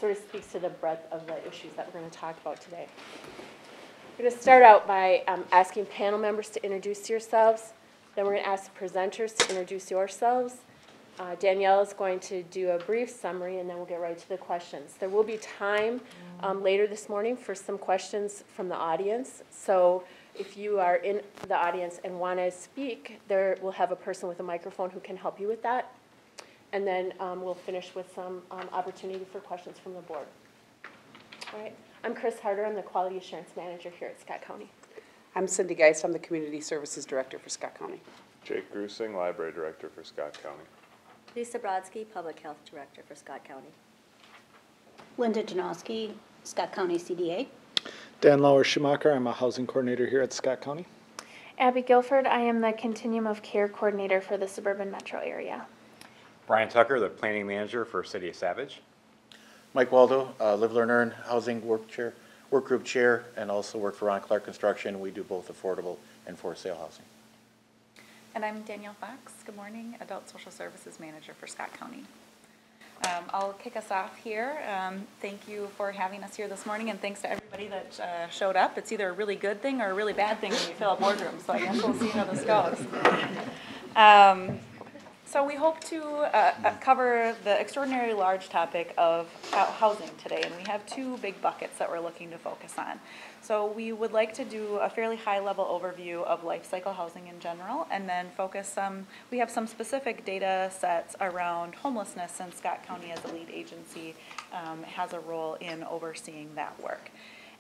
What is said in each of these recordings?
sort of speaks to the breadth of the issues that we're going to talk about today. We're going to start out by asking panel members to introduce yourselves. Then we're going to ask the presenters to introduce yourselves. Danielle is going to do a brief summary, and then we'll get right to the questions. There will be time later this morning for some questions from the audience. So if you are in the audience and want to speak, we'll have a person with a microphone who can help you with that. And then we'll finish with some opportunity for questions from the board. All right. I'm Chris Harder. I'm the Quality Assurance Manager here at Scott County. I'm Cindy Geist. I'm the Community Services Director for Scott County. Jake Grusing, Library Director for Scott County. Lisa Brodsky, Public Health Director for Scott County. Linda Janowski, Scott County CDA. Dan Lauer-Schumacher, I'm a Housing Coordinator here at Scott County. Abby Guilford, I am the Continuum of Care Coordinator for the suburban metro area. Brian Tucker, the Planning Manager for City of Savage. Mike Waldo, Live, Learn, Earn Housing Work Group Chair, and also work for Ron Clark Construction. We do both affordable and for sale housing. And I'm Danielle Fox. Good morning, Adult Social Services Manager for Scott County. I'll kick us off here. Thank you for having us here this morning, and thanks to everybody that showed up. It's either a really good thing or a really bad thing when you fill a boardroom, so I guess we'll see how this goes. So we hope to cover the extraordinarily large topic of housing today, and we have two big buckets that we're looking to focus on. So we would like to do a fairly high-level overview of life cycle housing in general, and then focus we have some specific data sets around homelessness, since Scott County as a lead agency has a role in overseeing that work.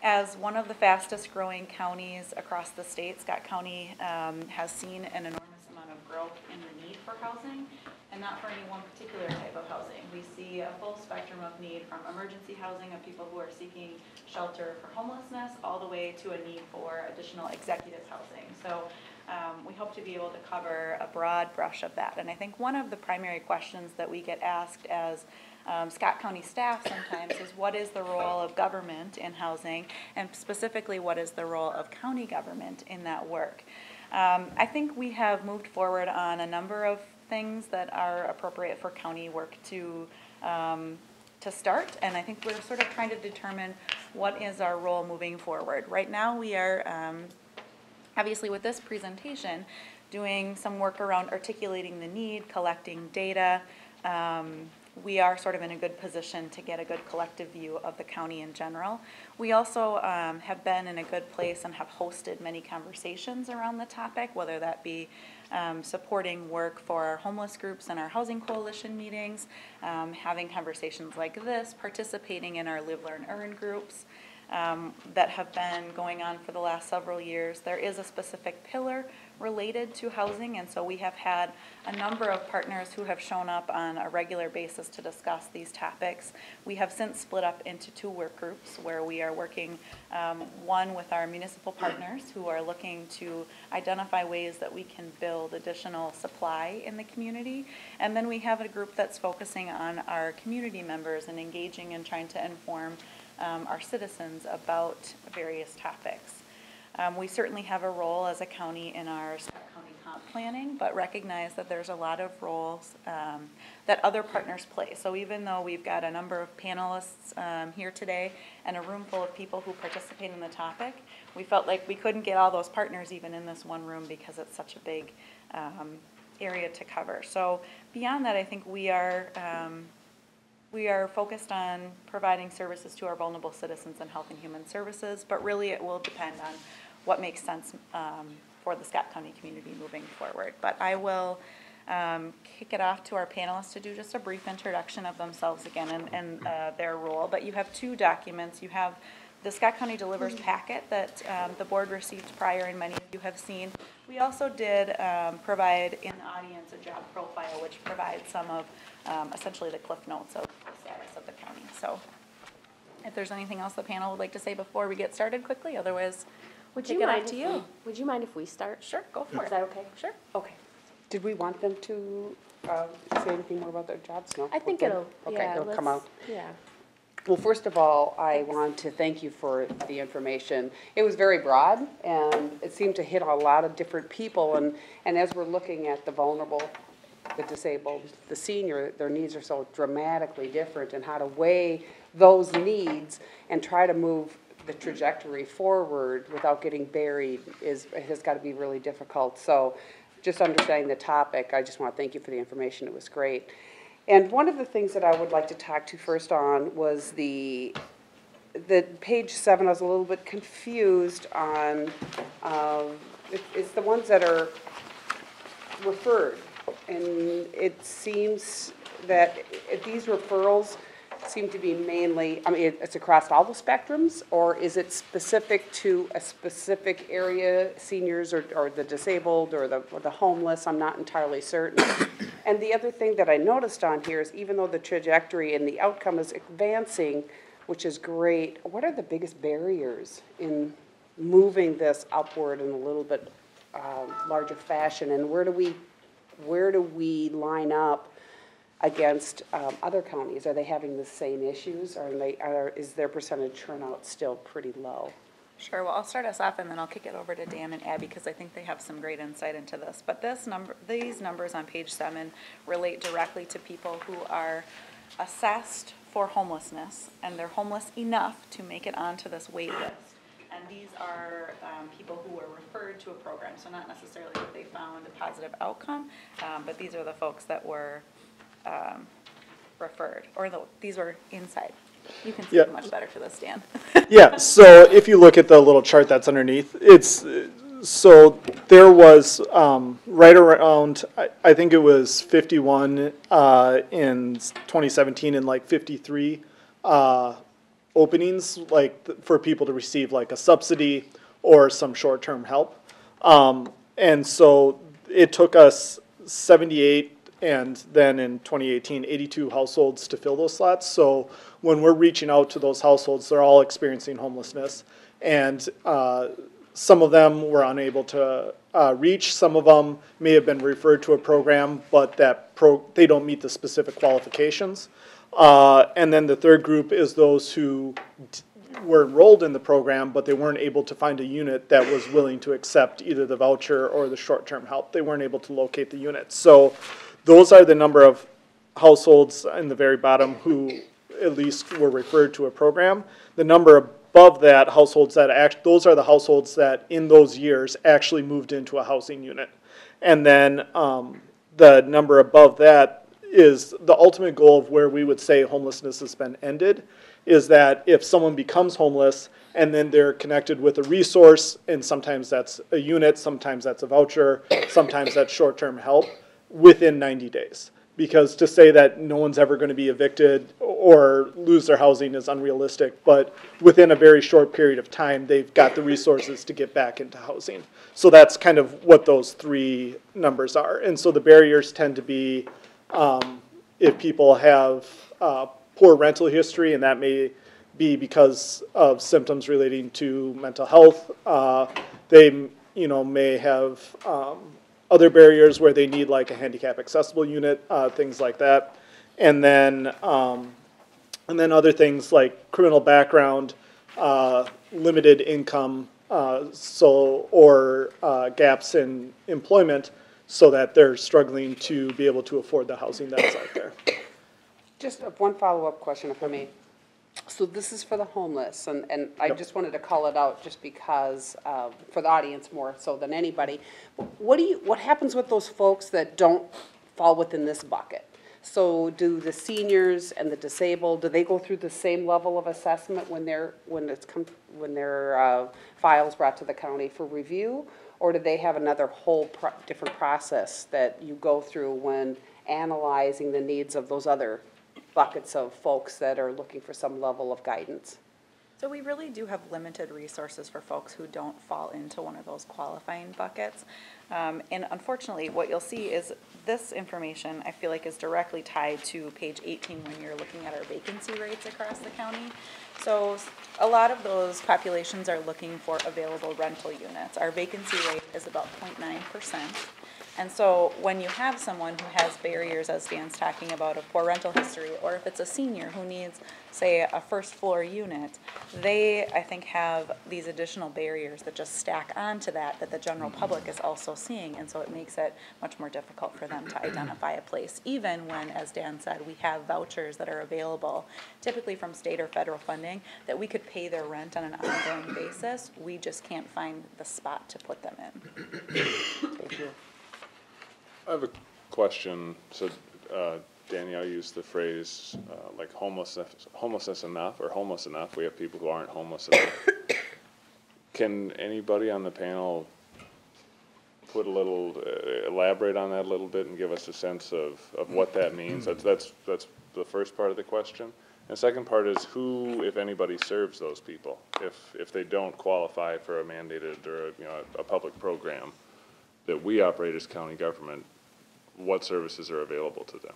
As one of the fastest growing counties across the state, Scott County has seen an enormous amount of growth in the need for housing, and not for any one particular type of housing. We see a full spectrum of need, from emergency housing of people who are seeking shelter for homelessness, all the way to a need for additional executive housing. So we hope to be able to cover a broad brush of that. And I think one of the primary questions that we get asked as Scott County staff sometimes is, what is the role of government in housing, and specifically what is the role of county government in that work? I think we have moved forward on a number of things that are appropriate for county work to start, and I think we're sort of trying to determine what is our role moving forward. Right now we are, obviously with this presentation, doing some work around articulating the need, collecting data. We are sort of in a good position to get a good collective view of the county in general. We also have been in a good place and have hosted many conversations around the topic, whether that be supporting work for our homeless groups and our housing coalition meetings, having conversations like this, participating in our Live, Learn, Earn groups that have been going on for the last several years. There is a specific pillar related to housing, and so we have had a number of partners who have shown up on a regular basis to discuss these topics. We have since split up into two work groups where we are working, one with our municipal partners who are looking to identify ways that we can build additional supply in the community, and then we have a group that's focusing on our community members and engaging and trying to inform our citizens about various topics. We certainly have a role as a county in our Scott County comp planning, but recognize that there's a lot of roles that other partners play. So even though we've got a number of panelists here today and a room full of people who participate in the topic, we felt like we couldn't get all those partners even in this one room because it's such a big area to cover. So beyond that, I think we are focused on providing services to our vulnerable citizens in Health and Human Services, but really it will depend on what makes sense for the Scott County community moving forward. But I will kick it off to our panelists to do just a brief introduction of themselves again and their role. But you have two documents. You have the Scott County Delivers packet that the board received prior, and many of you have seen. We also did provide in the audience a job profile, which provides some of essentially the cliff notes of the status of the county. So if there's anything else the panel would like to say before we get started quickly, otherwise Would kick you it mind off to if you. Would you mind if we start? Sure, go for it. Is that okay? Sure. Okay. Did we want them to say anything more about their jobs? No? I think Okay. it'll, Okay, yeah, it'll come out. Yeah. Well, first of all, I want to thank you for the information. It was very broad, and it seemed to hit a lot of different people. And as we're looking at the vulnerable the disabled, the senior, their needs are so dramatically different, and how to weigh those needs and try to move the trajectory forward without getting buried has got to be really difficult. So just understanding the topic, I just want to thank you for the information. It was great. And one of the things that I would like to talk to first on was the page 7. I was a little bit confused on, it's the ones that are referred. And it seems that these referrals seem to be mainly, I mean, it's across all the spectrums, or is it specific to a specific area, seniors or the disabled or the homeless? I'm not entirely certain. And the other thing that I noticed on here is, even though the trajectory and the outcome is advancing, which is great, what are the biggest barriers in moving this upward in a little bit larger fashion? And where do we line up against other counties? Are they having the same issues, or is their percentage turnout still pretty low? Sure, well, I'll start us off and then I'll kick it over to Dan and Abby because I think they have some great insight into this. But these numbers on page 7 relate directly to people who are assessed for homelessness, and they're homeless enough to make it onto this wait list. And these are people who were referred to a program, so not necessarily that they found a positive outcome, but these are the folks that were referred, or these were inside. You can see Yeah. much better for this, Dan. Yeah, so if you look at the little chart that's underneath, so there was right around, I think it was 51 in 2017 and like 53 openings for people to receive like a subsidy or some short-term help. And so it took us 78 and then in 2018, 82 households to fill those slots. So when we're reaching out to those households, they're all experiencing homelessness. And some of them were unable to reach. Some of them may have been referred to a program, but they don't meet the specific qualifications. And then the third group is those who were enrolled in the program, but they weren't able to find a unit that was willing to accept either the voucher or the short-term help. They weren't able to locate the unit. So those are the number of households in the very bottom who at least were referred to a program. The number above that, those are the households that in those years actually moved into a housing unit. And then the number above that is the ultimate goal of where we would say homelessness has been ended, is that if someone becomes homeless and then they're connected with a resource, and sometimes that's a unit, sometimes that's a voucher, sometimes that's short-term help, within 90 days. Because to say that no one's ever going to be evicted or lose their housing is unrealistic, but within a very short period of time, they've got the resources to get back into housing. So that's kind of what those three numbers are. And so the barriers tend to be if people have poor rental history, and that may be because of symptoms relating to mental health. They may have other barriers where they need like a handicap accessible unit, things like that. And then other things like criminal background, limited income, or gaps in employment, so that they're struggling to be able to afford the housing that's out there. Just one follow-up question, if I may. So this is for the homeless, and I just wanted to call it out just because, for the audience more so than anybody. What happens with those folks that don't fall within this bucket? So do the seniors and the disabled, do they go through the same level of assessment when their files brought to the county for review? Or do they have another whole different process that you go through when analyzing the needs of those other buckets of folks that are looking for some level of guidance? So we really do have limited resources for folks who don't fall into one of those qualifying buckets. And unfortunately, what you'll see is this information, I feel like, is directly tied to page 18 when you're looking at our vacancy rates across the county. So a lot of those populations are looking for available rental units. Our vacancy rate is about 0.9%. And so when you have someone who has barriers, as Dan's talking about, of poor rental history, or if it's a senior who needs, say, a first floor unit, they, I think, have these additional barriers that just stack onto that the general public is also seeing. And so it makes it much more difficult for them to identify a place, even when, as Dan said, we have vouchers that are available, typically from state or federal funding, that we could pay their rent on an ongoing basis. We just can't find the spot to put them in. Thank you. I have a question. So Danielle used the phrase like homelessness enough, or homeless enough. We have people who aren't homeless enough. Can anybody on the panel put a little, elaborate on that a little bit and give us a sense of what that means? That's the first part of the question. And the second part is who, if anybody, serves those people if they don't qualify for a mandated or a public program that we operate as county government. What services are available to them?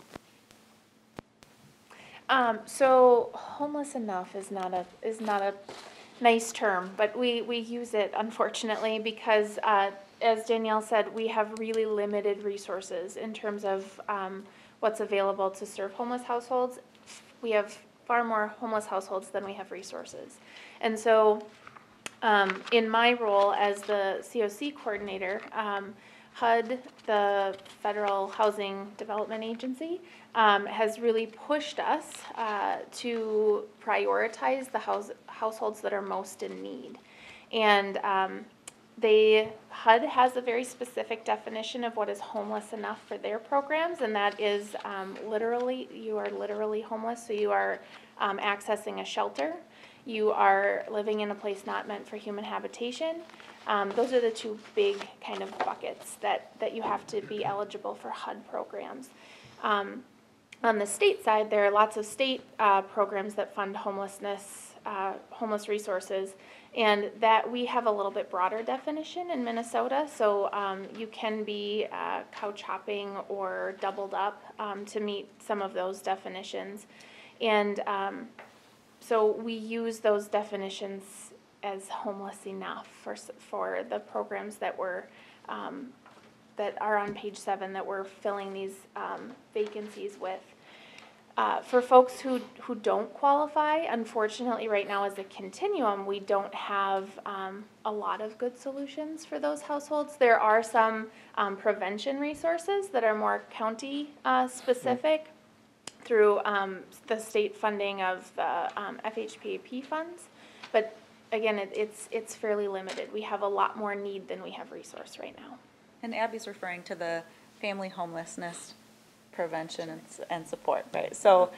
So homeless enough is not a nice term, but we use it unfortunately because as Danielle said, we have really limited resources in terms of what's available to serve homeless households. We have far more homeless households than we have resources. And so in my role as the COC coordinator, HUD, the Federal Housing Development Agency, has really pushed us to prioritize the households that are most in need. And HUD has a very specific definition of what is homeless enough for their programs, and that is literally, you are literally homeless, so you are accessing a shelter, you are living in a place not meant for human habitation. Those are the two big kind of buckets that you have to be eligible for HUD programs. On the state side, there are lots of state programs that fund homeless resources, and that we have a little bit broader definition in Minnesota. So you can be couch hopping or doubled up to meet some of those definitions. And so we use those definitions as homeless enough for the programs that we're that are on page 7 that we're filling these vacancies with. For folks who don't qualify, unfortunately right now as a continuum, we don't have a lot of good solutions for those households. There are some prevention resources that are more county specific through the state funding of the FHPAP funds, but again, it's fairly limited. We have a lot more need than we have resource right now. And Abby's referring to the family homelessness prevention and support, right? So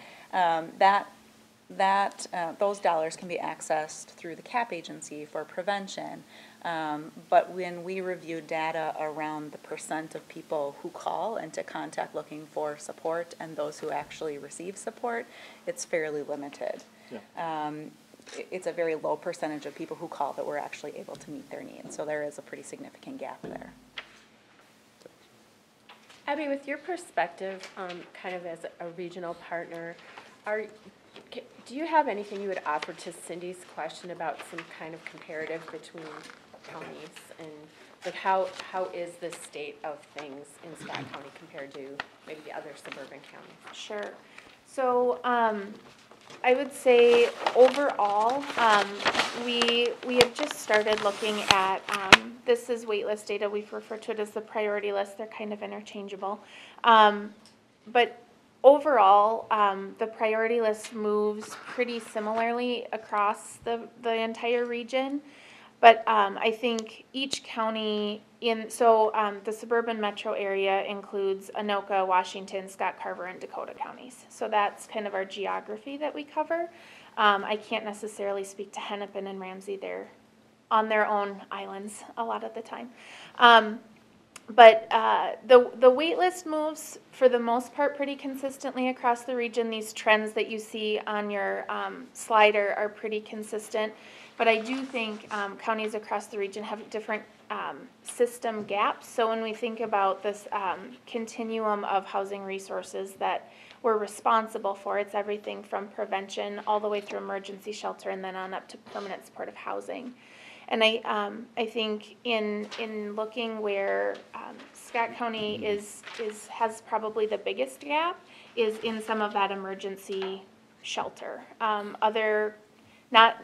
those dollars can be accessed through the CAP agency for prevention. But when we review data around the % of people who call into contact looking for support and those who actually receive support, it's fairly limited. Yeah. It's a very low percentage of people who call that we're actually able to meet their needs. So there is a pretty significant gap there. Abby, with your perspective, kind of as a regional partner, do you have anything you would offer to Cindy's question about some kind of comparative between counties and like how is the state of things in Scott County compared to maybe the other suburban counties? Sure. So I would say overall, we have just started looking at, this is waitlist data, we refer to it as the priority list, they're kind of interchangeable. But overall, the priority list moves pretty similarly across the entire region. But I think each county the suburban metro area includes Anoka, Washington, Scott Carver, and Dakota counties. So that's kind of our geography that we cover. I can't necessarily speak to Hennepin and Ramsey. They're on their own islands a lot of the time. But the wait list moves, for the most part, pretty consistently across the region. These trends that you see on your slide are pretty consistent. But I do think counties across the region have different system gaps. So when we think about this continuum of housing resources that we're responsible for, it's everything from prevention all the way through emergency shelter and then on up to permanent supportive housing. And I think in looking where Scott County has probably the biggest gap is in some of that emergency shelter.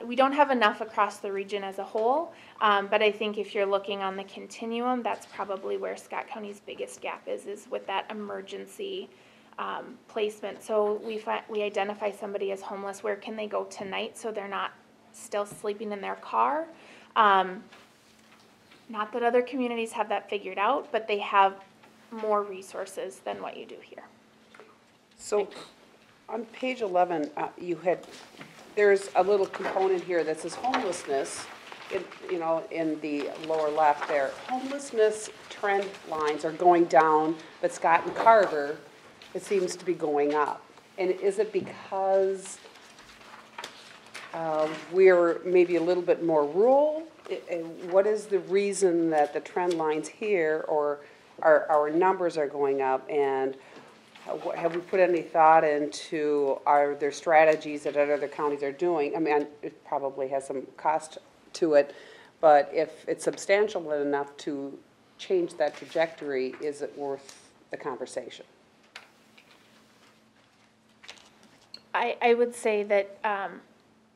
We don't have enough across the region as a whole, but I think if you're looking on the continuum, that's probably where Scott County's biggest gap is with that emergency placement. So we identify somebody as homeless, where can they go tonight so they're not still sleeping in their car? Not that other communities have that figured out, but they have more resources than what you do here. So on page 11, there's a little component here that says homelessness, in the lower left there. Homelessness trend lines are going down, but Scott and Carver, it seems to be going up. And is it because we're maybe a little bit more rural? What is the reason that the trend lines here, or our numbers are going up? And have we put any thought into, are there strategies that other counties are doing? I mean, it probably has some cost to it, but if it's substantial enough to change that trajectory, is it worth the conversation? I would say that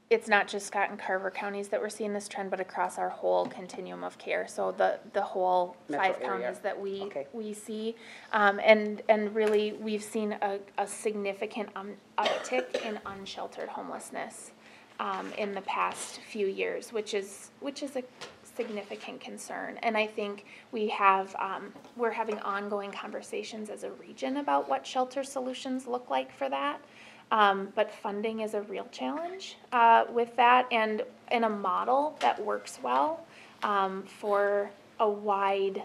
it's not just Scott and Carver counties that we're seeing this trend, but across our whole continuum of care. So the whole Metro 5 area. counties that Okay. we see, and really we've seen a significant uptick in unsheltered homelessness in the past few years, which is a significant concern. And I think we're having ongoing conversations as a region about what shelter solutions look like for that. But funding is a real challenge with that, and in a model that works well for a wide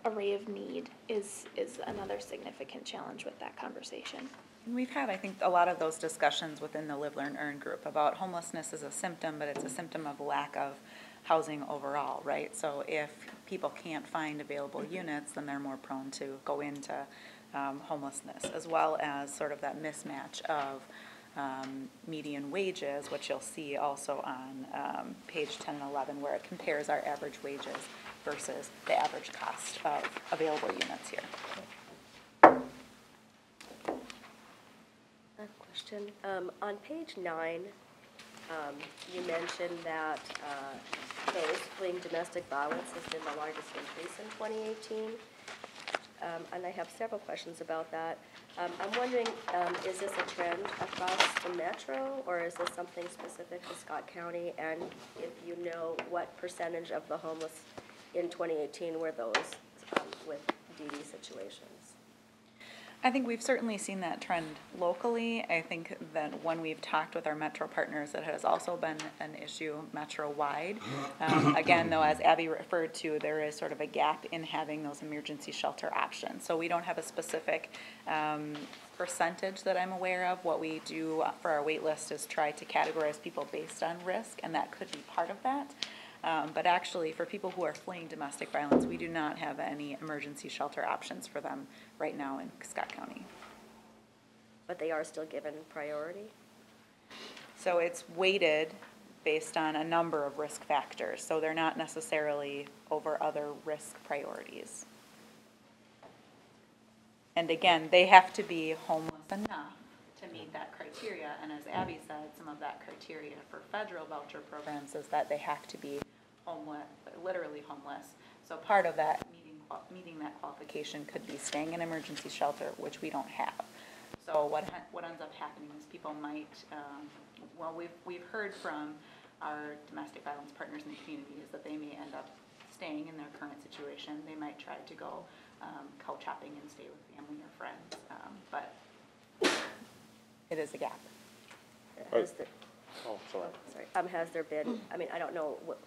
array of need is another significant challenge with that conversation. We've had, I think, a lot of those discussions within the Live, Learn, Earn group about homelessness as a symptom, but it's a symptom of lack of housing overall, right? So if people can't find available units, then they're more prone to go into homelessness, as well as sort of that mismatch of median wages, which you'll see also on page 10 and 11, where it compares our average wages versus the average cost of available units here. I have a question. On page 9, you mentioned that those fleeing domestic violence has been the largest increase in 2018. And I have several questions about that. I'm wondering, is this a trend across the metro, or is this something specific to Scott County? And if you know, what percentage of the homeless in 2018 were those with DD situations? I think we've certainly seen that trend locally. I think that when we've talked with our metro partners, it has also been an issue metro-wide. Again, though, as Abby referred to, there is sort of a gap in having those emergency shelter options. So we don't have a specific percentage that I'm aware of. What we do for our wait list is try to categorize people based on risk, and that could be part of that. But actually, for people who are fleeing domestic violence, we do not have any emergency shelter options for them right now in Scott County. But they are still given priority? So it's weighted based on a number of risk factors, so they're not necessarily over other risk priorities. And again, they have to be homeless enough to meet that criteria, and as Abby said, some of that criteria for federal voucher programs is that they have to be homeless, literally homeless. So part of that meeting that qualification could be staying in emergency shelter, which we don't have. So what ends up happening is people might, well, we've heard from our domestic violence partners in the community is that they may end up staying in their current situation. They might try to go couch hopping and stay with family or friends, but it is a gap. Has there, Oh, sorry. has there been, I mean, I don't know what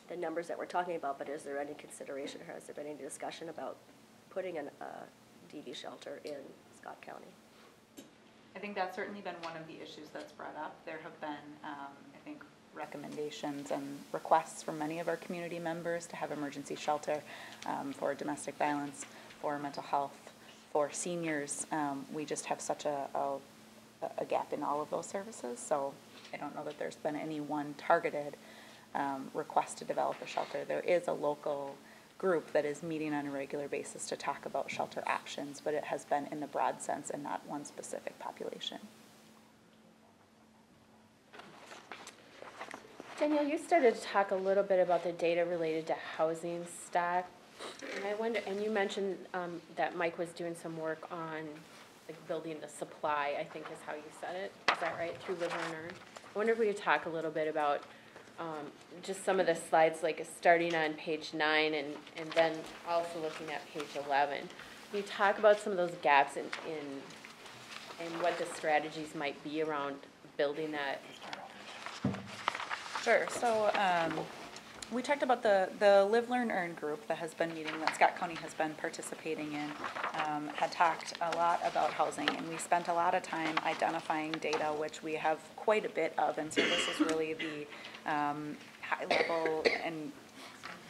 the numbers that we're talking about, but is there any consideration, or has there been any discussion about putting a DV shelter in Scott County? I think that's certainly been one of the issues that's brought up. There have been, I think, recommendations and requests from many of our community members to have emergency shelter for domestic violence, for mental health, for seniors. We just have such a gap in all of those services, so I don't know that there's been any one targeted request to develop a shelter. There is a local group that is meeting on a regular basis to talk about shelter options, but it has been in the broad sense and not one specific population. Danielle, you started to talk a little bit about the data related to housing stock. And I wonder, and you mentioned that Mike was doing some work on like building the supply, I think is how you said it. Is that right? Through Live and Earn. I wonder if we could talk a little bit about just some of the slides, like starting on page 9 and then also looking at page 11. Can you talk about some of those gaps in what the strategies might be around building that? Sure. So we talked about the Live, Learn, Earn group that has been meeting, that Scott County has been participating in, had talked a lot about housing, and we spent a lot of time identifying data, which we have quite a bit of, and so this is really the high level and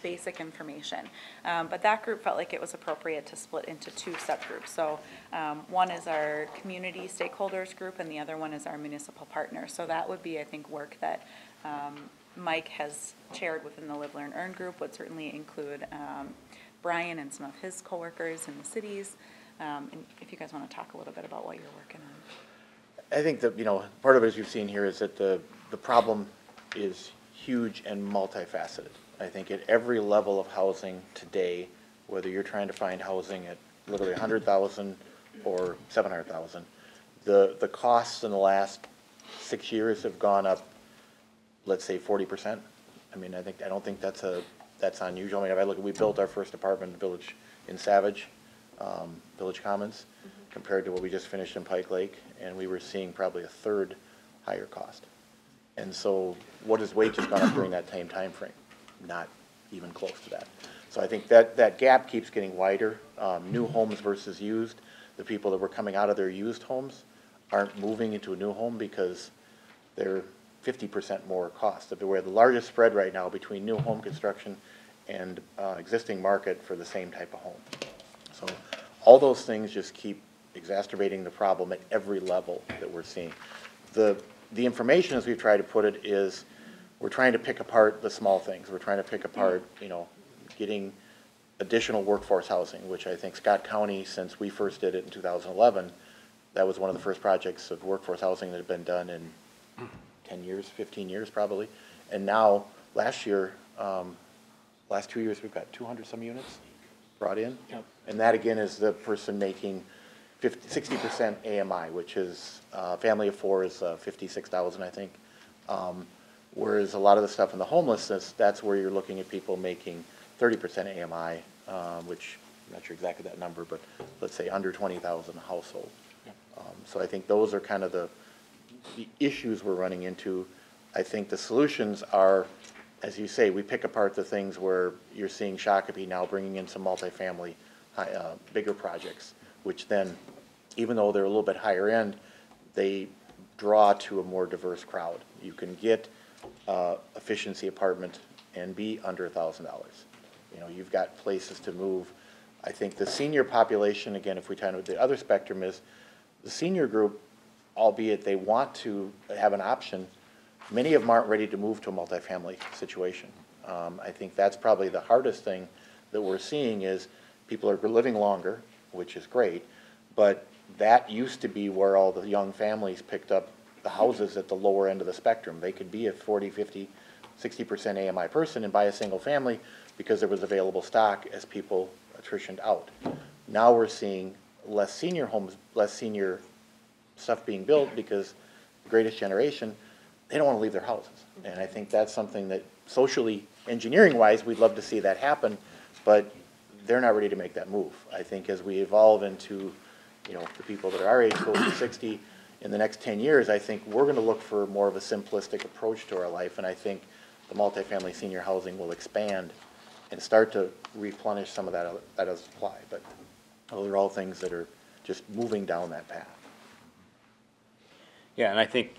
basic information. But that group felt like it was appropriate to split into 2 subgroups. So one is our community stakeholders group, and the other one is our municipal partners. So that would be, I think, work that Mike has chaired within the Live, Learn, Earn group, would certainly include Brian and some of his coworkers in the cities. And if you guys want to talk a little bit about what you're working on. I think that, part of it, as you've seen here, is that the problem is huge and multifaceted. I think at every level of housing today, whether you're trying to find housing at literally 100,000 or 700,000, the costs in the last 6 years have gone up, let's say 40%. I mean, I don't think that's unusual. I mean, we built our first apartment village in Savage, Village Commons, compared to what we just finished in Pike Lake, and we were seeing probably a third higher cost. And so what has wages gone up during that same time frame? Not even close to that. So I think that gap keeps getting wider. New homes versus used. The people that were coming out of their used homes aren't moving into a new home because they're 50% more cost. We're the largest spread right now between new home construction and existing market for the same type of home. So all those things just keep exacerbating the problem at every level that we're seeing. The information, as we've tried to put it, is we're trying to pick apart the small things. We're trying to pick apart, getting additional workforce housing, which I think Scott County, since we first did it in 2011, that was one of the first projects of workforce housing that had been done in 10 years, 15 years probably. And now, last 2 years, we've got 200 some units brought in. Yep. And that again is the person making 60% AMI, which is family of 4 is 56,000, I think. Whereas a lot of the stuff in the homelessness, that's where you're looking at people making 30% AMI, which I'm not sure exactly that number, but let's say under 20,000 a household. Yep. So I think those are kind of the issues we're running into. I think the solutions are, as you say, we pick apart the things where you're seeing Shakopee now bringing in some multifamily, bigger projects, which then, even though they're a little bit higher end, they draw to a more diverse crowd. You can get efficiency apartment and be under $1,000. You've got places to move. I think the senior population, again, if we turn to the other spectrum, is the senior group, albeit they want to have an option, many of them aren't ready to move to a multifamily situation. I think that's probably the hardest thing that we're seeing is people are living longer, which is great, but that used to be where all the young families picked up the houses at the lower end of the spectrum. They could be a 40, 50, 60% AMI person and buy a single family because there was available stock as people attritioned out. Now we're seeing less senior homes, less senior stuff being built because the greatest generation, they don't want to leave their houses. And I think that's something that socially, engineering-wise, we'd love to see that happen, but they're not ready to make that move. I think as we evolve into, the people that are our age, 50, 60, in the next 10 years, I think we're going to look for more of a simplistic approach to our life, and I think the multifamily senior housing will expand and start to replenish some of that supply. But those are all things that are just moving down that path. Yeah, and I think,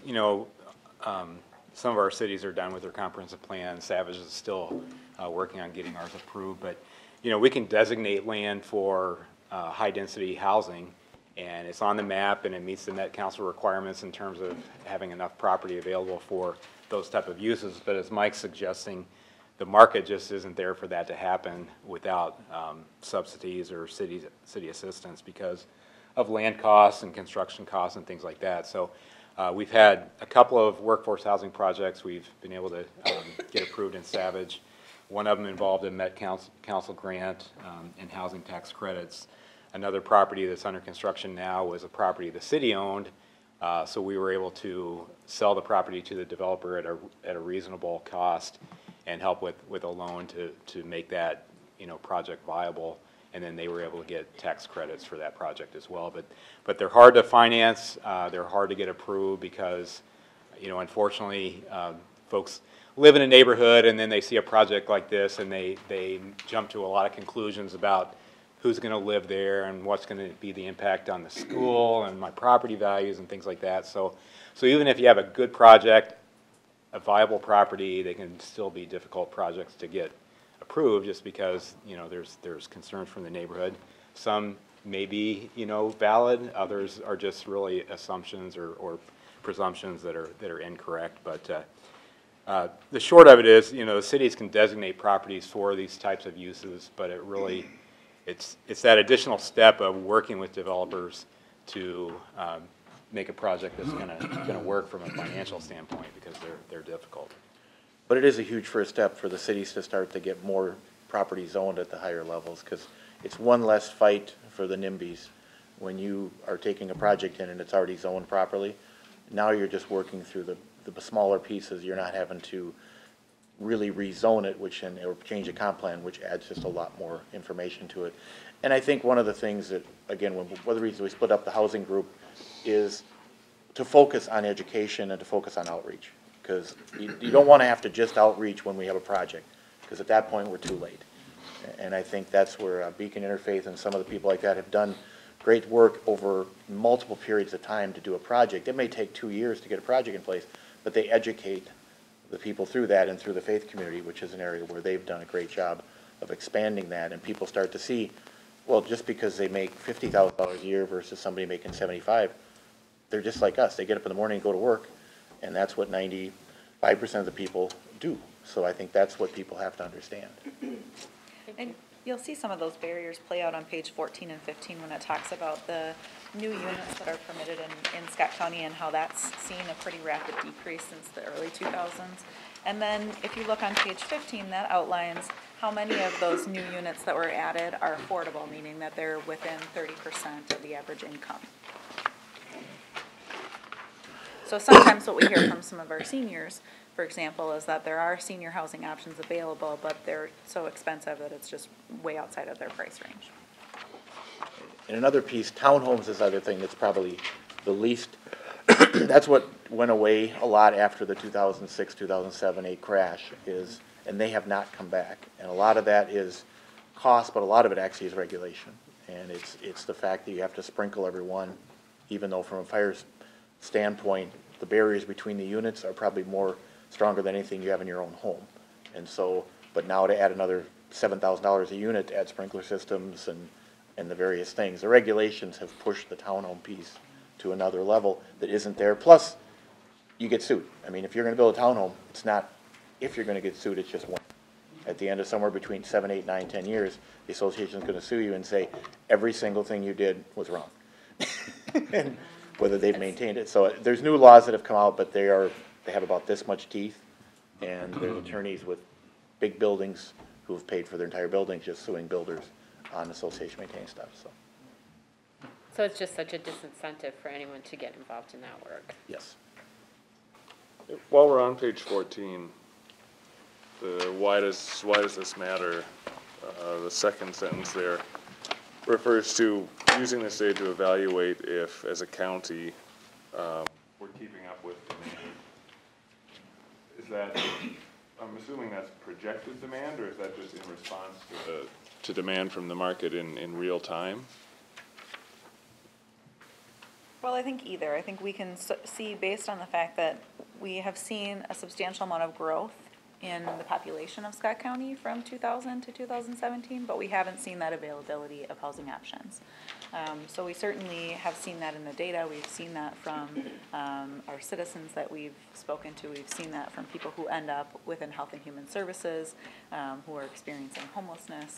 some of our cities are done with their comprehensive plan. Savage is still working on getting ours approved. But, we can designate land for high-density housing, and it's on the map, and it meets the Met Council requirements in terms of having enough property available for those type of uses. But as Mike's suggesting, the market just isn't there for that to happen without subsidies or city assistance because of land costs and construction costs and things like that. So we've had a couple of workforce housing projects we've been able to get approved in Savage. One of them involved a Met Council grant and housing tax credits. Another property that's under construction now was a property the city owned, so we were able to sell the property to the developer at a reasonable cost and help with a loan to make that, you know, project viable. And then they were able to get tax credits for that project as well. But they're hard to finance. They're hard to get approved because, you know, unfortunately, folks live in a neighborhood and then they see a project like this and they jump to a lot of conclusions about who's going to live there and what's going to be the impact on the school and my property values and things like that. So even if you have a good project, a viable property, they can still be difficult projects to get approved just because, you know, there's concerns from the neighborhood. Some may be, you know, valid, others are just really assumptions or presumptions that are incorrect. But the short of it is, you know, the cities can designate properties for these types of uses, but it really, it's that additional step of working with developers to make a project that's gonna work from a financial standpoint because they're difficult. But it is a huge first step for the cities to start to get more property zoned at the higher levels, because it's one less fight for the NIMBYs when you are taking a project in and it's already zoned properly. Now you're just working through the smaller pieces. You're not having to really rezone it, or change the comp plan, which adds just a lot more information to it. And I think one of the things that, again, one of the reasons we split up the housing group is to focus on education and to focus on outreach. Because you don't want to have to just outreach when we have a project, because at that point we're too late. And I think that's where Beacon Interfaith and some of the people like that have done great work over multiple periods of time to do a project. It may take 2 years to get a project in place, but they educate the people through that and through the faith community, which is an area where they've done a great job of expanding that. And people start to see, well, just because they make $50,000 a year versus somebody making 75, they're just like us. They get up in the morning and go to work, and that's what 95% of the people do. So I think that's what people have to understand. And you'll see some of those barriers play out on page 14 and 15 when it talks about the new units that are permitted in Scott County and how that's seen a pretty rapid decrease since the early 2000s. And then if you look on page 15, that outlines how many of those new units that were added are affordable, meaning that they're within 30% of the average income. So sometimes what we hear from some of our seniors, for example, is that there are senior housing options available, but they're so expensive that it's just way outside of their price range. And another piece, townhomes is the other thing that's probably the least, that's what went away a lot after the 2006, 2007, 2008 crash is, and they have not come back. And a lot of that is cost, but a lot of it actually is regulation. And it's the fact that you have to sprinkle everyone, even though from a fire standpoint, the barriers between the units are probably more stronger than anything you have in your own home. And so, but now to add another $7,000 a unit to add sprinkler systems and the various things, the regulations have pushed the townhome piece to another level that isn't there. Plus, you get sued. I mean, if you're going to build a townhome, it's not if you're going to get sued, it's just when. At the end of somewhere between 7, 8, 9, 10 years, the association is going to sue you and say every single thing you did was wrong. And whether they've maintained it. So there's new laws that have come out, but they have about this much teeth, and there's attorneys with big buildings who have paid for their entire buildings just suing builders on association maintained stuff. So it's just such a disincentive for anyone to get involved in that work. Yes. While we're on page 14, why does this matter? The second sentence there refers to using this data to evaluate if, as a county, we're keeping up with demand. Is that, I'm assuming that's projected demand, or is that just in response to demand from the market in real time? Well, I think either. I think we can see, based on the fact that we have seen a substantial amount of growth in the population of Scott County from 2000 to 2017, but we haven't seen that availability of housing options. So we certainly have seen that in the data. We've seen that from our citizens that we've spoken to. We've seen that from people who end up within Health and Human Services, who are experiencing homelessness,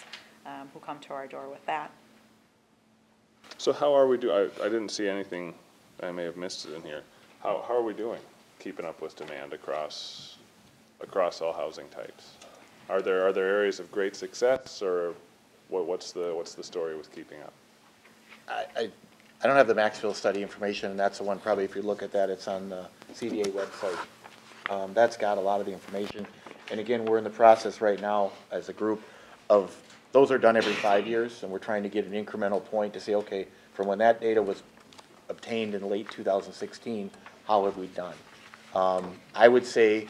who come to our door with that. So how are we doing? I didn't see anything, I may have missed it in here. How are we doing keeping up with demand across all housing types? Are there areas of great success, or what's the story with keeping up? I don't have the Maxfield study information, and that's the one probably, if you look at that, it's on the CDA website. That's got a lot of the information. And again, we're in the process right now as a group of, those are done every 5 years, and we're trying to get an incremental point to say, okay, from when that data was obtained in late 2016, how have we done? I would say,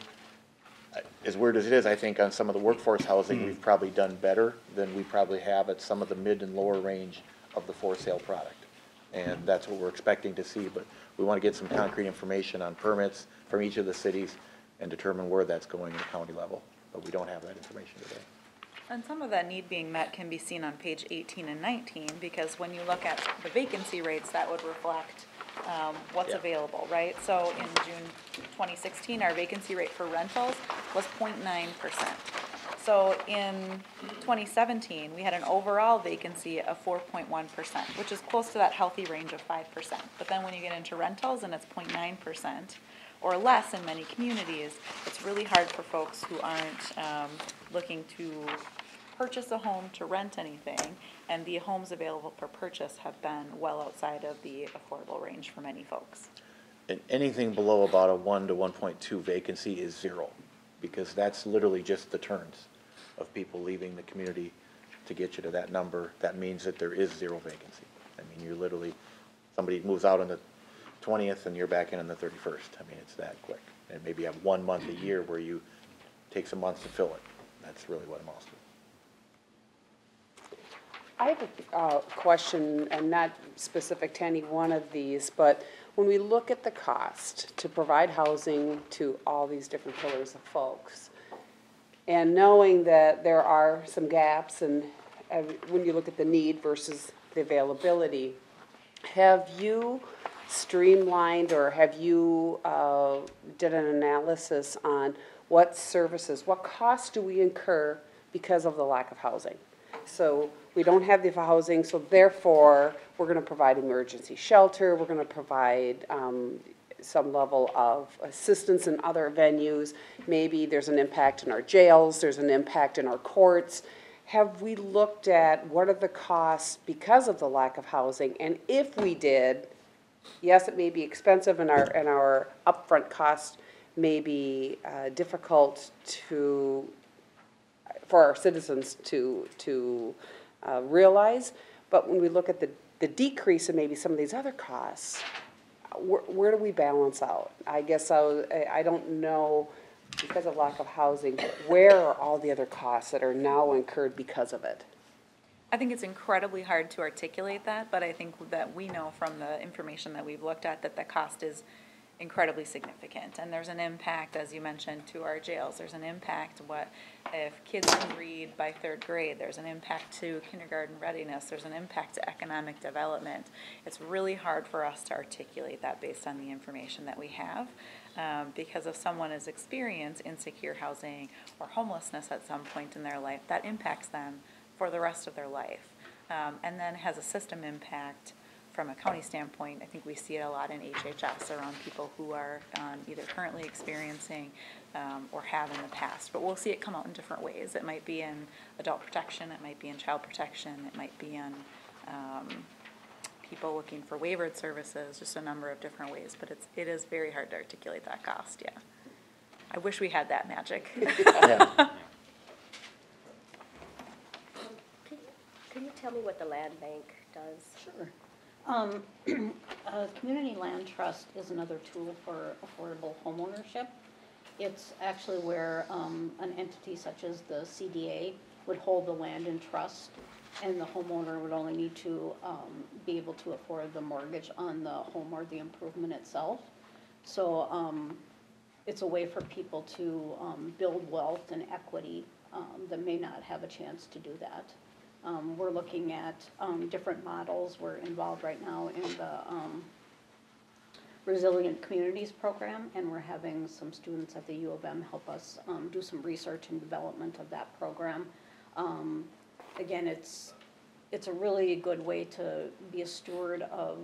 as weird as it is, I think on some of the workforce housing, we've probably done better than we probably have at some of the mid and lower range of the for sale product. And that's what we're expecting to see, but we want to get some concrete information on permits from each of the cities and determine where that's going at the county level, but we don't have that information today. And some of that need being met can be seen on page 18 and 19, because when you look at the vacancy rates, that would reflect what's available, right? So in June 2016, our vacancy rate for rentals was 0.9%. So in 2017, we had an overall vacancy of 4.1%, which is close to that healthy range of 5%. But then when you get into rentals and it's 0.9% or less in many communities, it's really hard for folks who aren't looking to purchase a home to rent anything, and the homes available for purchase have been well outside of the affordable range for many folks. And anything below about a 1 to 1.2 vacancy is zero, because that's literally just the turns of people leaving the community to get you to that number. That means that there is zero vacancy. I mean, you're literally, somebody moves out on the 20th and you're back in on the 31st. I mean, it's that quick. And maybe you have 1 month a year where you take some months to fill it. That's really what it amounts to. I have a question, and not specific to any one of these, but when we look at the cost to provide housing to all these different pillars of folks, and knowing that there are some gaps, and when you look at the need versus the availability, have you streamlined, or have you did an analysis on what services, what costs do we incur because of the lack of housing? So we don't have the housing, so therefore we're going to provide emergency shelter, we're going to provide some level of assistance in other venues. Maybe there's an impact in our jails, there's an impact in our courts. Have we looked at what are the costs because of the lack of housing? And if we did, yes, it may be expensive, and our upfront cost may be difficult for our citizens to realize. But when we look at the decrease in maybe some of these other costs, where do we balance out? I guess I don't know, because of lack of housing, where are all the other costs that are now incurred because of it? I think it's incredibly hard to articulate that, but I think that we know from the information that we've looked at that the cost is incredibly significant. And there's an impact, as you mentioned, to our jails. There's an impact if kids can read by 3rd grade. There's an impact to kindergarten readiness. There's an impact to economic development. It's really hard for us to articulate that based on the information that we have. Because if someone has experienced insecure housing or homelessness at some point in their life, that impacts them for the rest of their life. And then has a system impact from a county standpoint. I think we see it a lot in HHS around people who are either currently experiencing or have in the past. But we'll see it come out in different ways. It might be in adult protection, it might be in child protection, it might be in people looking for waivered services, just a number of different ways. But it is very hard to articulate that cost, yeah. I wish we had that magic. Yeah. Can you tell me what the land bank does? Sure. Community Land Trust is another tool for affordable homeownership. It's actually where an entity such as the CDA would hold the land in trust, and the homeowner would only need to be able to afford the mortgage on the home or the improvement itself. So it's a way for people to build wealth and equity that may not have a chance to do that. We're looking at different models. We're involved right now in the Resilient Communities program, and we're having some students at the U of M help us do some research and development of that program. Again, it's a really good way to be a steward of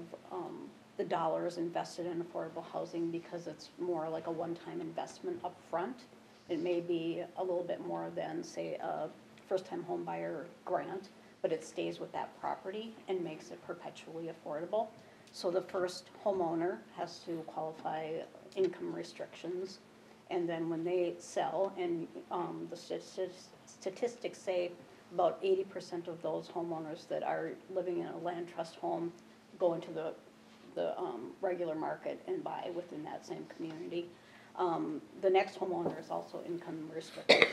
the dollars invested in affordable housing, because it's more like a one-time investment up front. It may be a little bit more than, say, a first-time home buyer grant, but it stays with that property and makes it perpetually affordable. So the first homeowner has to qualify income restrictions, and then when they sell, and the statistics say about 80% of those homeowners that are living in a land trust home go into the regular market and buy within that same community. The next homeowner is also income restricted,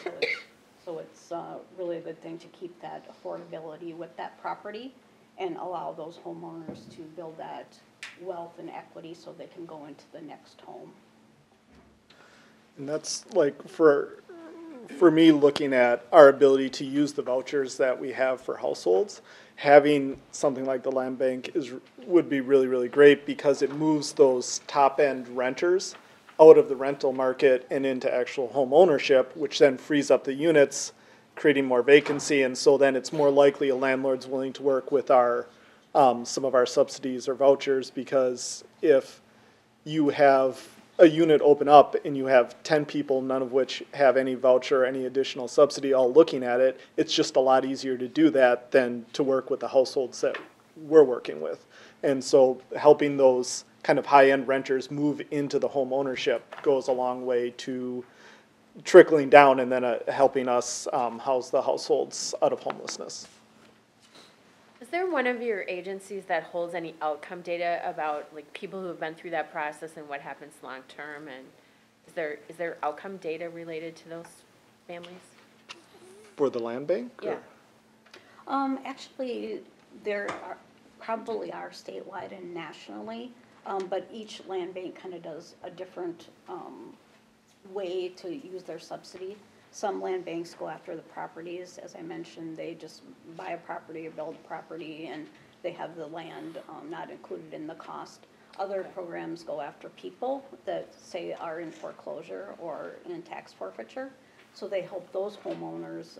so it's really a good thing to keep that affordability with that property and allow those homeowners to build that wealth and equity so they can go into the next home. And that's like, for me, looking at our ability to use the vouchers that we have for households, having something like the land bank would be really, really great, because it moves those top-end renters out of the rental market and into actual home ownership, which then frees up the units, creating more vacancy. And so then it's more likely a landlord's willing to work with our some of our subsidies or vouchers, because if you have a unit open up and you have 10 people, none of which have any voucher or any additional subsidy, all looking at it, it's just a lot easier to do that than to work with the households that we're working with. And so helping those kind of high-end renters move into the home ownership goes a long way to trickling down and then helping us house the households out of homelessness. Is there one of your agencies that holds any outcome data about like people who have been through that process and what happens long term? And is there outcome data related to those families? For the land bank? Yeah. Actually, there probably are statewide and nationally, but each land bank kind of does a different way to use their subsidy. Some land banks go after the properties. As I mentioned, they just buy a property or build a property, and they have the land not included in the cost. Other programs go after people that, say, are in foreclosure or in tax forfeiture. So they help those homeowners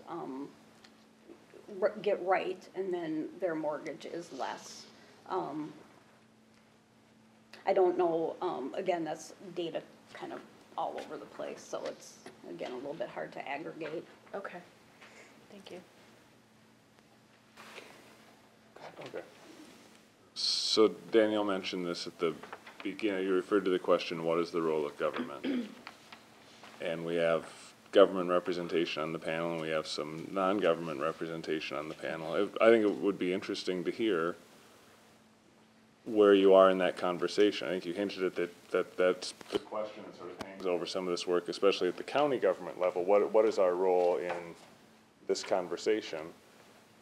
get right, and then their mortgage is less. I don't know, again, that's data kind of all over the place, so it's, again, a little bit hard to aggregate. Okay, thank you. Okay. So Danielle mentioned this at the beginning. You referred to the question, what is the role of government? And we have government representation on the panel, and we have some non-government representation on the panel. I think it would be interesting to hear where you are in that conversation. I think you hinted at that's the question that sort of hangs over some of this work, especially at the county government level. What is our role in this conversation?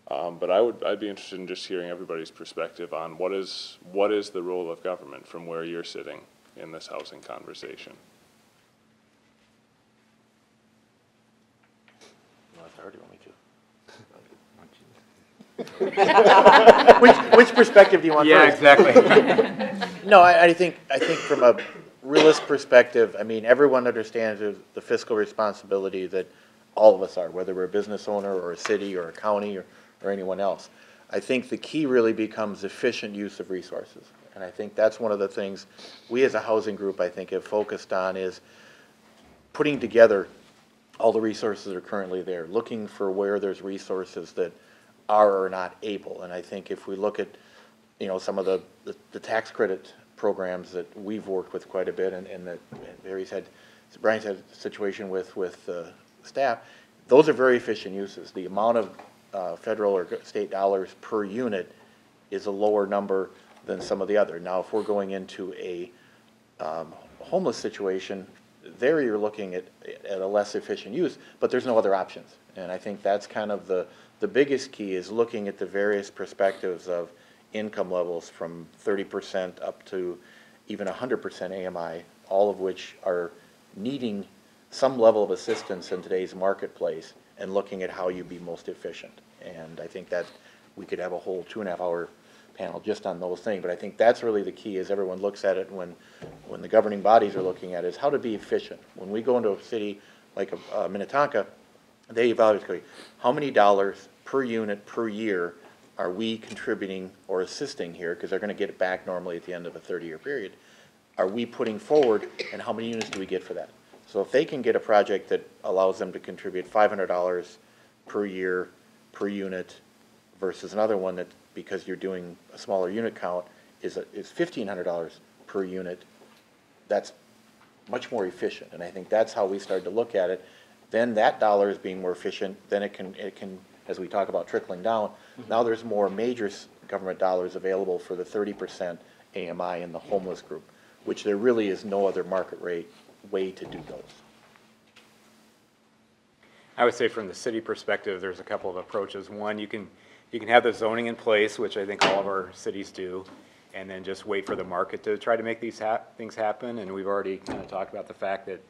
But I'd be interested in just hearing everybody's perspective on what is the role of government from where you're sitting in this housing conversation. Well, I already want me to. Which perspective do you want first? Exactly. No, I think from a realist perspective, I mean, everyone understands the fiscal responsibility that all of us are, whether we're a business owner or a city or a county or anyone else. I think the key really becomes efficient use of resources. And I think that's one of the things we as a housing group, I think, have focused on, is putting together all the resources that are currently there, looking for where there's resources that are or not able. And I think if we look at, you know, some of the tax credit programs that we've worked with quite a bit, and that Brian's had a situation with staff, those are very efficient uses. The amount of federal or state dollars per unit is a lower number than some of the other. Now, if we're going into a homeless situation, there you're looking at a less efficient use, but there's no other options. And I think that's kind of the biggest key, is looking at the various perspectives of income levels from 30% up to even 100% AMI, all of which are needing some level of assistance in today's marketplace and looking at how you be most efficient. And I think that we could have a whole 2.5-hour panel just on those things, but I think that's really the key, is everyone looks at it when the governing bodies are looking at it, is how to be efficient. When we go into a city like Minnetonka, they evaluate how many dollars per unit per year are we contributing or assisting here, because they're going to get it back normally at the end of a 30-year period. Are we putting forward, and how many units do we get for that? So if they can get a project that allows them to contribute $500 per year per unit versus another one that, because you're doing a smaller unit count, is $1,500 per unit, that's much more efficient. And I think that's how we started to look at it. Then that dollar is being more efficient. Then it can, as we talk about trickling down, now there's more major government dollars available for the 30% AMI in the homeless group, which there really is no other market rate way to do those. I would say from the city perspective, there's a couple of approaches. One, you can have the zoning in place, which I think all of our cities do, and then just wait for the market to try to make these things happen. And we've already kind of talked about the fact that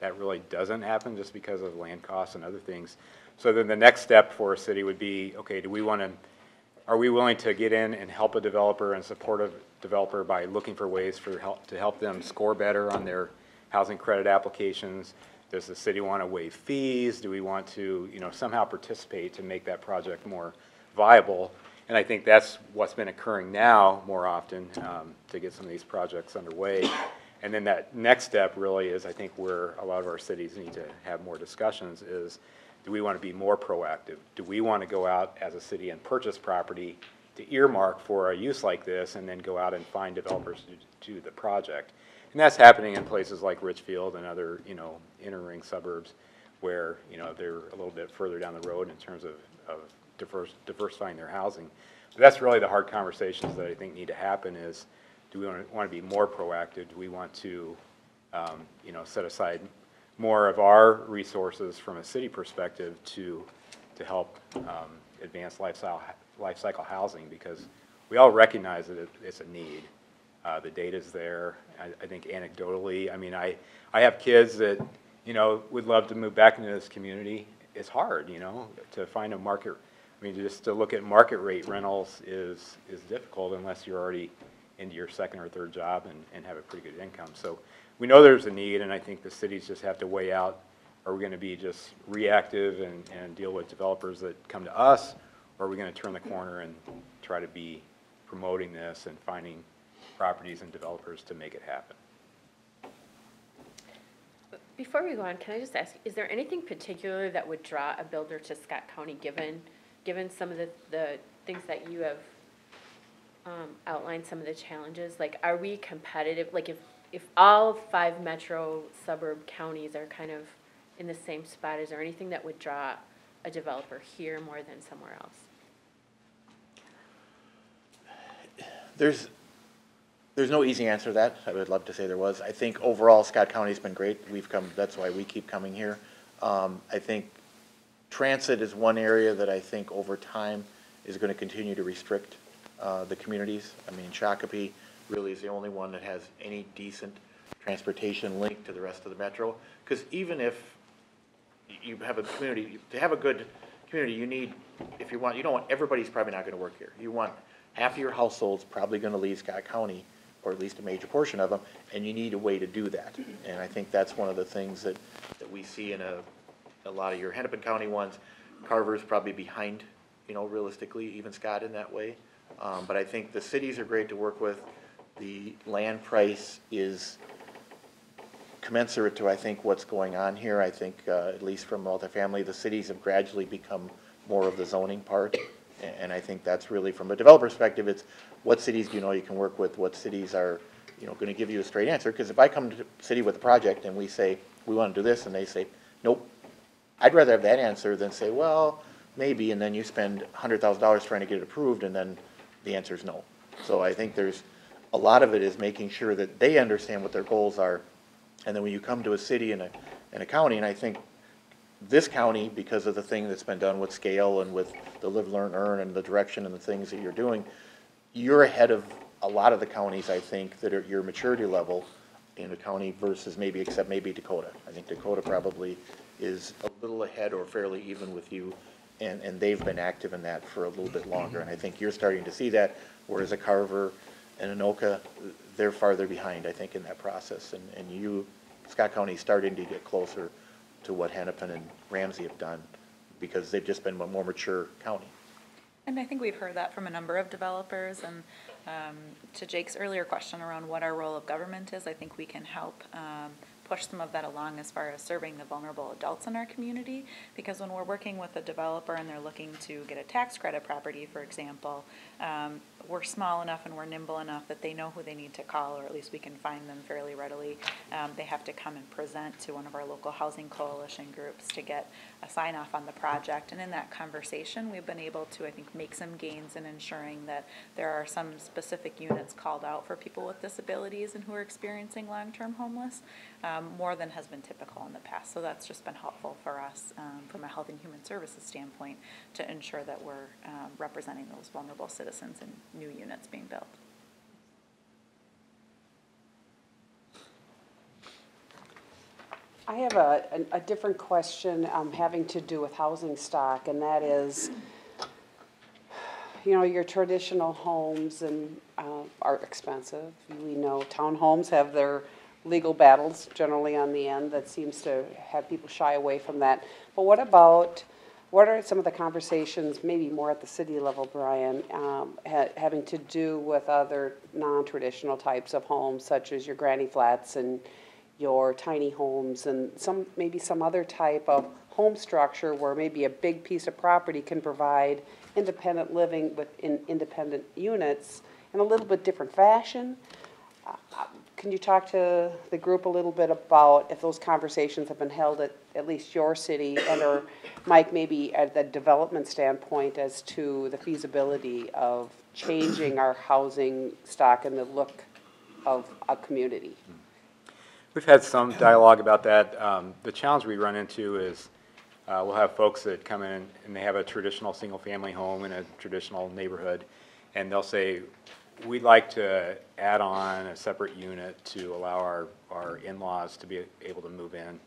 that really doesn't happen just because of land costs and other things. So then the next step for a city would be, okay, are we willing to get in and help a developer and support a developer by looking for ways to help them score better on their housing credit applications? Does the city want to waive fees? Do we want to, somehow participate to make that project more viable? And I think that's what's been occurring now more often to get some of these projects underway. And then that next step really is, I think, where a lot of our cities need to have more discussions is, do we want to be more proactive? Do we want to go out as a city and purchase property to earmark for a use like this and then go out and find developers to do the project? And that's happening in places like Richfield and other, inner ring suburbs where, they're a little bit further down the road in terms of diversifying their housing. But that's really the hard conversations that I think need to happen is, do we want to be more proactive? Do we want to, set aside more of our resources from a city perspective to help advance life cycle housing? Because we all recognize that it's a need. The data's there. I think anecdotally, I have kids that, would love to move back into this community. It's hard, to find a market. Just to look at market rate rentals is difficult unless you're already into your second or third job and have a pretty good income. So we know there's a need, and I think the cities just have to weigh out, are we going to be just reactive and deal with developers that come to us, or are we going to turn the corner and try to be promoting this and finding properties and developers to make it happen? Before we go on, can I just ask, is there anything particular that would draw a builder to Scott County given some of the things that you have outlined, some of the challenges? Like, are we competitive? Like, if all 5 metro suburb counties are kind of in the same spot, is there anything that would draw a developer here more than somewhere else? There's no easy answer to that. I would love to say there was. I think overall Scott County's been great. That's why we keep coming here. I think transit is one area that I think over time is going to continue to restrict the communities. Shakopee really is the only one that has any decent transportation link to the rest of the metro. Because even if you have a community, to have a good community, you don't want, everybody's probably not going to work here. You want half of your households probably going to leave Scott County, or at least a major portion of them, and you need a way to do that. And I think that's one of the things that we see in a lot of your Hennepin County ones. Carver's probably behind, realistically, even Scott in that way. But I think the cities are great to work with. The land price is commensurate to, I think, what's going on here. I think, at least from multifamily, the cities have gradually become more of the zoning part. And I think that's really, from a developer perspective, it's what cities do you know you can work with, what cities are, going to give you a straight answer. Because if I come to the city with a project and we say, we want to do this, and they say, nope, I'd rather have that answer than say, well, maybe, and then you spend $100,000 trying to get it approved, and then the answer is no. So I think there's a lot of it is making sure that they understand what their goals are. And then when you come to a city and a county, and I think this county, because of the thing that's been done with scale and with the live, learn, earn, and the direction and the things that you're doing, you're ahead of a lot of the counties, I think, that are your maturity level in the county versus maybe, except maybe Dakota. I think Dakota probably is a little ahead or fairly even with you, and they've been active in that for a little bit longer. And I think you're starting to see that, whereas a Carver and Anoka, they're farther behind, I think, in that process. And you, Scott County, is starting to get closer to what Hennepin and Ramsey have done because they've just been a more mature county. And I think we've heard that from a number of developers, and to Jake's earlier question around what our role of government is, I think we can help push some of that along as far as serving the vulnerable adults in our community, because when we're working with a developer and they're looking to get a tax credit property, for example, we're small enough and we're nimble enough that they know who they need to call, or at least we can find them fairly readily. They have to come and present to one of our local housing coalition groups to get a sign off on the project, and in that conversation we've been able to, I think, make some gains in ensuring that there are some specific units called out for people with disabilities and who are experiencing long-term homeless, more than has been typical in the past. So that's just been helpful for us from a Health and Human Services standpoint to ensure that we're representing those vulnerable citizens in new units being built. I have a different question having to do with housing stock, and that is, you know, your traditional homes and are expensive. We know townhomes have their legal battles generally on the end that seems to have people shy away from that. But what are some of the conversations, maybe more at the city level, Brian, having to do with other non-traditional types of homes, such as your granny flats and your tiny homes and maybe some other type of home structure where maybe a big piece of property can provide independent living within independent units in a little bit different fashion? Can you talk to the group a little bit about if those conversations have been held at least your city, and or Mike, maybe at the development standpoint as to the feasibility of changing our housing stock and the look of a community? We've had some dialogue about that. The challenge we run into is we'll have folks that come in and they have a traditional single-family home in a traditional neighborhood, and they'll say, we'd like to add on a separate unit to allow our in-laws to be able to move in.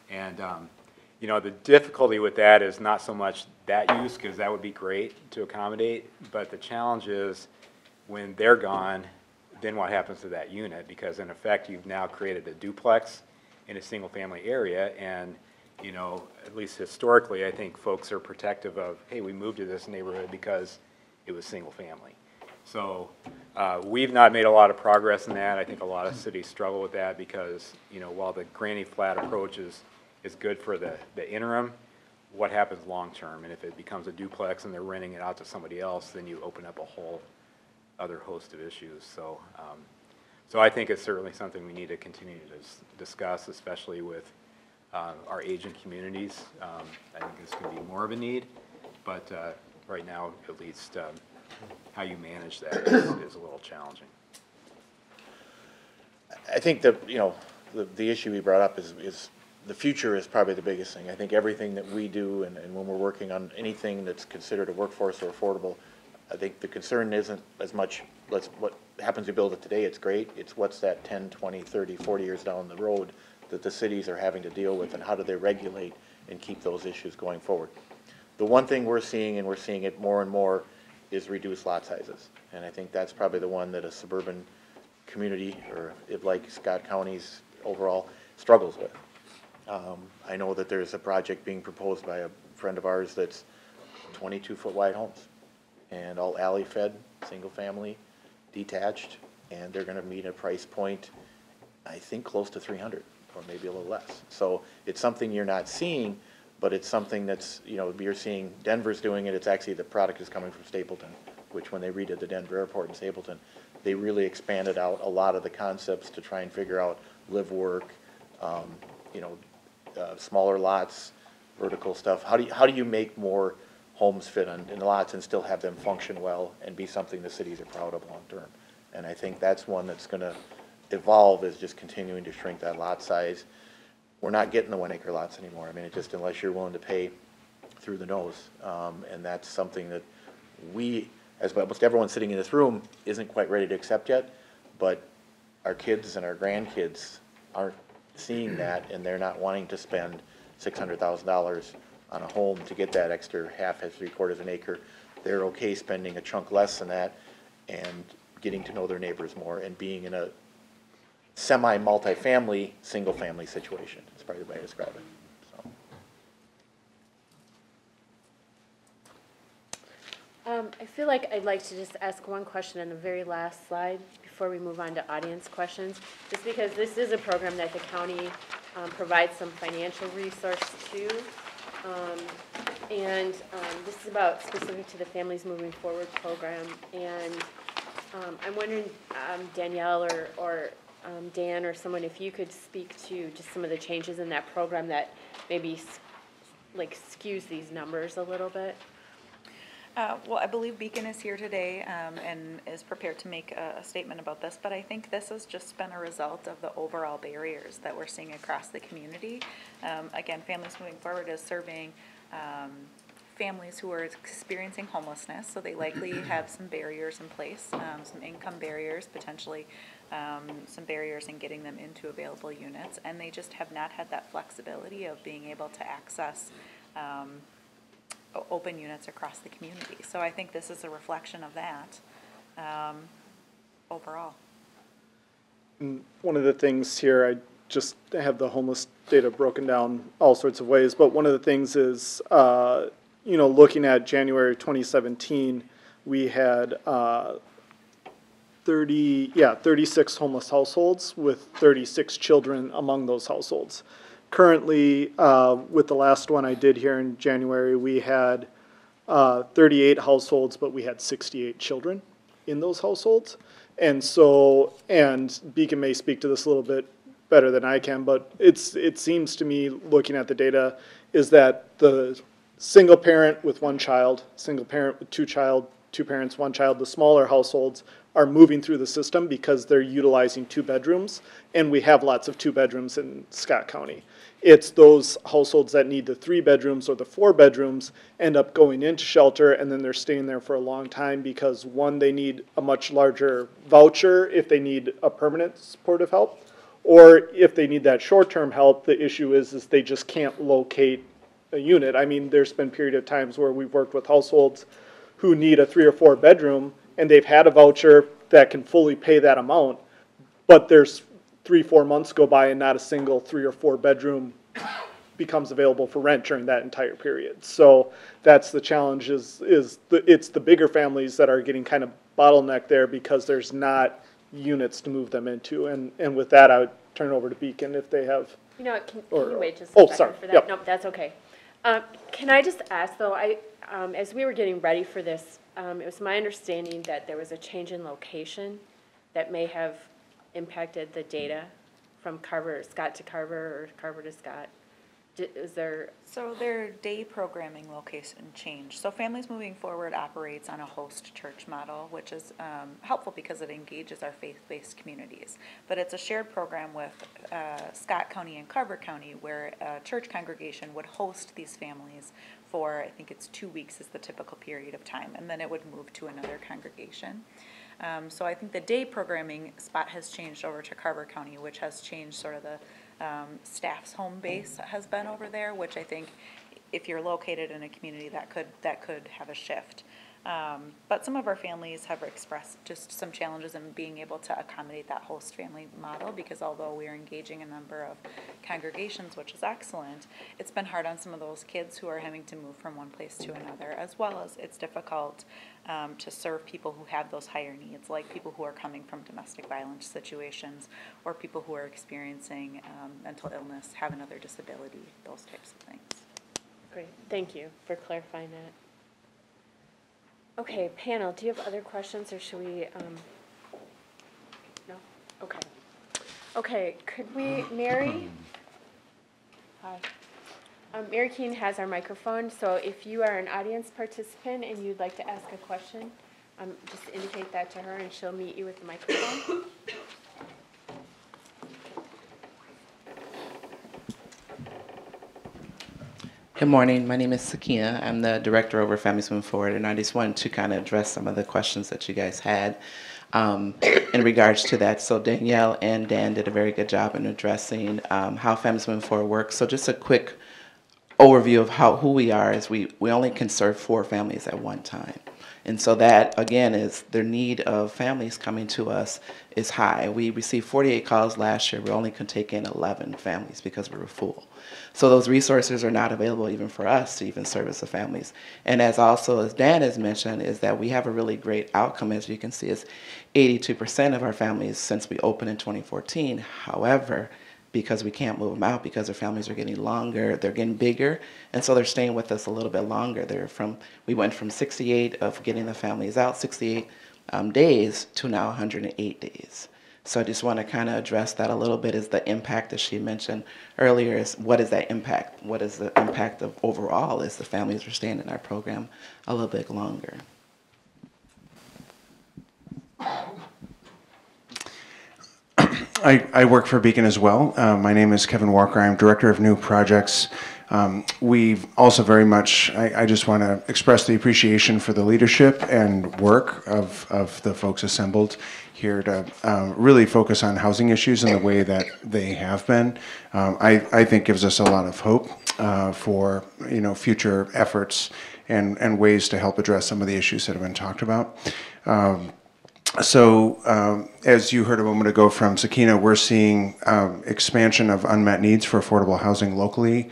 And you know, the difficulty with that is not so much that use, because that would be great to accommodate, but the challenge is when they're gone, then what happens to that unit? Because in effect, you've now created a duplex in a single-family area, and you know, at least historically, I think folks are protective of, hey, we moved to this neighborhood because it was single-family. So we've not made a lot of progress in that. I think a lot of cities struggle with that because, you know, while the granny flat approach is good for the interim, what happens long-term? And if it becomes a duplex and they're renting it out to somebody else, then you open up a whole other host of issues. So, so I think it's certainly something we need to continue to discuss, especially with our aging communities. I think this can be more of a need, but right now, at least, how you manage that is a little challenging. I think that, you know, the issue we brought up is the future is probably the biggest thing. I think everything that we do and when we're working on anything that's considered a workforce or affordable, I think the concern isn't as much what happens to build it today, it's great. It's what's that 10, 20, 30, 40 years down the road that the cities are having to deal with, and how do they regulate and keep those issues going forward. The one thing we're seeing, and we're seeing it more and more, is reduced lot sizes. And I think that's probably the one that a suburban community, or like Scott County's overall, struggles with. I know that there's a project being proposed by a friend of ours that's 22-foot wide homes, and all alley fed, single family, detached, and they're gonna meet a price point, I think close to 300, or maybe a little less. So it's something you're not seeing, but it's something that's, you know, you're seeing Denver's doing it. It's actually, the product is coming from Stapleton, which when they redid the Denver airport in Stapleton, they really expanded out a lot of the concepts to try and figure out live, work, you know, smaller lots, vertical stuff. How do you make more homes fit in lots and still have them function well and be something the cities are proud of long term? And I think that's one that's going to evolve, is just continuing to shrink that lot size. We're not getting the 1 acre lots anymore. I mean, it just, unless you're willing to pay through the nose. And that's something that we, as almost everyone sitting in this room, isn't quite ready to accept yet, but our kids and our grandkids aren't seeing that, and they're not wanting to spend $600,000 on a home to get that extra half or 3/4 an acre. They're okay spending a chunk less than that and getting to know their neighbors more and being in a semi-multifamily, single-family situation. That's probably the way to describe it. So. I feel like I'd like to just ask one question on the very last slide before we move on to audience questions, just because this is a program that the county provides some financial resource to. This is about specific to the Families Moving Forward program. And I'm wondering, Danielle or Dan or someone, if you could speak to just some of the changes in that program that maybe like skews these numbers a little bit. Well, I believe Beacon is here today and is prepared to make a statement about this, but I think this has just been a result of the overall barriers that we're seeing across the community. Again, Families Moving Forward is serving families who are experiencing homelessness, so they likely have some barriers in place, some income barriers, potentially some barriers in getting them into available units, and they just have not had that flexibility of being able to access open units across the community. So I think this is a reflection of that overall. One of the things here, I just have the homeless data broken down all sorts of ways, but one of the things is, looking at January 2017, we had 36 homeless households with 36 children among those households. Currently, with the last one I did here in January, we had 38 households, but we had 68 children in those households. And so, and Beacon may speak to this a little bit better than I can, but it seems to me, looking at the data, is that the single parent with one child, single parent with two parents, one child, the smaller households are moving through the system because they're utilizing 2 bedrooms, and we have lots of 2 bedrooms in Scott County. It's those households that need the 3 bedrooms or the 4 bedrooms end up going into shelter, and then they're staying there for a long time because, one, they need a much larger voucher if they need a permanent supportive help, or if they need that short-term help, the issue is they just can't locate a unit. I mean, there's been period of times where we've worked with households who need a 3 or 4 bedroom, and they've had a voucher that can fully pay that amount, but there's 3-4 months go by and not a single 3 or 4 bedroom becomes available for rent during that entire period. So that's the challenge it's the bigger families that are getting kind of bottlenecked there because there's not units to move them into. And with that, I would turn it over to Beacon if they have. Can you wait just a second sorry. for that? Yep. No, that's okay. Can I just ask though, as we were getting ready for this, it was my understanding that there was a change in location that may have impacted the data from Scott to Carver or Carver to Scott. Is there? So their day programming location changed. So Families Moving Forward operates on a host church model, which is helpful because it engages our faith-based communities. But it's a shared program with Scott County and Carver County, where a church congregation would host these families for, I think it's 2 weeks is the typical period of time, and then it would move to another congregation. So I think the day programming spot has changed over to Carver County, which has changed sort of the staff's home base has been over there, which I think if you're located in a community that could have a shift. But some of our families have expressed just some challenges in being able to accommodate that host family model, because although we are engaging a number of congregations, which is excellent, it's been hard on some of those kids who are having to move from one place to another, as well as it's difficult to serve people who have those higher needs, like people who are coming from domestic violence situations or people who are experiencing mental illness, have another disability, those types of things. Great, thank you for clarifying that. Okay, panel, do you have other questions, or should we, no? Okay. Okay, could we, Mary? Hi. Mary Keene has our microphone, so if you are an audience participant and you'd like to ask a question, just indicate that to her and she'll meet you with the microphone. Good morning. My name is Sakina. I'm the director over Families Moving Forward, and I just wanted to kind of address some of the questions that you guys had. in regards to that. So Danielle and Dan did a very good job in addressing how Families Moving Forward works. So just a quick overview of who we are is we only can serve 4 families at one time. And so that, again, is their need of families coming to us is high. We received 48 calls last year. We only could take in 11 families because we were full. So those resources are not available even for us to even service the families. And as Dan has mentioned, is that we have a really great outcome. As you can see, is 82% of our families since we opened in 2014. However, because we can't move them out because their families are getting longer, they're getting bigger, and so they're staying with us a little bit longer. We went from 68 of getting the families out, 68 days, to now 108 days. So I just want to kind of address that a little bit, is the impact that she mentioned earlier. Is what is that impact? What is the impact of overall is the families are staying in our program a little bit longer. I work for Beacon as well. My name is Kevin Walker. I'm Director of New Projects. We've also very much, I just want to express the appreciation for the leadership and work of the folks assembled here to really focus on housing issues in the way that they have been. I think gives us a lot of hope for future efforts and ways to help address some of the issues that have been talked about. So as you heard a moment ago from Sakina, we're seeing expansion of unmet needs for affordable housing locally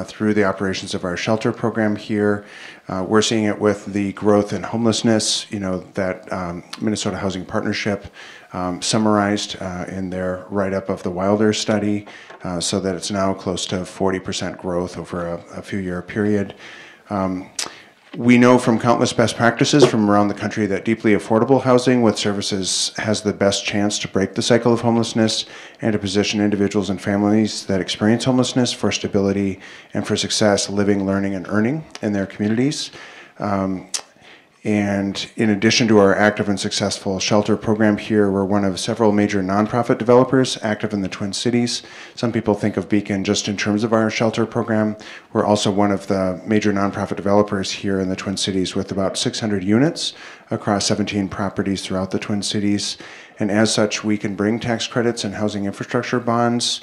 through the operations of our shelter program here. We're seeing it with the growth in homelessness, that Minnesota Housing Partnership summarized in their write-up of the Wilder study, so that it's now close to 40% growth over a few-year period. We know from countless best practices from around the country that deeply affordable housing with services has the best chance to break the cycle of homelessness and to position individuals and families that experience homelessness for stability and for success, living, learning, and earning in their communities. And in addition to our active and successful shelter program here, we're one of several major nonprofit developers active in the Twin Cities. Some people think of Beacon just in terms of our shelter program. We're also one of the major nonprofit developers here in the Twin Cities with about 600 units across 17 properties throughout the Twin Cities. And as such, we can bring tax credits and housing infrastructure bonds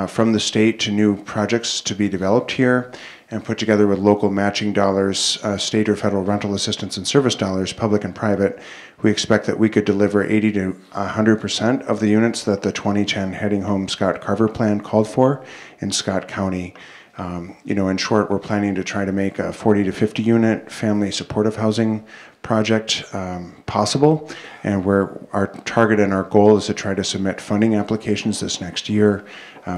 from the state to new projects to be developed here, and put together with local matching dollars, state or federal rental assistance and service dollars, public and private. We expect that we could deliver 80 to 100% of the units that the 2010 Heading Home Scott Carver plan called for in Scott County. In short, we're planning to try to make a 40 to 50 unit family supportive housing project possible, and our target and our goal is to try to submit funding applications this next year.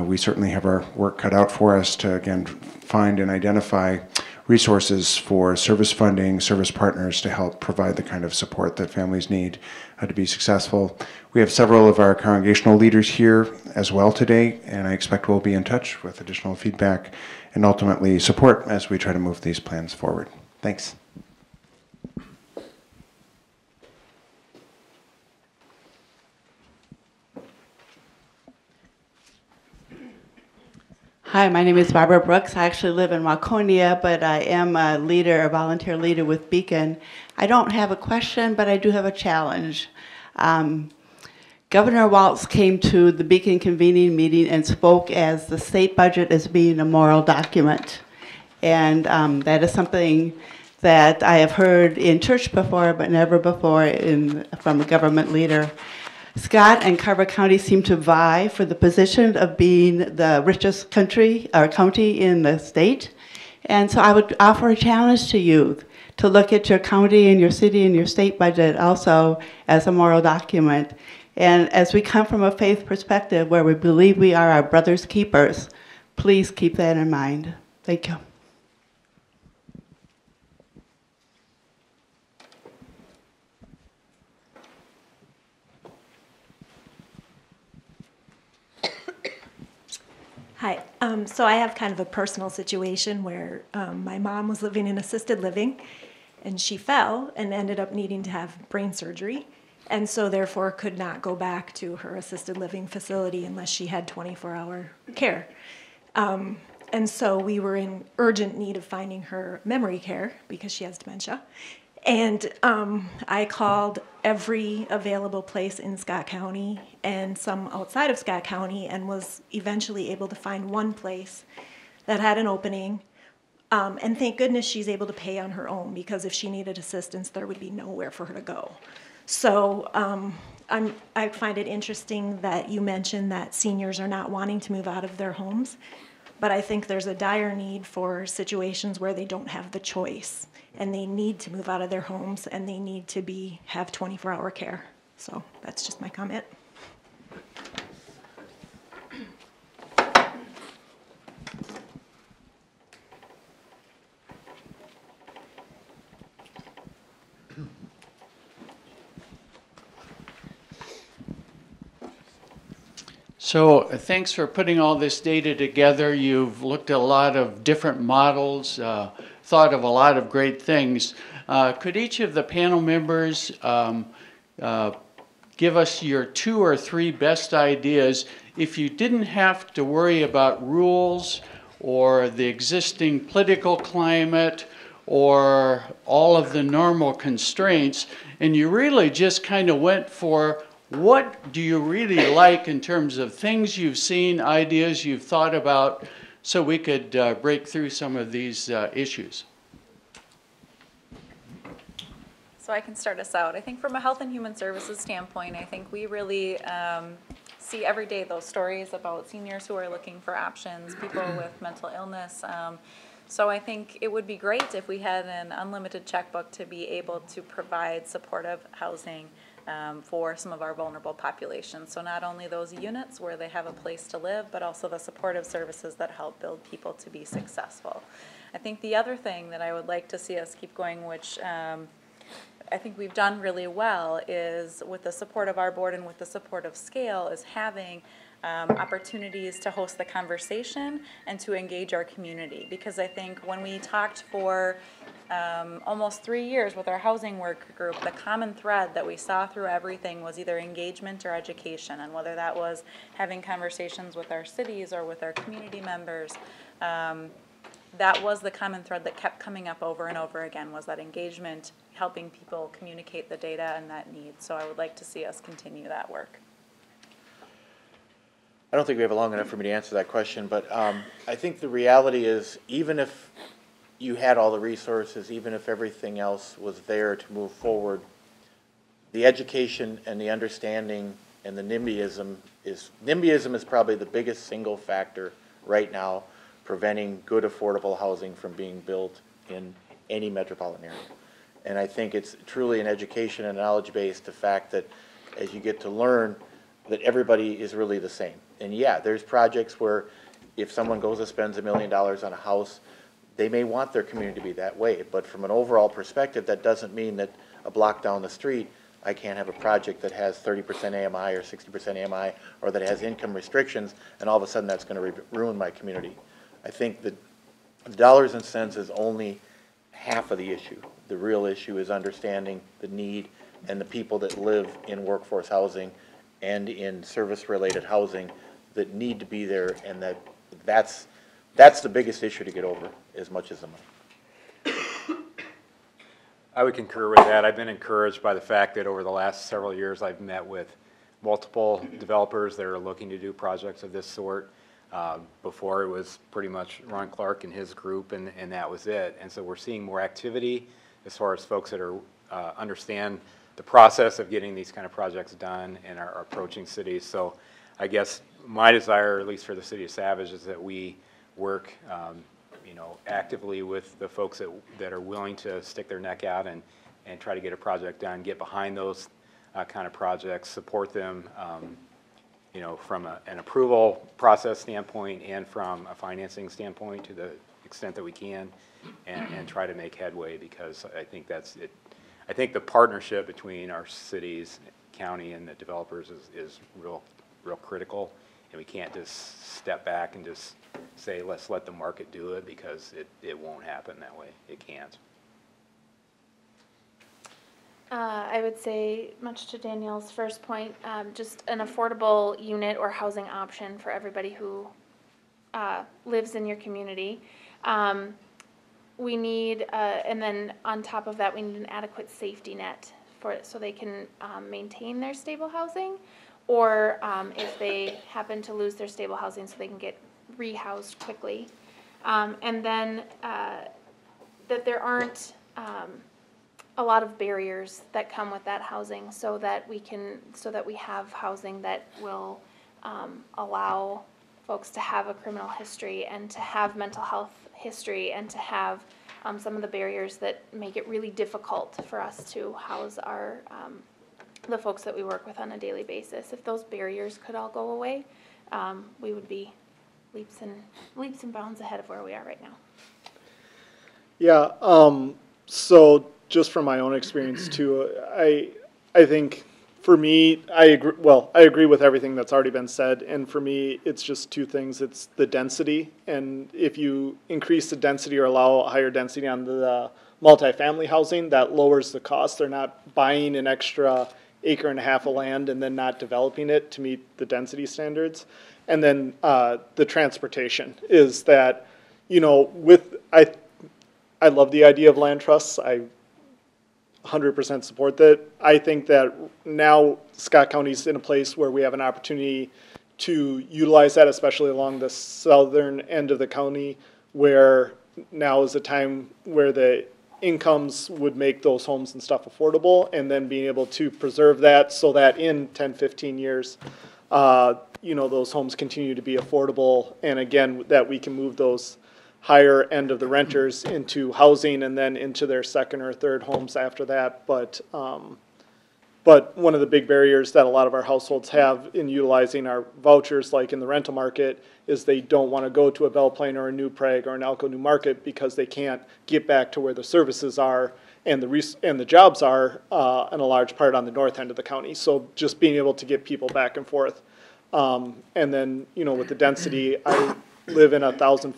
We certainly have our work cut out for us to, again, find and identify resources for service funding, service partners to help provide the kind of support that families need to be successful. We have several of our congregational leaders here as well today, and I expect we'll be in touch with additional feedback and ultimately support as we try to move these plans forward. Thanks. Hi, my name is Barbara Brooks. I actually live in Waconia, but I am a volunteer leader with Beacon. I don't have a question, but I do have a challenge. Governor Walz came to the Beacon convening meeting and spoke as the state budget as being a moral document. And that is something that I have heard in church before, but never before from a government leader. Scott and Carver County seem to vie for the position of being the richest county in the state. And so I would offer a challenge to you to look at your county and your city and your state budget also as a moral document. And as we come from a faith perspective where we believe we are our brother's keepers, please keep that in mind. Thank you. Hi. So I have kind of a personal situation where my mom was living in assisted living, and she fell and ended up needing to have brain surgery, and so therefore could not go back to her assisted living facility unless she had 24-hour care. And so we were in urgent need of finding her memory care because she has dementia. And I called every available place in Scott County and some outside of Scott County, and was eventually able to find one place that had an opening. And thank goodness she's able to pay on her own, because if she needed assistance, there would be nowhere for her to go. So I find it interesting that you mentioned that seniors are not wanting to move out of their homes, but I think there's a dire need for situations where they don't have the choice, and they need to move out of their homes, and they need to have 24-hour care. So that's just my comment. So thanks for putting all this data together. You've looked at a lot of different models, thought of a lot of great things. Could each of the panel members give us your 2 or 3 best ideas if you didn't have to worry about rules or the existing political climate or all of the normal constraints, and you really just kind of went for what do you really like in terms of things you've seen, ideas you've thought about, so we could break through some of these issues? So I can start us out. I think from a health and human services standpoint, I think we really see every day those stories about seniors who are looking for options, people with mental illness. So I think it would be great if we had an unlimited checkbook to be able to provide supportive housing for some of our vulnerable populations. So not only those units where they have a place to live, but also the supportive services that help build people to be successful. I think the other thing that I would like to see us keep going, which I think we've done really well, is with the support of our board and with the support of Scale, is having opportunities to host the conversation and to engage our community. Because I think when we talked for almost 3 years with our housing work group, the common thread that we saw through everything was either engagement or education, and whether that was having conversations with our cities or with our community members, that was the common thread that kept coming up over and over again, was that engagement, helping people communicate the data and that need. So I would like to see us continue that work. I don't think we have long enough for me to answer that question, but I think the reality is, even if you had all the resources, even if everything else was there to move forward, the education and the understanding and the NIMBYism is probably the biggest single factor right now preventing good affordable housing from being built in any metropolitan area. And I think it's truly an education and knowledge base, the fact that as you get to learn that everybody is really the same. And yeah, there's projects where if someone goes and spends $1 million on a house, they may want their community to be that way. But from an overall perspective, that doesn't mean that a block down the street, I can't have a project that has 30% AMI or 60% AMI, or that has income restrictions, and all of a sudden that's going to ruin my community. I think that the dollars and cents is only half of the issue. The real issue is understanding the need and the people that live in workforce housing and in service-related housing that need to be there, and that's the biggest issue to get over as much as the money. I would concur with that. I've been encouraged by the fact that over the last several years I've met with multiple developers that are looking to do projects of this sort. Before it was pretty much Ron Clark and his group, and that was it. And so we're seeing more activity as far as folks that are understand the process of getting these kind of projects done and are approaching cities. So I guess my desire, at least for the city of Savage, is that we work actively with the folks that are willing to stick their neck out and try to get a project done, get behind those kind of projects, support them from an approval process standpoint and from a financing standpoint to the extent that we can, and try to make headway, because I think that's it. I think the partnership between our cities, county, and the developers is real critical, and we can't just step back and just say, let's let the market do it, because it won't happen that way. It can't. I would say, much to Danielle's first point, just an affordable unit or housing option for everybody who lives in your community. we need, and then on top of that, we need an adequate safety net for it, so they can maintain their stable housing, or if they happen to lose their stable housing, so they can get rehoused quickly. And then that there aren't a lot of barriers that come with that housing, so that we have housing that will allow folks to have a criminal history and to have mental health history and to have some of the barriers that make it really difficult for us to house our the folks that we work with on a daily basis. If those barriers could all go away, we would be leaps and bounds ahead of where we are right now. Yeah, so just from my own experience too, I think for me, I agree with everything that's already been said, and for me, it's just two things. It's the density, and if you increase the density or allow a higher density on the multifamily housing, that lowers the cost. They're not buying an extra acre and a half of land and then not developing it to meet the density standards. And then the transportation is that, I love the idea of land trusts. I 100% support that. I think that now Scott County's in a place where we have an opportunity to utilize that, especially along the southern end of the county, where now is the time where the incomes would make those homes and stuff affordable, and then being able to preserve that so that in 10, 15 years, those homes continue to be affordable, and again, that we can move those higher end of the renters into housing and then into their second or third homes after that. But one of the big barriers that a lot of our households have in utilizing our vouchers, like in the rental market, is they don't want to go to a Belle Plaine or a New Prague or an Elko New Market because they can't get back to where the services are and the jobs are in a large part on the north end of the county. So just being able to get people back and forth. And then, with the density, I live in a 1,000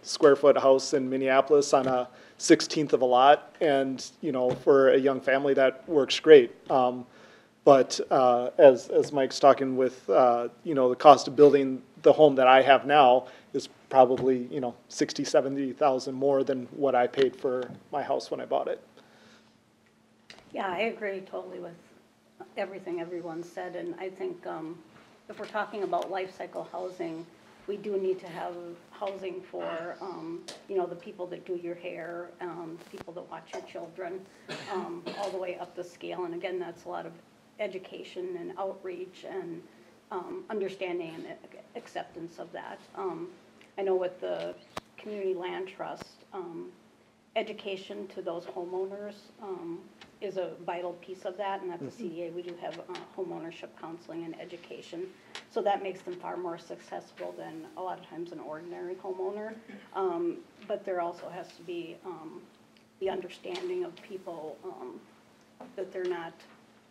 square foot house in Minneapolis on a 16th of a lot, and for a young family that works great. But as Mike's talking with the cost of building the home that I have now is probably 60,000-70,000 more than what I paid for my house when I bought it. Yeah, I agree totally with everything everyone said, and I think if we're talking about life cycle housing, we do need to have housing for, the people that do your hair, people that watch your children, all the way up the scale. And again, that's a lot of education and outreach and understanding and acceptance of that. I know with the Community Land Trust, education to those homeowners is a vital piece of that, and at the CDA we do have home ownership counseling and education, so that makes them far more successful than a lot of times an ordinary homeowner. But there also has to be the understanding of people that they're not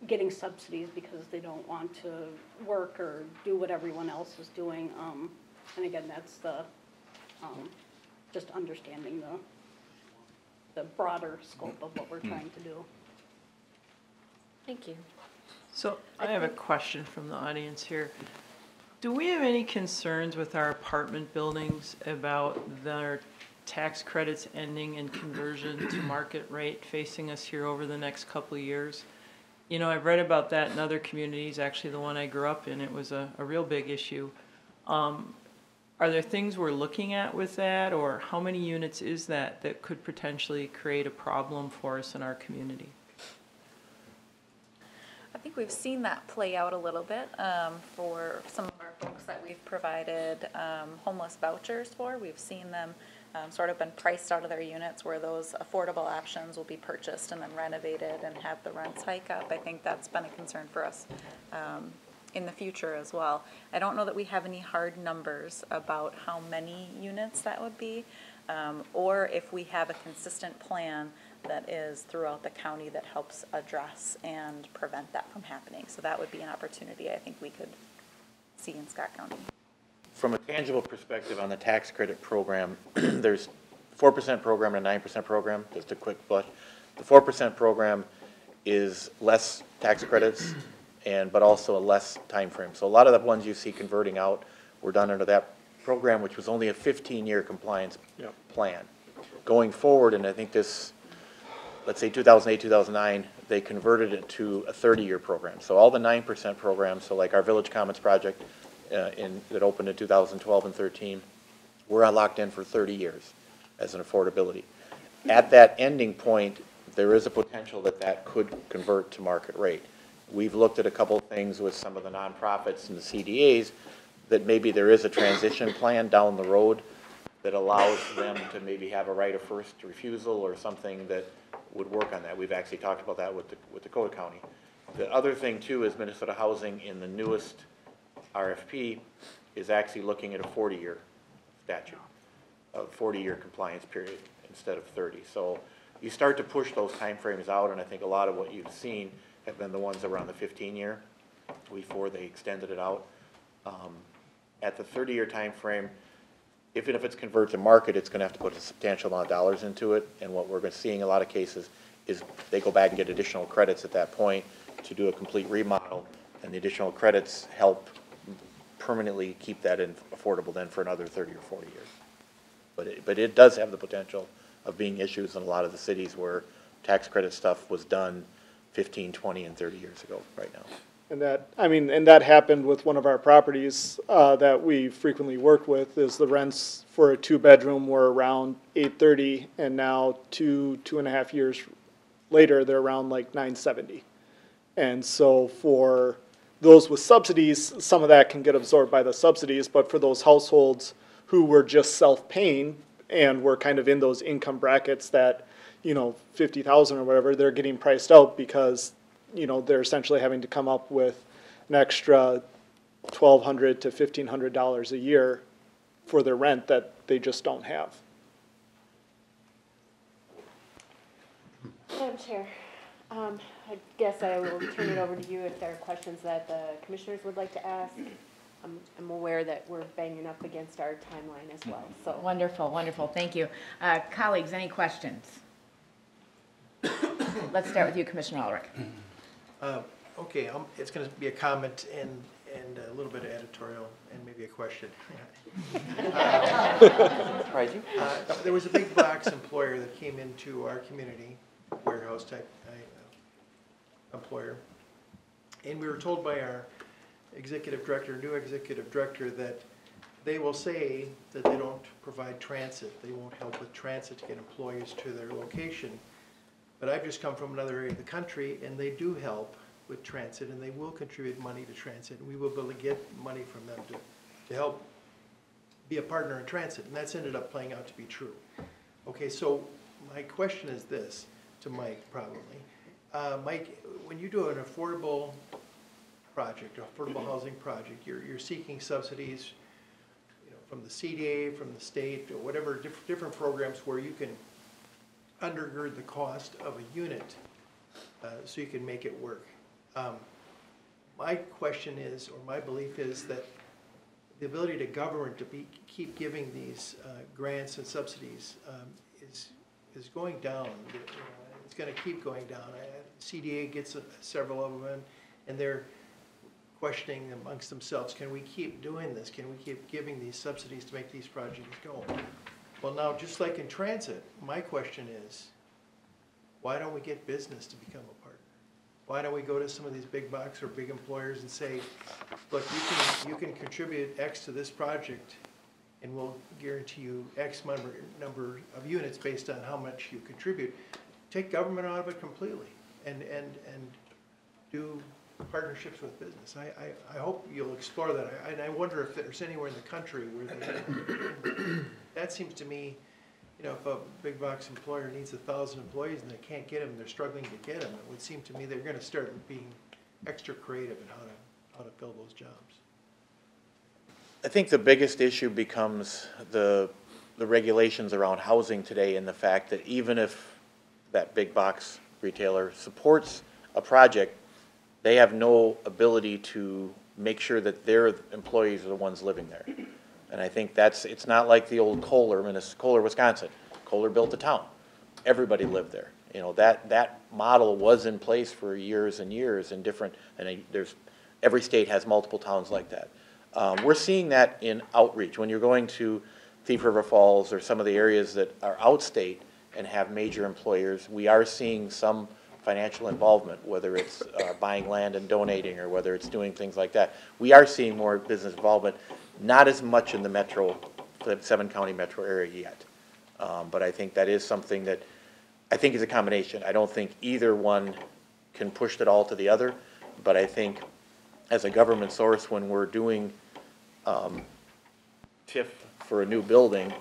getting subsidies because they don't want to work or do what everyone else is doing. And again, that's the just understanding the broader scope of what we're trying to do. Thank you. So I have a question from the audience here. Do we have any concerns with our apartment buildings about their tax credits ending and conversion to market rate facing us here over the next couple of years? I've read about that in other communities. Actually, the one I grew up in, it was a real big issue. Are there things we're looking at with that, or how many units is that could potentially create a problem for us in our community? I think we've seen that play out a little bit for some of our folks that we've provided homeless vouchers for. We've seen them sort of been priced out of their units where those affordable options will be purchased and then renovated and have the rents hike up. I think that's been a concern for us in the future as well. I don't know that we have any hard numbers about how many units that would be, or if we have a consistent plan that is throughout the county that helps address and prevent that from happening. So that would be an opportunity I think we could see in Scott County. From a tangible perspective on the tax credit program, there's 4% program and a 9% program, just a quick blush. The 4% program is less tax credits but also a less time frame. So a lot of the ones you see converting out were done under that program, which was only a 15-year compliance plan. going forward, and I think this, let's say 2008, 2009, they converted it to a 30-year program. So all the 9% programs, so like our Village Commons project that opened in 2012 and 13, we're locked in for 30 years as an affordability. At that ending point, there is a potential that that could convert to market rate. We've looked at a couple of things with some of the nonprofits and the CDAs that maybe there is a transition plan down the road that allows them to maybe have a right of first refusal or something that would work on that. We've actually talked about that with Dakota County. The other thing too is Minnesota Housing in the newest RFP is actually looking at a 40-year statute, a 40-year compliance period instead of 30. So you start to push those timeframes out, and I think a lot of what you've seen have been the ones around the 15-year before they extended it out. At the 30-year time frame, even if it's converted to market, it's going to have to put a substantial amount of dollars into it. And what we're seeing in a lot of cases is they go back and get additional credits at that point to do a complete remodel, and the additional credits help permanently keep that affordable then for another 30 or 40 years. But it does have the potential of being issues in a lot of the cities where tax credit stuff was done 15, 20, and 30 years ago right now. And that happened with one of our properties that we frequently work with. Is the rents for a 2-bedroom were around $830, and now 2.5 years later, they're around like $970. And so for those with subsidies, some of that can get absorbed by the subsidies, but for those households who were just self-paying and were kind of in those income brackets that, $50,000 or whatever, they're getting priced out because they're essentially having to come up with an extra $1,200 to $1,500 a year for their rent that they just don't have. Madam Chair, I guess I will turn it over to you if there are questions that the commissioners would like to ask. I'm aware that we're banging up against our timeline as well. So Wonderful, wonderful. Thank you. Colleagues, any questions? Let's start with you, Commissioner Ulrich. Okay, it's going to be a comment and a little bit of editorial and maybe a question. There was a big box employer that came into our community, warehouse type employer, and we were told by our new executive director, that they will say that they don't provide transit. They won't help with transit to get employees to their location. But I've just come from another area of the country, and they do help with transit, and they will contribute money to transit. And we will be able to get money from them to help be a partner in transit, and that's ended up playing out to be true. Okay, so my question is this, to Mike probably. Mike, when you do an affordable project, affordable housing project, you're seeking subsidies from the CDA, from the state, or whatever, different programs where you can undergird the cost of a unit so you can make it work. My question is, or my belief is, that the ability to government to keep giving these grants and subsidies is going down. It's going to keep going down. CDA gets several of them, and they're questioning amongst themselves, can we keep doing this? Can we keep giving these subsidies to make these projects go? Well, now, just like in transit, my question is, why don't we get business to become a partner? Why don't we go to some of these big box or big employers and say, look, you can contribute X to this project, and we'll guarantee you X number of units based on how much you contribute. Take government out of it completely, and do partnerships with business. I hope you'll explore that. And I wonder if there's anywhere in the country where they that seems to me, if a big box employer needs 1,000 employees and they can't get them, they're struggling to get them, it would seem to me they're going to start being extra creative in how to fill those jobs. I think the biggest issue becomes the regulations around housing today, and the fact that even if that big box retailer supports a project, they have no ability to make sure that their employees are the ones living there. And I think it's not like the old Kohler, Wisconsin. Kohler built a town. Everybody lived there. That model was in place for years and years, and every state has multiple towns like that. We're seeing that in outreach. When you're going to Thief River Falls or some of the areas that are outstate and have major employers, we are seeing some financial involvement, whether it's buying land and donating or whether it's doing things like that. We are seeing more business involvement, not as much in the metro, the 7-county metro area yet. But I think that is something that I think is a combination. I don't think either one can push it all to the other, but I think as a government source, when we're doing TIF for a new building,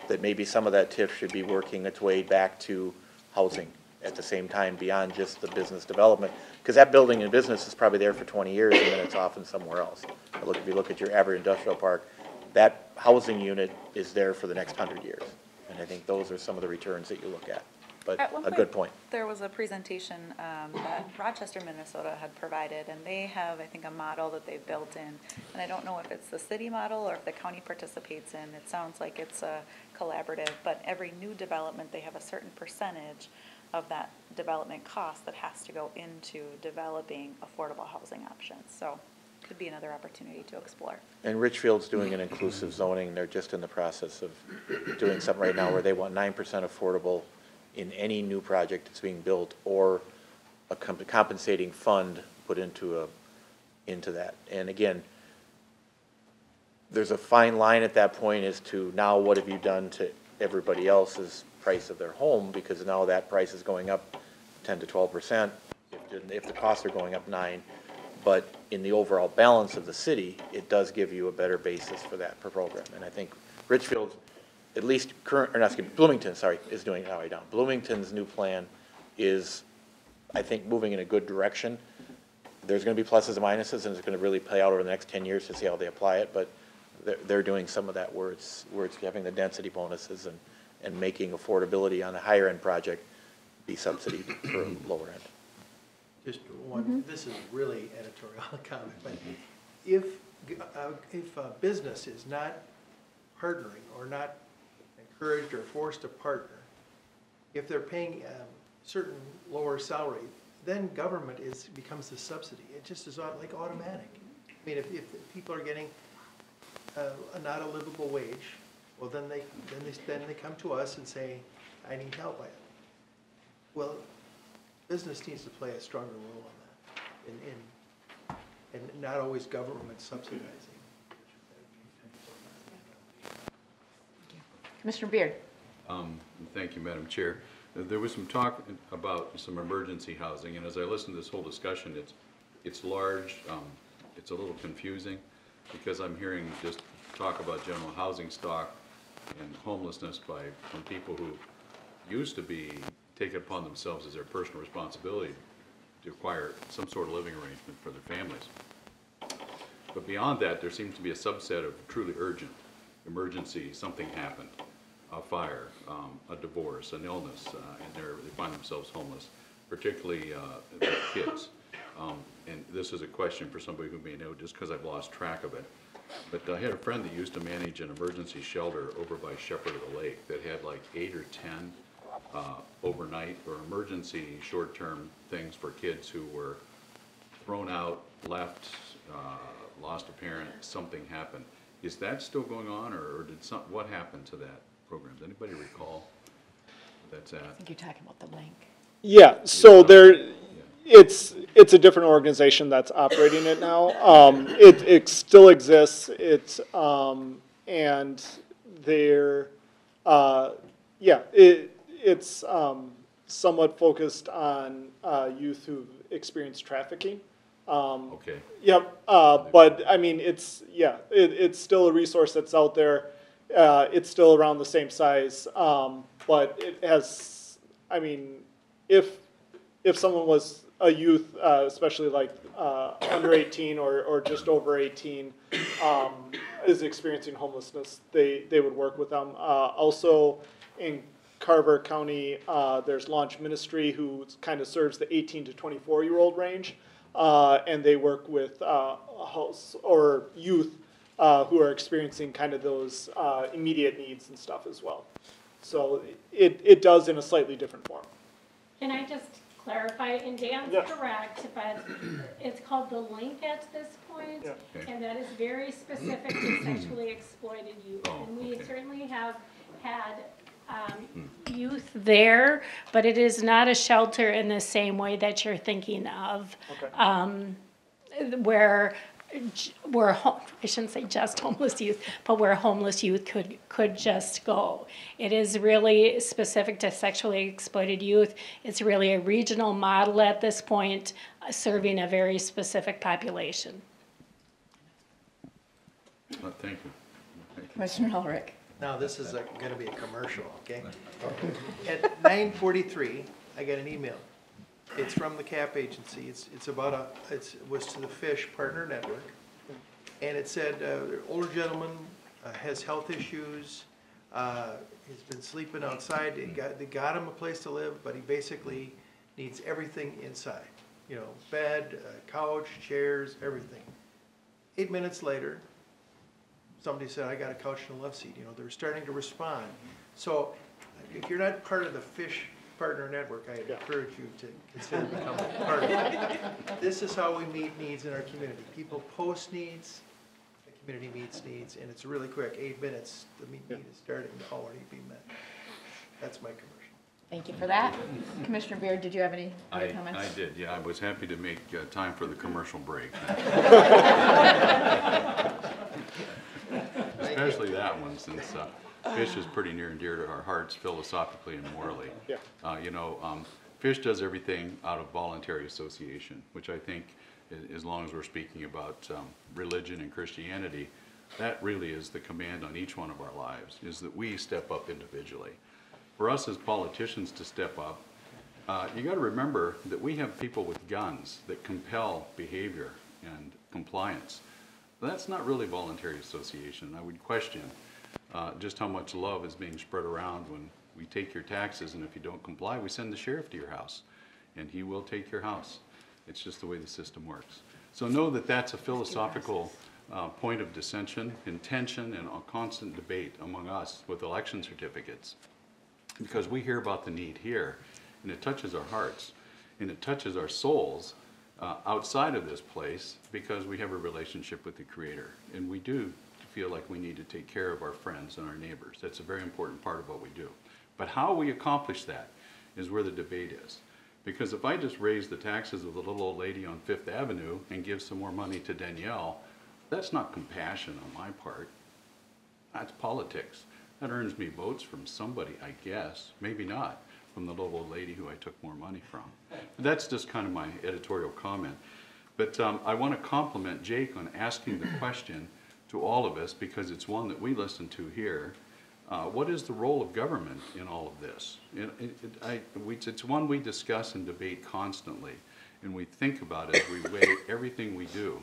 that maybe some of that TIF should be working its way back to housing at the same time beyond just the business development. Because that building and business is probably there for 20 years and then it's off in somewhere else. If you look at your average industrial park, that housing unit is there for the next 100 years. And I think those are some of the returns that you look at. But At one a good point. There was a presentation that Rochester, Minnesota had provided, and they have, I think, a model that they've built in. And I don't know if it's the city model or if the county participates in. It sounds like it's a collaborative, but every new development, they have a certain percentage of that development cost that has to go into developing affordable housing options. So could be another opportunity to explore. And Richfield's doing an inclusive zoning. They're just in the process of doing something right now where they want 9% affordable in any new project that's being built, or a compensating fund put into that. And again, there's a fine line at that point as to now what have you done to everybody else's price of their home, because now that price is going up 10 to 12%, if the costs are going up 9%. But in the overall balance of the city, it does give you a better basis for that per program. And I think Richfield, at least Bloomington, is doing it right now. Bloomington's new plan is, I think, moving in a good direction. There's going to be pluses and minuses, and it's going to really play out over the next 10 years to see how they apply it. But they're doing some of that where it's having the density bonuses and making affordability on a higher end project be subsidy for a lower end. Just one, this is really editorial comment, but if a business is not partnering or not encouraged or forced to partner, if they're paying a certain lower salary, then government becomes the subsidy. It just is like automatic. I mean, if people are getting not a livable wage, well, then they come to us and say, I need help. Well, business needs to play a stronger role on that, and not always government subsidizing. Commissioner Beard. Thank you, Madam Chair. There was some talk about some emergency housing, and as I listen to this whole discussion, it's large, it's a little confusing, because I'm hearing just talk about general housing stock and homelessness from people who used to take it upon themselves as their personal responsibility to acquire some sort of living arrangement for their families. But beyond that, there seems to be a subset of truly urgent emergency, something happened, a fire, a divorce, an illness, and they find themselves homeless, particularly the kids. And this is a question for somebody who may know, just because I've lost track of it. But I had a friend that used to manage an emergency shelter over by Shepherd of the Lake that had like 8 or 10 overnight or emergency short-term things for kids who were thrown out, left, lost a parent, something happened. Is that still going on, or what happened to that program? Does anybody recall where that's at? I think you're talking about the link. Yeah, so it's a different organization that's operating it now. It still exists. It's and they're it's somewhat focused on youth who've experienced trafficking. Okay. Yep. But I mean, it's still a resource that's out there. It's still around the same size, but it has. I mean, if someone was a youth, especially like under 18 or just over 18, is experiencing homelessness, they would work with them. Also, in Carver County, there's Launch Ministry, who kind of serves the 18 to 24-year-old range, and they work with house or youth who are experiencing kind of those immediate needs and stuff as well. So it does in a slightly different form. Can I just clarify, and Dan's correct, but it's called the link at this point, Okay. and that is very specific to sexually exploited youth. And we certainly have had youth there, but it is not a shelter in the same way that you're thinking of, where I shouldn't say just homeless youth, but where homeless youth could just go. It is really specific to sexually exploited youth. It's really a regional model at this point, serving a very specific population. Thank you. Commissioner Ulrich. Now, this is going to be a commercial, okay? At 9:43, I got an email. It's from the CAP agency. It's about it was to the FISH Partner Network. And it said, older gentleman has health issues. He's been sleeping outside. They got him a place to live, but he basically needs everything inside. You know, bed, couch, chairs, everything. 8 minutes later, somebody said, I got a couch and a love seat. You know, they're starting to respond. So if you're not part of the FISH Partner Network, I encourage you to consider becoming part of it. This is how we meet needs in our community. People post needs, the community meets needs, and it's really quick, 8 minutes, the need is starting to already be met. That's my commercial. Thank you for that. Commissioner Beard, did you have any other comments? I did, yeah. I was happy to make time for the commercial break. Especially that one, since fish is pretty near and dear to our hearts philosophically and morally. You know, fish does everything out of voluntary association, which I think, as long as we're speaking about religion and Christianity, that really is the command on each one of our lives, is that we step up individually. For us as politicians to step up, you got to remember that we have people with guns that compel behavior and compliance. That's not really voluntary association. I would question just how much love is being spread around when we take your taxes, and if you don't comply, we send the sheriff to your house, and he will take your house. It's just the way the system works. So know that that's a philosophical point of dissension, intention, and a constant debate among us with election certificates, because we hear about the need here, and it touches our hearts, and it touches our souls outside of this place, because we have a relationship with the Creator, and we do feel like we need to take care of our friends and our neighbors. That's a very important part of what we do. But how we accomplish that is where the debate is. Because if I just raise the taxes of the little old lady on Fifth Avenue and give some more money to Danielle, that's not compassion on my part. That's politics. That earns me votes from somebody, I guess. Maybe not from the little old lady who I took more money from. But that's just kind of my editorial comment. But I want to compliment Jake on asking the question to all of us, because it's one that we listen to here. What is the role of government in all of this? It's one we discuss and debate constantly, and we think about it as we weigh everything we do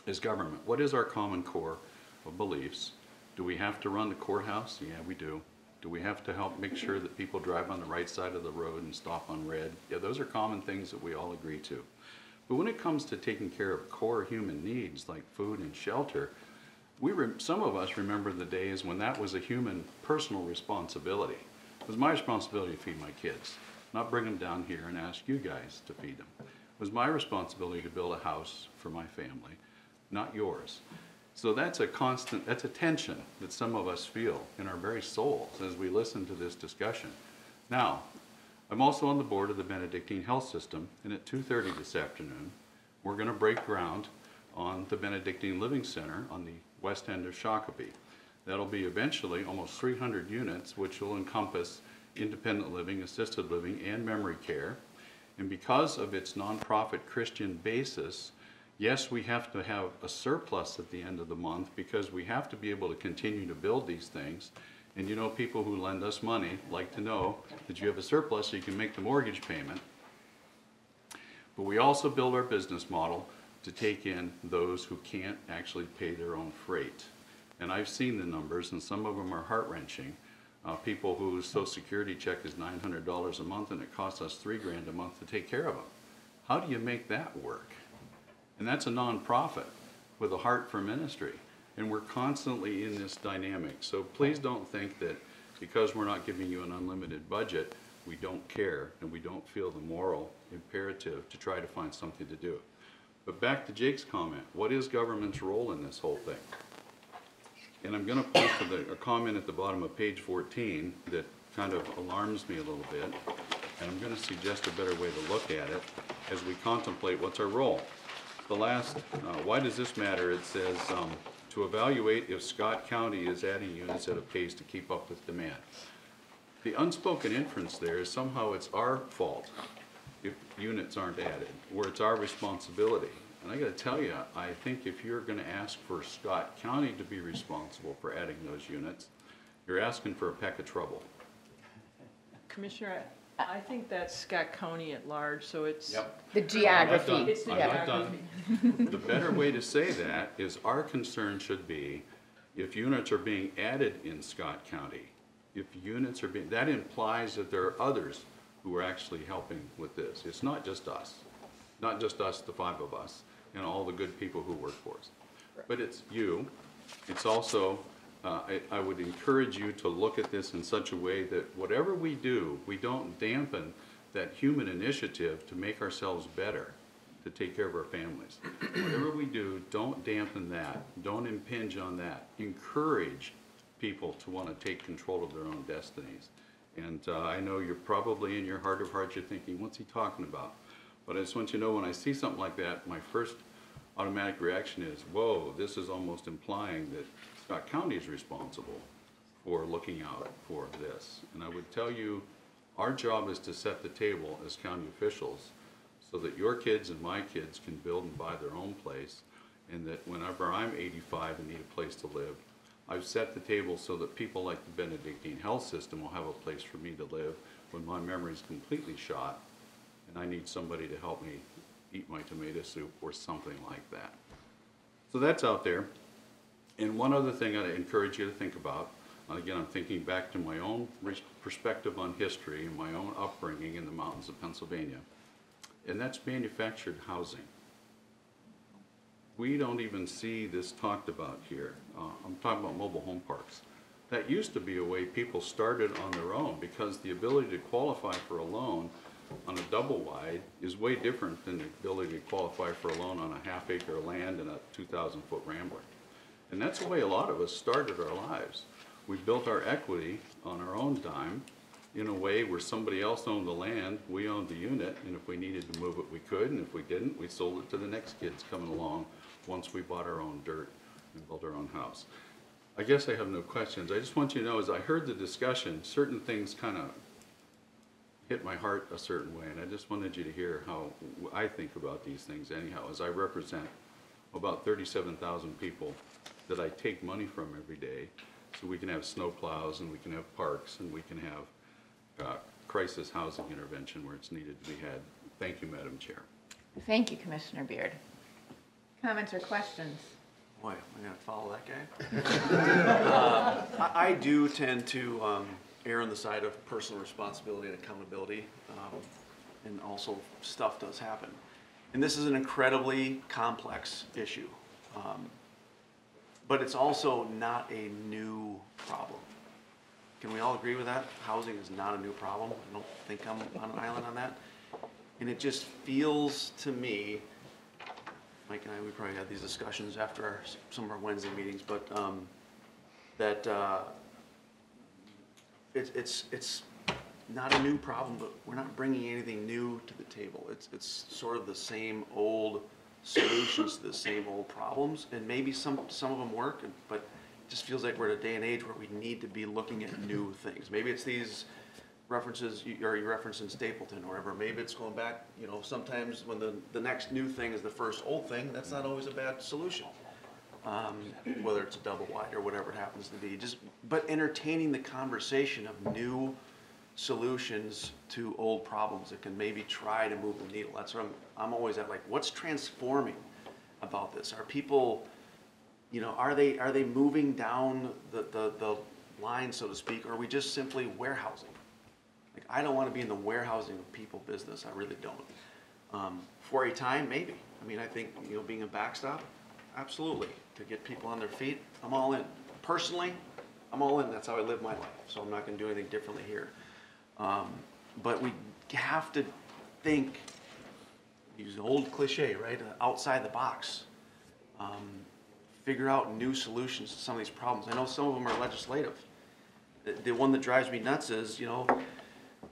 as government. What is our common core of beliefs? Do we have to run the courthouse? Yeah, we do. Do we have to help make sure that people drive on the right side of the road and stop on red? Yeah, those are common things that we all agree to. But when it comes to taking care of core human needs like food and shelter, some of us remember the days when that was a human personal responsibility. It was my responsibility to feed my kids, not bring them down here and ask you guys to feed them. It was my responsibility to build a house for my family, not yours. So that's a tension that some of us feel in our very souls as we listen to this discussion. Now, I'm also on the board of the Benedictine Health System, and at 2:30 this afternoon, we're going to break ground on the Benedictine Living Center on the west end of Shakopee. That'll be eventually almost 300 units, which will encompass independent living, assisted living, and memory care. And because of its nonprofit Christian basis, yes, we have to have a surplus at the end of the month, because we have to be able to continue to build these things. And you know, people who lend us money like to know that you have a surplus so you can make the mortgage payment. But we also build our business model to take in those who can't actually pay their own freight. And I've seen the numbers, and some of them are heart-wrenching. People whose Social Security check is $900 a month, and it costs us $3,000 a month to take care of them. How do you make that work? And that's a nonprofit with a heart for ministry. And we're constantly in this dynamic. So please don't think that because we're not giving you an unlimited budget, we don't care and we don't feel the moral imperative to try to find something to do. But back to Jake's comment, what is government's role in this whole thing? And I'm going to point to a comment at the bottom of page 14 that kind of alarms me a little bit, and I'm going to suggest a better way to look at it as we contemplate what's our role. The last, why does this matter? It says, to evaluate if Scott County is adding units at a pace to keep up with demand. The unspoken inference there is somehow it's our fault if units aren't added, or it's our responsibility. And I got to tell you, I think if you're going to ask for Scott County to be responsible for adding those units, you're asking for a peck of trouble. Commissioner, I think that's Scott County at large, so it's... Yep. The geography. It's the I'm not geography. done. The better way to say that is our concern should be if units are being added in Scott County, if units are being, that implies that there are others who are actually helping with this. It's not just us, the 5 of us, and all the good people who work for us. But it's you. It's also, I would encourage you to look at this in such a way that whatever we do, we don't dampen that human initiative to make ourselves better, to take care of our families. Whatever we do, don't dampen that. Don't impinge on that. Encourage people to want to take control of their own destinies. And I know you're probably in your heart of hearts, you're thinking, what's he talking about? But I just want you to know when I see something like that, my first automatic reaction is, whoa, this is almost implying that Scott County is responsible for looking out for this. And I would tell you, our job is to set the table as county officials so that your kids and my kids can build and buy their own place, and that whenever I'm 85 and need a place to live, I've set the table so that people like the Benedictine Health System will have a place for me to live when my memory's completely shot and I need somebody to help me eat my tomato soup or something like that. So that's out there. And one other thing I'd encourage you to think about, again, I'm thinking back to my own perspective on history and my own upbringing in the mountains of Pennsylvania, and that's manufactured housing. We don't even see this talked about here. I'm talking about mobile home parks. That used to be a way people started on their own, because the ability to qualify for a loan on a double wide is way different than the ability to qualify for a loan on a half-acre of land and a 2,000-foot rambler. And that's the way a lot of us started our lives. We built our equity on our own dime in a way where somebody else owned the land, we owned the unit, and if we needed to move it, we could, and if we didn't, we sold it to the next kids coming along once we bought our own dirt and built our own house. I guess I have no questions. I just want you to know, as I heard the discussion, certain things kind of hit my heart a certain way, and I just wanted you to hear how I think about these things anyhow, as I represent about 37,000 people that I take money from every day, so we can have snow plows and we can have parks and we can have crisis housing intervention where it's needed to be had. Thank you, Madam Chair. Thank you, Commissioner Beard. Comments or questions? Boy, am I going to follow that guy? I do tend to err on the side of personal responsibility and accountability, and also stuff does happen. And this is an incredibly complex issue, but it's also not a new problem. Can we all agree with that? Housing is not a new problem. I don't think I'm on an island on that. And it just feels to me, Mike and I, we probably had these discussions after some of our Wednesday meetings, but that it's not a new problem, but we're not bringing anything new to the table. It's sort of the same old solutions to the same old problems, and maybe some of them work, but it just feels like we're at a day and age where we need to be looking at new things. Maybe it's these references, or you reference in Stapleton or whatever. Maybe it's going back, you know, sometimes when the next new thing is the first old thing, that's not always a bad solution. Whether it's a double wide or whatever it happens to be. But entertaining the conversation of new solutions to old problems that can maybe try to move the needle. That's what I'm always at, like, what's transforming about this? Are people, you know, are they moving down the line, so to speak, or are we just simply warehousing? Like, I don't want to be in the warehousing of people business. I really don't. For a time, maybe. I mean, I think, you know, being a backstop, absolutely. To get people on their feet, I'm all in. Personally, I'm all in, that's how I live my life, so I'm not gonna do anything differently here. But we have to think, use the old cliche, right, outside the box. Figure out new solutions to some of these problems. I know some of them are legislative. The one that drives me nuts is, you know,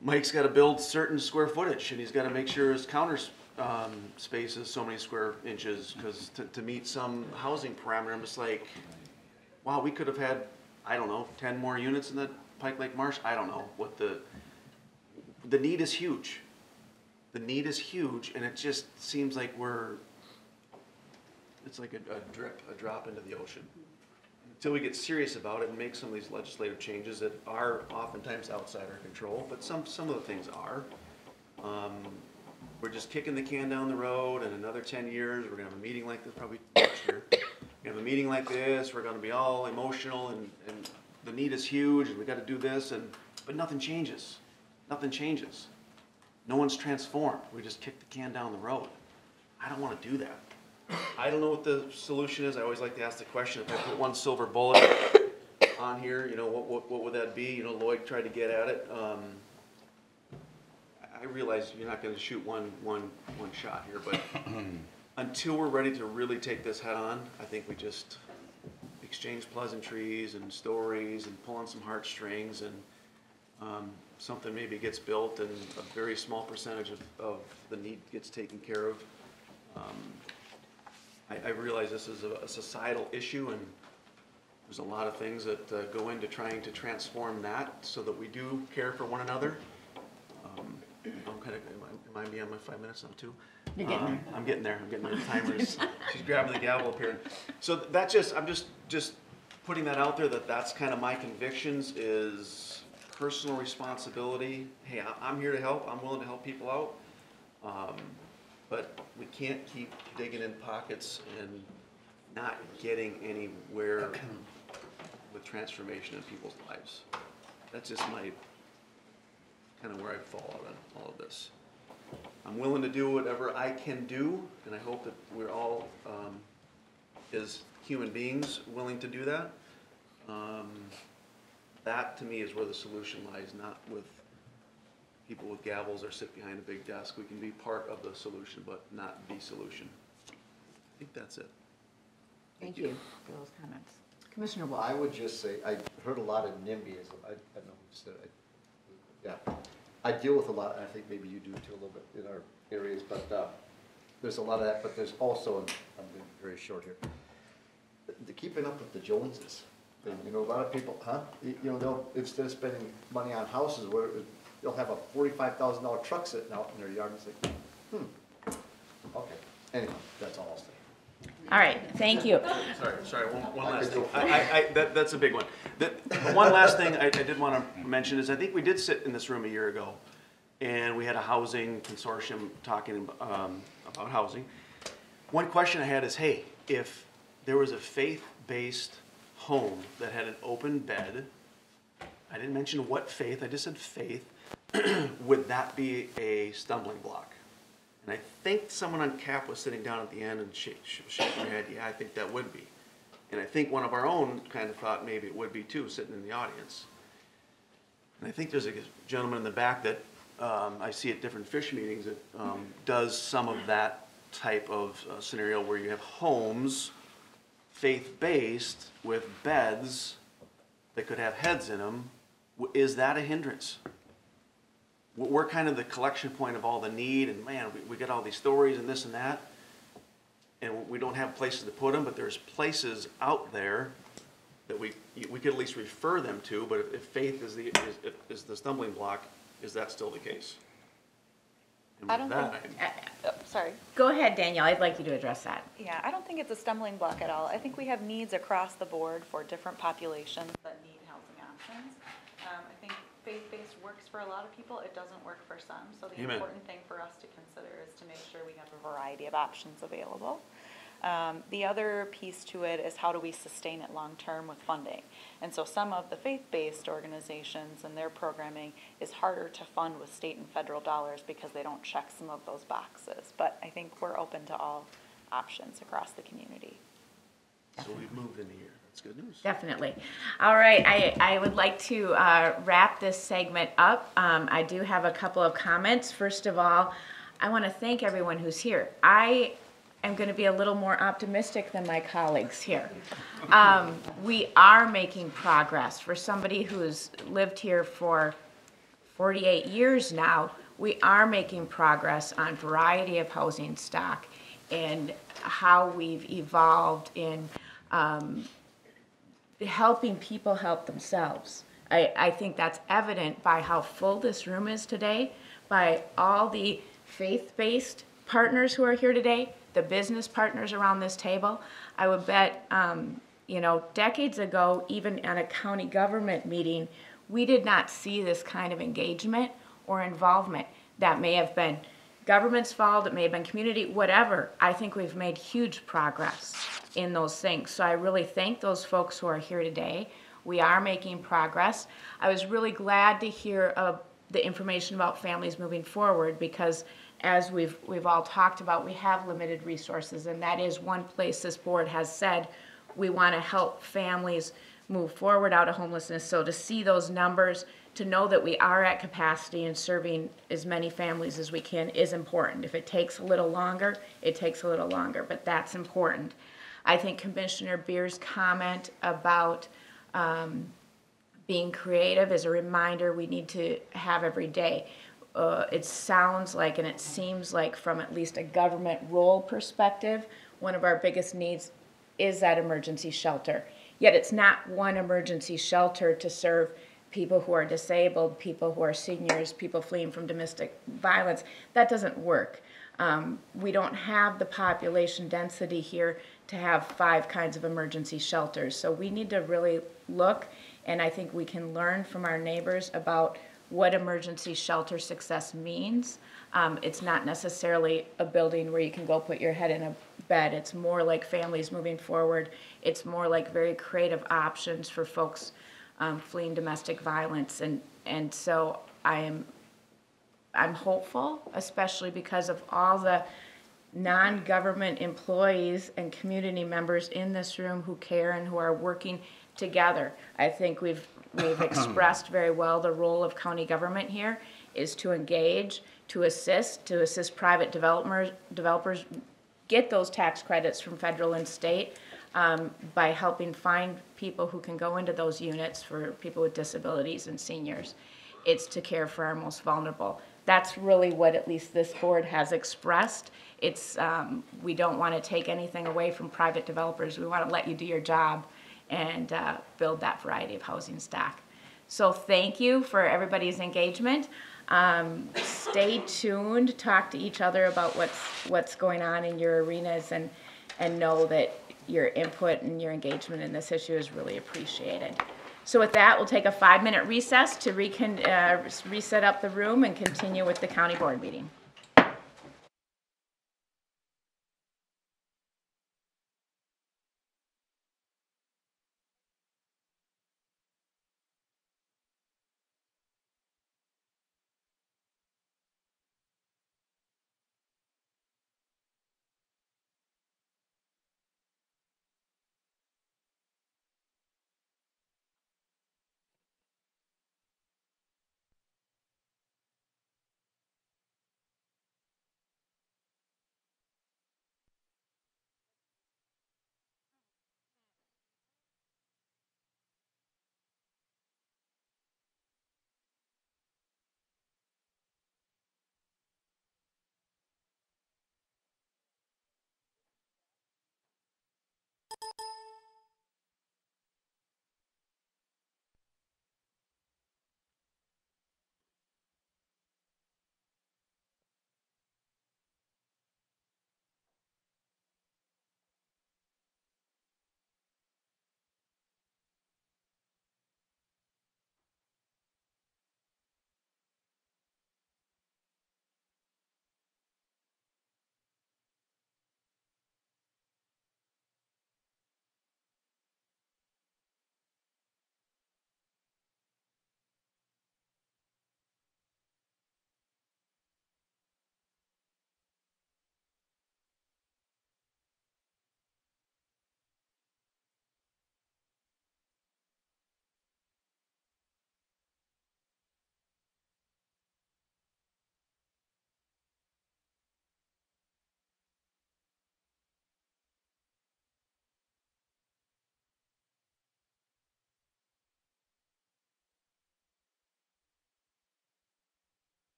Mike's gotta build certain square footage, and he's gotta make sure his counter space is so many square inches, because to meet some housing parameter, I'm just like, wow, we could have had, I don't know, 10 more units in the Pike Lake Marsh. I don't know what the need is huge. The need is huge, and it just seems like it's like a drop into the ocean. Until we get serious about it and make some of these legislative changes that are oftentimes outside our control, but some of the things are. We're just kicking the can down the road, and another 10 years, we're gonna have a meeting like this, probably next year. We're gonna have a meeting like this, we're gonna be all emotional, and the need is huge, and we gotta do this, but nothing changes. Nothing changes. No one's transformed. We just kick the can down the road. I don't wanna do that. I don't know what the solution is. I always like to ask the question, if I put one silver bullet on here, you know, what would that be? You know, Lloyd tried to get at it. I realize you're not gonna shoot one shot here, but until we're ready to really take this head on, I think we just exchange pleasantries and stories and pull on some heartstrings, and something maybe gets built and a very small percentage of the need gets taken care of. I realize this is a societal issue, and there's a lot of things that go into trying to transform that so that we do care for one another. I'm kind of, am I beyond my 5 minutes now too? You're getting there. I'm getting there. I'm getting the timers. She's grabbing the gavel up here. So that I'm just putting that out there, that's kind of my convictions, is personal responsibility. Hey, I'm here to help. I'm willing to help people out. But we can't keep digging in pockets and not getting anywhere with transformation in people's lives. That's just my, kind of where I fall out on all of this. I'm willing to do whatever I can do, and I hope that we're all, as human beings, willing to do that. That, to me, is where the solution lies, not with people with gavels or sit behind a big desk. We can be part of the solution, but not the solution. I think that's it. Thank you for those comments. Commissioner Wall. I would just say, I heard a lot of NIMBYism. I don't know who said it. Yeah. I deal with a lot, and I think maybe you do too a little bit in our areas, but there's a lot of that, but there's also, and I'm being very short here, the keeping up with the Joneses. And, you know, a lot of people, you know, they'll, instead of spending money on houses, they'll have a $45,000 truck sitting out in their yard, and it's like, okay. Anyway, that's all I'll say. All right, thank you. Sorry, one last thing. That's a big one. One last thing I did want to mention is I think we did sit in this room a year ago, and we had a housing consortium talking about housing. One question I had is, hey, if there was a faith-based home that had an open bed, I didn't mention what faith, I just said faith, would that be a stumbling block? And I think someone on CAP was sitting down at the end and shaking their head, yeah, I think that would be. And I think one of our own kind of thought maybe it would be too, sitting in the audience. And I think there's a gentleman in the back that I see at different fish meetings that does some of that type of scenario where you have homes, faith-based, with beds that could have heads in them. Is that a hindrance? We're kind of the collection point of all the need, and man, we get all these stories and this and that, and we don't have places to put them, but there's places out there that we could at least refer them to, but if faith is the stumbling block, is that still the case? I don't think, sorry. Go ahead, Danielle, I'd like you to address that. Yeah, I don't think it's a stumbling block at all. I think we have needs across the board for different populations that need housing options. I think faith-based works for a lot of people. It doesn't work for some. So the Amen. important thing for us to consider is to make sure we have a variety of options available. The other piece to it is how do we sustain it long-term with funding? And so some of the faith-based organizations and their programming is harder to fund with state and federal dollars because they don't check some of those boxes. But I think we're open to all options across the community. So we've moved into here. That's good news. Definitely. All right, I would like to wrap this segment up. I do have a couple of comments. First of all, I want to thank everyone who's here. I am going to be a little more optimistic than my colleagues here. We are making progress. For somebody who's lived here for 48 years now, we are making progress on variety of housing stock and how we've evolved in helping people help themselves. I think that's evident by how full this room is today, by all the faith-based partners who are here today, the business partners around this table. I would bet, decades ago, even at a county government meeting, we did not see this kind of engagement or involvement. That may have been government's fault, it may have been community, whatever. I think we've made huge progress in those things. So I really thank those folks who are here today. We are making progress. I was really glad to hear the information about families moving forward, because as we've all talked about, we have limited resources, and that is one place this board has said we want to help families move forward out of homelessness. So to see those numbers, to know that we are at capacity and serving as many families as we can is important. If it takes a little longer, it takes a little longer, but that's important. I think Commissioner Beer's comment about being creative is a reminder we need to have every day. It sounds like, and it seems like, from at least a government role perspective, one of our biggest needs is that emergency shelter. Yet it's not one emergency shelter to serve people who are disabled, people who are seniors, people fleeing from domestic violence. That doesn't work. We don't have the population density here to have 5 kinds of emergency shelters. So we need to really look, and I think we can learn from our neighbors about what emergency shelter success means. It's not necessarily a building where you can go put your head in a bed. It's more like families moving forward. It's more like very creative options for folks fleeing domestic violence. And so I'm hopeful, especially because of all the non-government employees and community members in this room who care and who are working together. I think we've expressed very well the role of county government here is to engage, to assist private developers get those tax credits from federal and state by helping find people who can go into those units for people with disabilities and seniors. It's to care for our most vulnerable. That's really what at least this board has expressed. It's we don't want to take anything away from private developers. We want to let you do your job and build that variety of housing stock. So thank you for everybody's engagement. Stay tuned, talk to each other about what's going on in your arenas, and know that your input and your engagement in this issue is really appreciated. So with that, we'll take a 5-minute recess to reset up the room and continue with the county board meeting.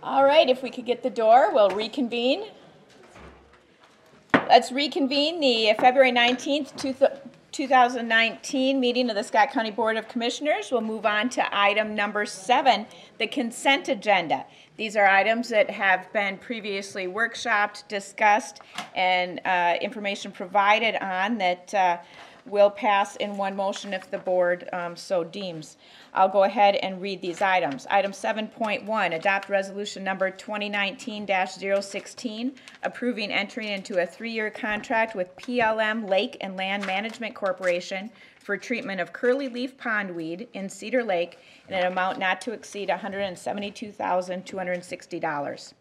All right, if we could get the door, we'll reconvene. Let's reconvene the February 19th, 2019 meeting of the Scott County Board of Commissioners. We'll move on to item number 7, the consent agenda. These are items that have been previously workshopped, discussed, and information provided on that will pass in one motion if the board so deems. I'll go ahead and read these items. Item 7.1, adopt resolution number 2019-016, approving entering into a 3-year contract with PLM Lake and Land Management Corporation for treatment of curly leaf pondweed in Cedar Lake in an amount not to exceed $172,260.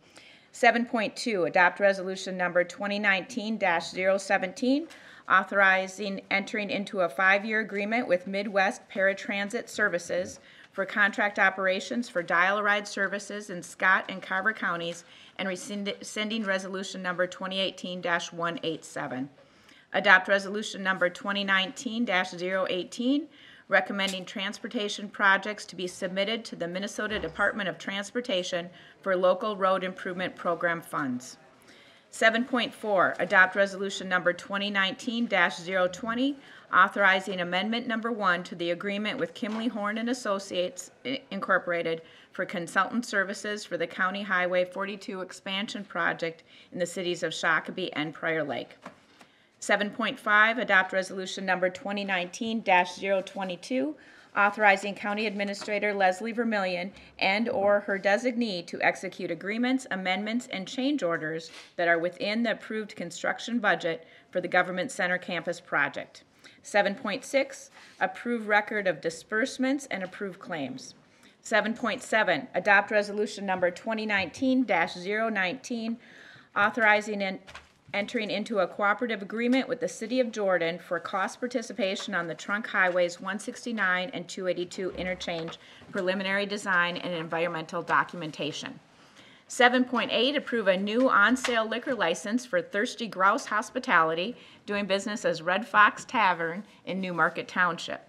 7.2, adopt resolution number 2019-017, authorizing entering into a 5-year agreement with Midwest Paratransit Services for contract operations for dial-a-ride services in Scott and Carver counties and rescinding resolution number 2018-187. Adopt resolution number 2019-018, recommending transportation projects to be submitted to the Minnesota Department of Transportation for local road improvement program funds. 7.4, adopt resolution number 2019-020, authorizing amendment number 1 to the agreement with Kimley Horn and Associates Incorporated for consultant services for the County Highway 42 expansion project in the cities of Shakopee and Prior Lake. 7.5, adopt resolution number 2019-022, authorizing County Administrator Leslie Vermillion and/or her designee to execute agreements, amendments, and change orders that are within the approved construction budget for the Government Center Campus project. 7.6, approve record of disbursements and approve claims. 7.7, adopt resolution number 2019-019, authorizing entering into a cooperative agreement with the City of Jordan for cost participation on the trunk highways 169 and 282 interchange, preliminary design, and environmental documentation. 7.8, approve a new on-sale liquor license for Thirsty Grouse Hospitality, doing business as Red Fox Tavern in Newmarket Township.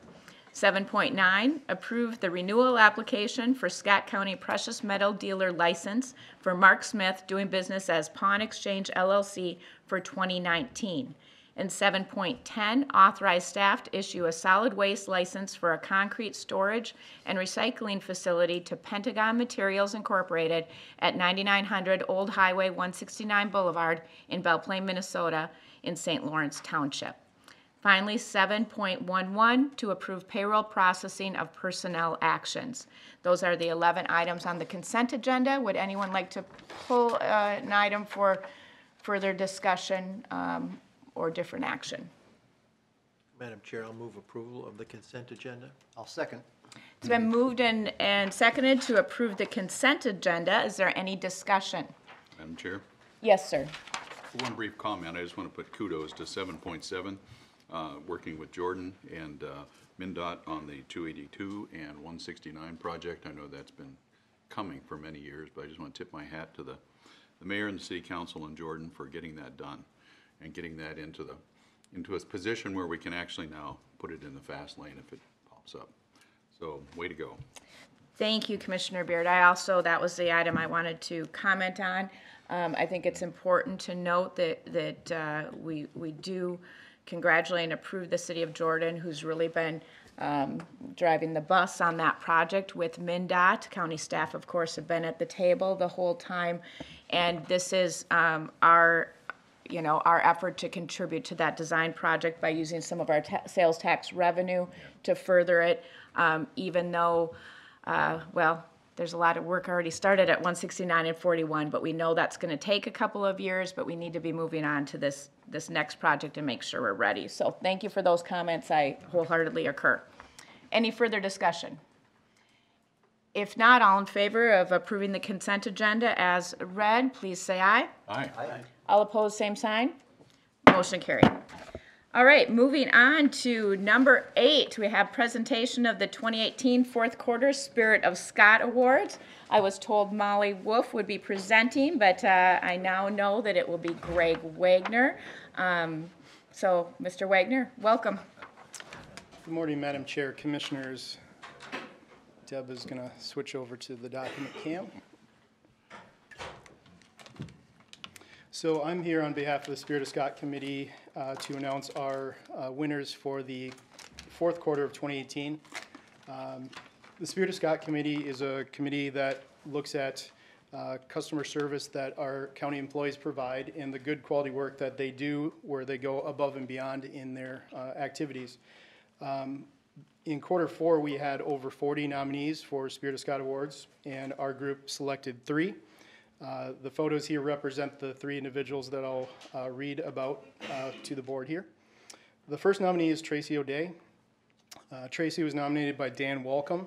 7.9, approve the renewal application for Scott County Precious Metal Dealer License for Mark Smith, doing business as Pawn Exchange LLC for 2019. And 7.10, authorize staff to issue a solid waste license for a concrete storage and recycling facility to Pentagon Materials Incorporated at 9900 Old Highway 169 Boulevard in Belle Plaine, Minnesota in St. Lawrence Township. Finally, 7.11, to approve payroll processing of personnel actions. Those are the 11 items on the consent agenda. Would anyone like to pull an item for further discussion or different action? Madam Chair, I'll move approval of the consent agenda. I'll second. It's been moved and seconded to approve the consent agenda. Is there any discussion? Madam Chair? Yes, sir. One brief comment. I just want to put kudos to 7.7, working with Jordan and MnDOT on the 282 and 169 project. I know that's been coming for many years, but I just want to tip my hat to the mayor and the city council in Jordan for getting that done and getting that into a position where we can actually now put it in the fast lane if it pops up. So, way to go. Thank you, Commissioner Beard. That was the item I wanted to comment on. I think it's important to note that we do congratulate and approve the City of Jordan, who's really been driving the bus on that project with MnDOT. County staff, of course, have been at the table the whole time, and this is our effort to contribute to that design project by using some of our sales tax revenue to further it, even though, there's a lot of work already started at 169 and 41, but we know that's going to take a couple of years, but we need to be moving on to this next project and make sure we're ready. So thank you for those comments. I wholeheartedly concur. Any further discussion? If not, all in favor of approving the consent agenda as read, please say aye. Aye. Aye. All opposed, same sign. Motion carried. All right, moving on to number 8, we have presentation of the 2018 fourth quarter Spirit of Scott Awards. I was told Molly Wolf would be presenting, but I now know that it will be Greg Wagner. So, Mr. Wagner, welcome. Good morning, Madam Chair, Commissioners. Deb is going to switch over to the document cam. So I'm here on behalf of the Spirit of Scott Committee to announce our winners for the fourth quarter of 2018. The Spirit of Scott Committee is a committee that looks at customer service that our county employees provide and the good quality work that they do where they go above and beyond in their activities. In quarter four, we had over 40 nominees for Spirit of Scott Awards, and our group selected 3. The photos here represent the 3 individuals that I'll read about to the board here. The first nominee is Tracy O'Day. Tracy was nominated by Dan Walcom.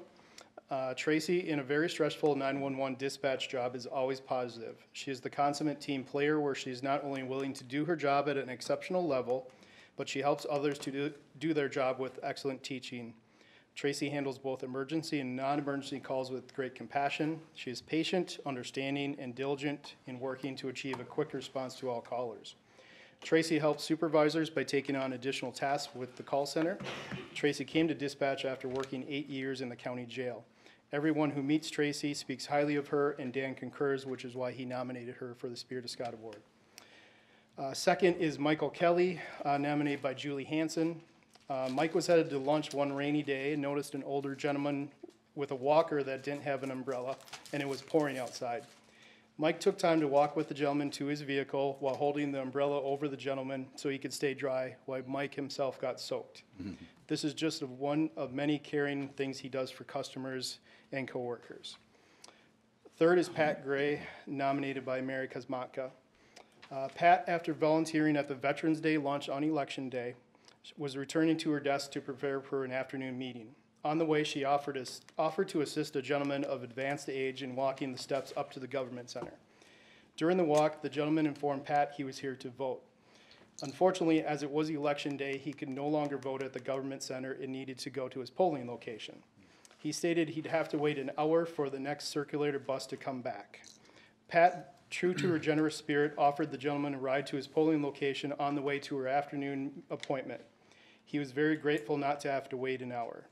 Tracy, in a very stressful 911 dispatch job, is always positive. She is the consummate team player where she is not only willing to do her job at an exceptional level, but she helps others to do their job with excellent teaching. Tracy handles both emergency and non-emergency calls with great compassion. She is patient, understanding, and diligent in working to achieve a quick response to all callers. Tracy helps supervisors by taking on additional tasks with the call center. Tracy came to dispatch after working 8 years in the county jail. Everyone who meets Tracy speaks highly of her, and Dan concurs, which is why he nominated her for the Spirit of Scott Award. Second is Michael Kelly, nominated by Julie Hansen. Mike was headed to lunch one rainy day and noticed an older gentleman with a walker that didn't have an umbrella, and it was pouring outside. Mike took time to walk with the gentleman to his vehicle while holding the umbrella over the gentleman so he could stay dry while Mike himself got soaked. This is just one of many caring things he does for customers and coworkers. Third is Pat Gray, nominated by Mary Kosmatka. Pat, after volunteering at the Veterans Day lunch on Election Day, was returning to her desk to prepare for an afternoon meeting. On the way, she offered to assist a gentleman of advanced age in walking the steps up to the government center. During the walk, the gentleman informed Pat he was here to vote. Unfortunately, as it was Election Day, he could no longer vote at the government center and needed to go to his polling location. He stated he'd have to wait an hour for the next circulator bus to come back. Pat, true to her generous spirit, offered the gentleman a ride to his polling location on the way to her afternoon appointment. He was very grateful not to have to wait an hour.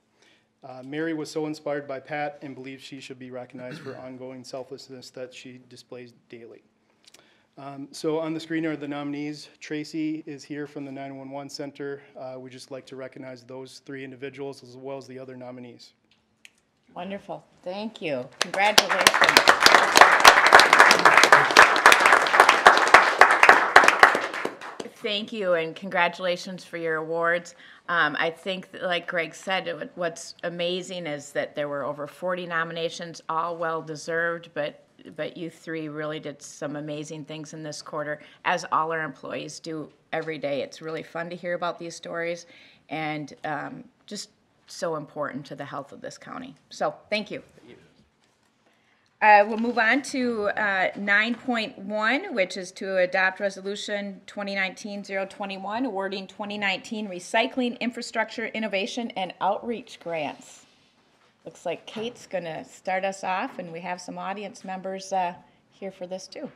Mary was so inspired by Pat and believes she should be recognized for ongoing selflessness that she displays daily. So on the screen are the nominees. Tracy is here from the 911 Center. We'd just like to recognize those 3 individuals as well as the other nominees. Wonderful. Thank you. Congratulations. Thank you, and congratulations for your awards. I think, that, like Greg said, what's amazing is that there were over 40 nominations, all well-deserved, but you 3 really did some amazing things in this quarter, as all our employees do every day. It's really fun to hear about these stories, and just so important to the health of this county. So, thank you. We'll move on to 9.1, which is to adopt Resolution 2019-021, awarding 2019 Recycling Infrastructure Innovation and Outreach Grants. Looks like Kate's going to start us off, and we have some audience members here for this too.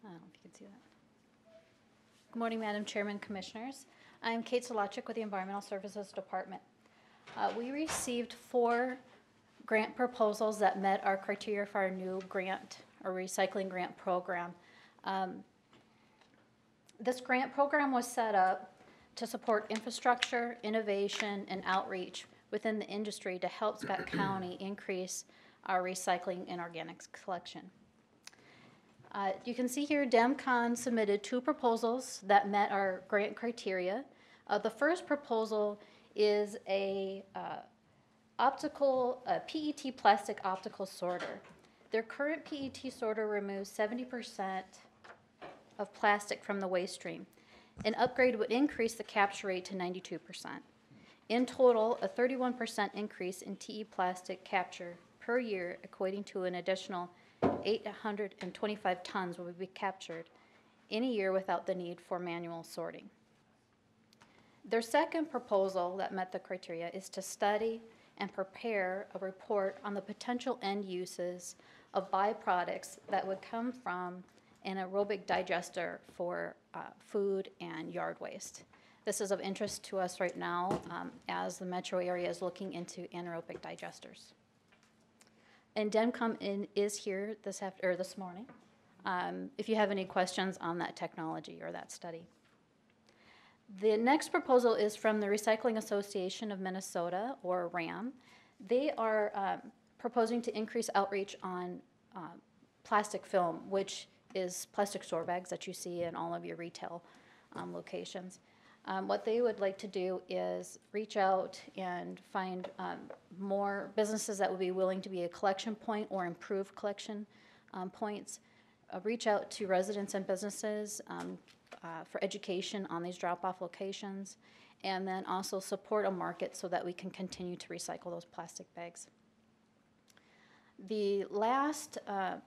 I don't know if you can see that. Good morning, Madam Chairman, Commissioners. I'm Kate Solachik with the Environmental Services Department. We received 4 grant proposals that met our criteria for our new grant or recycling grant program. This grant program was set up to support infrastructure, innovation, and outreach within the industry to help Scott County increase our recycling and organics collection. You can see here DEMCON submitted 2 proposals that met our grant criteria. The first proposal is a PET plastic optical sorter. Their current PET sorter removes 70% of plastic from the waste stream. An upgrade would increase the capture rate to 92%. In total, a 31% increase in TE plastic capture per year, equating to an additional 825 tons will be captured in a year without the need for manual sorting. Their second proposal that met the criteria is to study and prepare a report on the potential end uses of byproducts that would come from an anaerobic digester for food and yard waste. This is of interest to us right now as the metro area is looking into anaerobic digesters. And DEMCOM is here this morning if you have any questions on that technology or that study. The next proposal is from the Recycling Association of Minnesota, or RAM. They are proposing to increase outreach on plastic film, which is plastic store bags that you see in all of your retail locations. What they would like to do is reach out and find more businesses that would be willing to be a collection point or improve collection points. Reach out to residents and businesses for education on these drop-off locations, and then also support a market so that we can continue to recycle those plastic bags. The last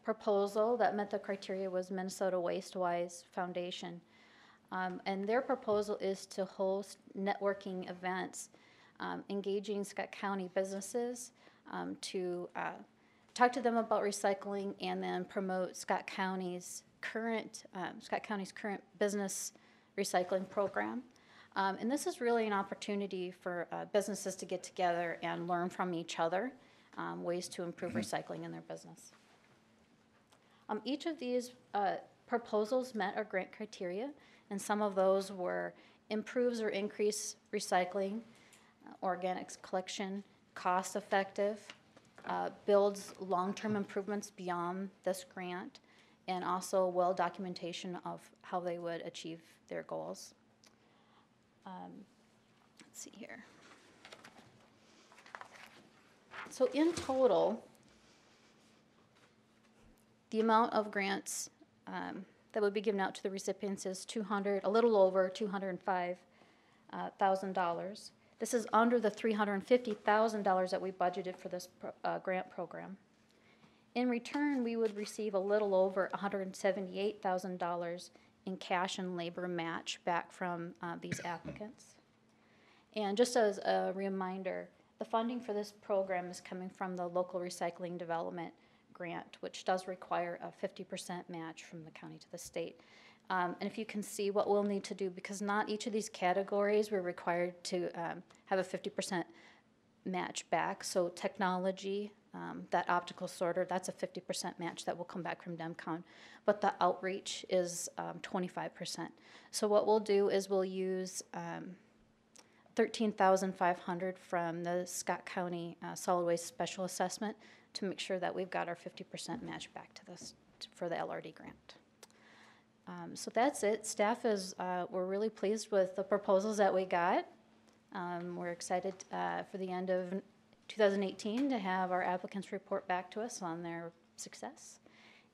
proposal that met the criteria was Minnesota Wastewise Foundation. And their proposal is to host networking events, engaging Scott County businesses to talk to them about recycling and then promote Scott County's current business recycling program. And this is really an opportunity for businesses to get together and learn from each other ways to improve recycling in their business. Each of these proposals met our grant criteria, and some of those were improves or increase recycling, organics collection, cost effective, builds long-term improvements beyond this grant, and also well documentation of how they would achieve their goals. Let's see here. So in total, the amount of grants that would be given out to the recipients is a little over $205,000. This is under the $350,000 that we budgeted for this grant program. In return, we would receive a little over $178,000 in cash and labor match back from these applicants. And just as a reminder, the funding for this program is coming from the Local Recycling Development Grant, which does require a 50% match from the county to the state. And if you can see what we'll need to do, because not each of these categories we're required to have a 50% match back. So technology, that optical sorter, that's a 50% match that will come back from DEMCON. But the outreach is 25%. So what we'll do is we'll use $13,500 from the Scott County Solid Waste Special Assessment to make sure that we've got our 50% match back to this for the LRD grant. So that's it. Staff is, we're really pleased with the proposals that we got. We're excited for the end of 2018 to have our applicants report back to us on their success.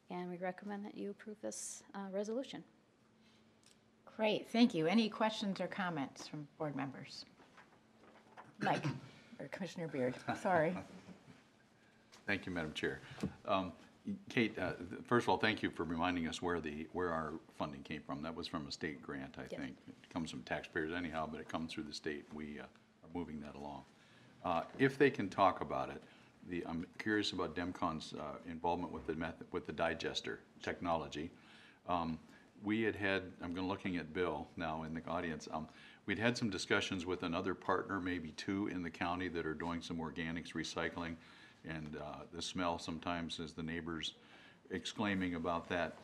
And we recommend that you approve this resolution. Great, thank you. Any questions or comments from board members? Mike, or Commissioner Beard, sorry. Thank you, Madam Chair. Kate, first of all, thank you for reminding us where our funding came from. That was from a state grant, I think. It comes from taxpayers anyhow, but it comes through the state. We are moving that along. If they can talk about it, I'm curious about DEMCON's involvement with the digester technology. We had, I'm looking at Bill now in the audience, we'd had some discussions with another partner, maybe two in the county, that are doing some organics recycling, and the smell sometimes is the neighbors exclaiming about that.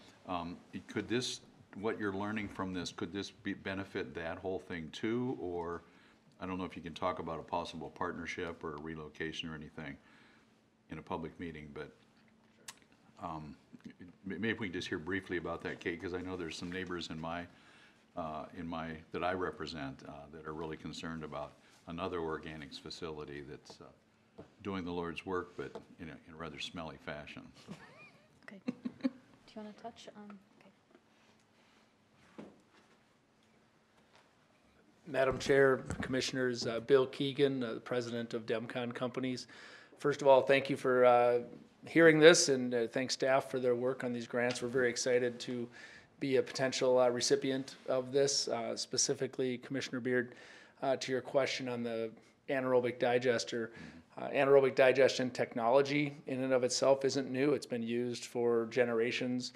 Could this, what you're learning from this, could this benefit that whole thing too? Or I don't know if you can talk about a possible partnership or a relocation or anything in a public meeting, but maybe we can just hear briefly about that, Kate, because I know there's some neighbors in my that I represent that are really concerned about another organics facility that's doing the Lord's work, but in a rather smelly fashion. So. Okay. Do you want to touch on? Okay. Madam Chair, Commissioners, Bill Keegan, the President of DEMCON Companies. First of all, thank you for hearing this, and thank staff for their work on these grants. We're very excited to be a potential recipient of this. Specifically, Commissioner Beard, to your question on the anaerobic digester. Anaerobic digestion technology in and of itself isn't new. It's been used for generations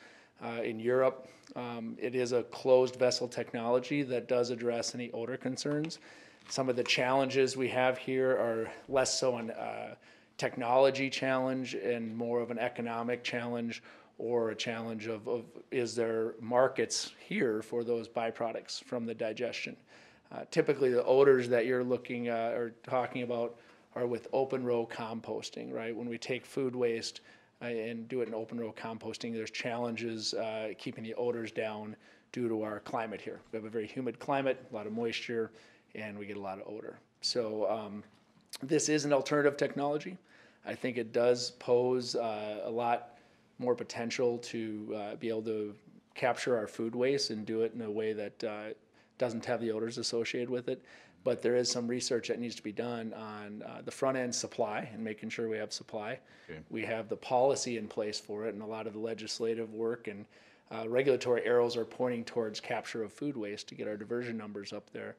in Europe. It is a closed vessel technology that does address any odor concerns. Some of the challenges we have here are less so an technology challenge and more of an economic challenge or a challenge of is there markets here for those byproducts from the digestion. Typically, the odors that you're looking at or talking about are with open row composting, right? When we take food waste and do it in open row composting, there's challenges keeping the odors down due to our climate here. We have a very humid climate, a lot of moisture, and we get a lot of odor. So this is an alternative technology. I think it does pose a lot more potential to be able to capture our food waste and do it in a way that doesn't have the odors associated with it. But there is some research that needs to be done on the front end supply and making sure we have supply. Okay. We have the policy in place for it, and a lot of the legislative work and regulatory arrows are pointing towards capture of food waste to get our diversion numbers up there.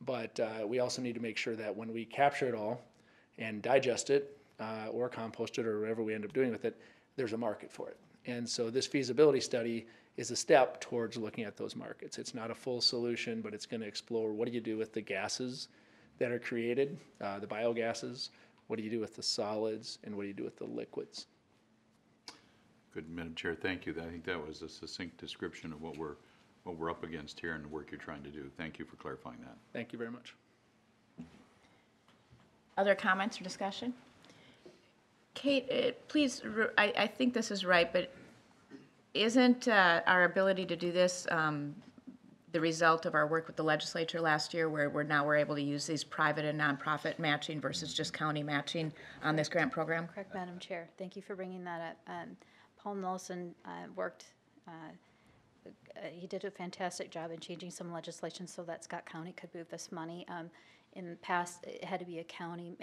But we also need to make sure that when we capture it all and digest it or compost it or whatever we end up doing with it, there's a market for it. And so this feasibility study is a step towards looking at those markets. It's not a full solution, but it's going to explore what do you do with the gases that are created, the biogases, what do you do with the solids, and what do you do with the liquids. Good, Madam Chair, thank you. I think that was a succinct description of what we're up against here and the work you're trying to do. Thank you for clarifying that. Thank you very much. Other comments or discussion? Kate, please, I think this is right, but isn't our ability to do this the result of our work with the legislature last year, where we're able to use these private and nonprofit matching versus just county matching on this grant program? Correct, Madam Chair. Thank you for bringing that up. Paul Nelson worked, he did a fantastic job in changing some legislation so that Scott County could move this money. In the past, it had to be a county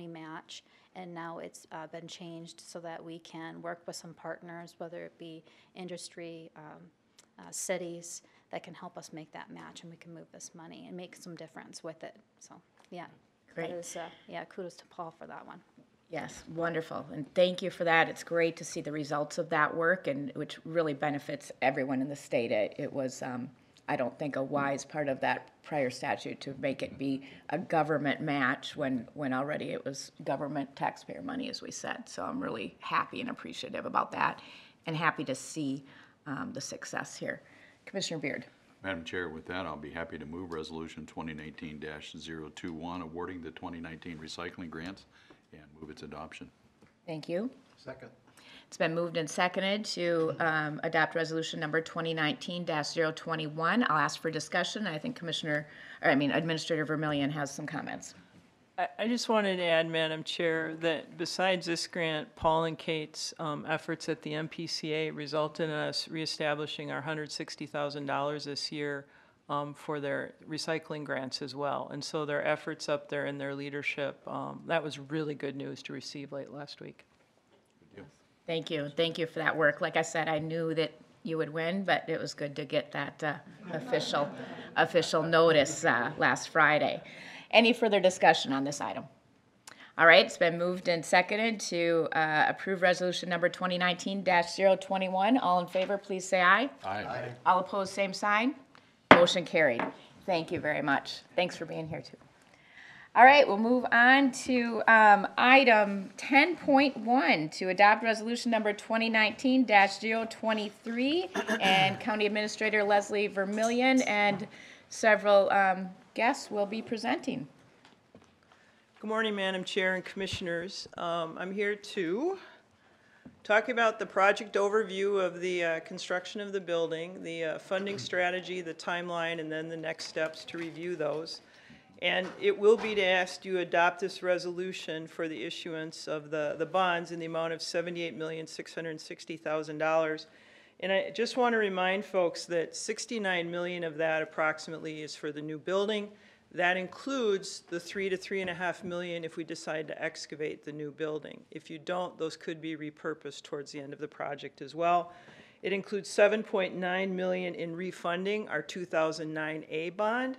match, and now it's been changed so that we can work with some partners, whether it be industry, cities, that can help us make that match, and we can move this money and make some difference with it. So, yeah. Great. That is, kudos to Paul for that one. Yes, wonderful, and thank you for that. It's great to see the results of that work, and which really benefits everyone in the state. It was, I don't think, a wise part of that prior statute to make it be a government match when already it was government taxpayer money, as we said. So I'm really happy and appreciative about that, and happy to see the success here. Commissioner Beard. Madam Chair, with that, I'll be happy to move Resolution 2019-021, awarding the 2019 recycling grants, and move its adoption. Thank you. Second. It's been moved and seconded to adopt resolution number 2019-021. I'll ask for discussion. I think Administrator Vermillion has some comments. I just wanted to add, Madam Chair, that besides this grant, Paul and Kate's efforts at the MPCA resulted in us reestablishing our $160,000 this year for their recycling grants as well. And so their efforts up there and their leadership, that was really good news to receive late last week. Thank you. Thank you for that work. Like I said, I knew that you would win, but it was good to get that official notice last Friday. Any further discussion on this item? All right, it's been moved and seconded to approve resolution number 2019-021. All in favor, please say aye. Aye. All opposed, same sign. Motion carried. Thank you very much. Thanks for being here, too. All right, we'll move on to item 10.1 to adopt resolution number 2019-023, and County Administrator Leslie Vermillion and several guests will be presenting. Good morning, Madam Chair and Commissioners. I'm here to talk about the project overview of the construction of the building, the funding strategy, the timeline, and then the next steps to review those. And it will be to ask you adopt this resolution for the issuance of the bonds in the amount of $78,660,000. And I just want to remind folks that $69 million of that approximately is for the new building. That includes the $3 to $3.5 million if we decide to excavate the new building. If you don't, those could be repurposed towards the end of the project as well. It includes $7.9 million in refunding our 2009A bond,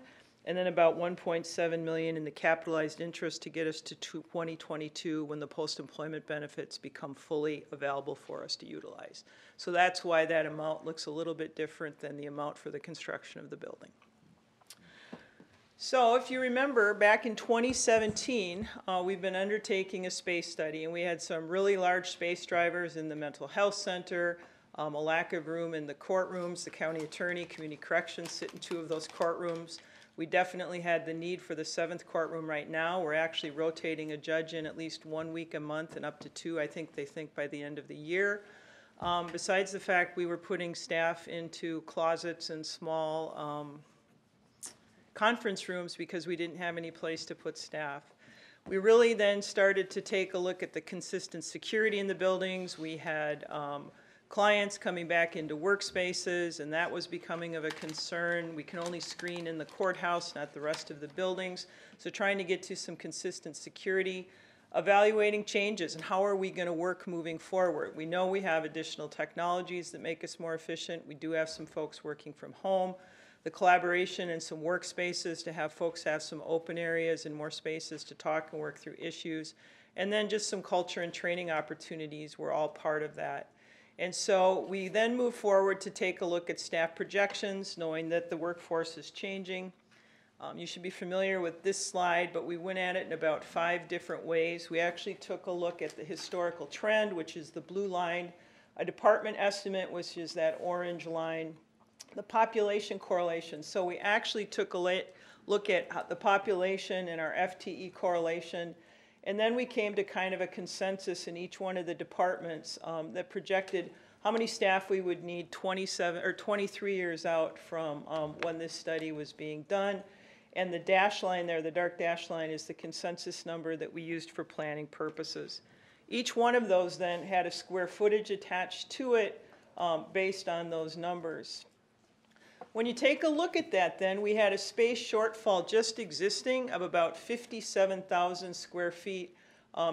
and then about $1.7 million in the capitalized interest to get us to 2022 when the post-employment benefits become fully available for us to utilize. So that's why that amount looks a little bit different than the amount for the construction of the building. So if you remember, back in 2017, we've been undertaking a space study, and we had some really large space drivers in the mental health center, a lack of room in the courtrooms. The county attorney, community corrections sit in 2 of those courtrooms. We definitely had the need for the 7th courtroom right now. We're actually rotating a judge in at least 1 week a month and up to 2, I think they think, by the end of the year. Besides the fact we were putting staff into closets and small conference rooms because we didn't have any place to put staff. We really then started to take a look at the consistent security in the buildings. We had clients coming back into workspaces, and that was becoming of a concern. We can only screen in the courthouse, not the rest of the buildings. So trying to get to some consistent security, evaluating changes, and how are we going to work moving forward. We know we have additional technologies that make us more efficient. We do have some folks working from home. The collaboration and some workspaces to have folks have some open areas and more spaces to talk and work through issues. And then just some culture and training opportunities were all part of that. And so we then move forward to take a look at staff projections, knowing that the workforce is changing. You should be familiar with this slide, but we went at it in about 5 different ways. We actually took a look at the historical trend, which is the blue line, a department estimate, which is that orange line, the population correlation. So we actually took a look at the population and our FTE correlation. And then we came to kind of a consensus in each one of the departments that projected how many staff we would need 23 years out from when this study was being done. And the dash line there, the dark dash line, is the consensus number that we used for planning purposes. Each one of those then had a square footage attached to it based on those numbers. When you take a look at that then, we had a space shortfall just existing of about 57,000 square feet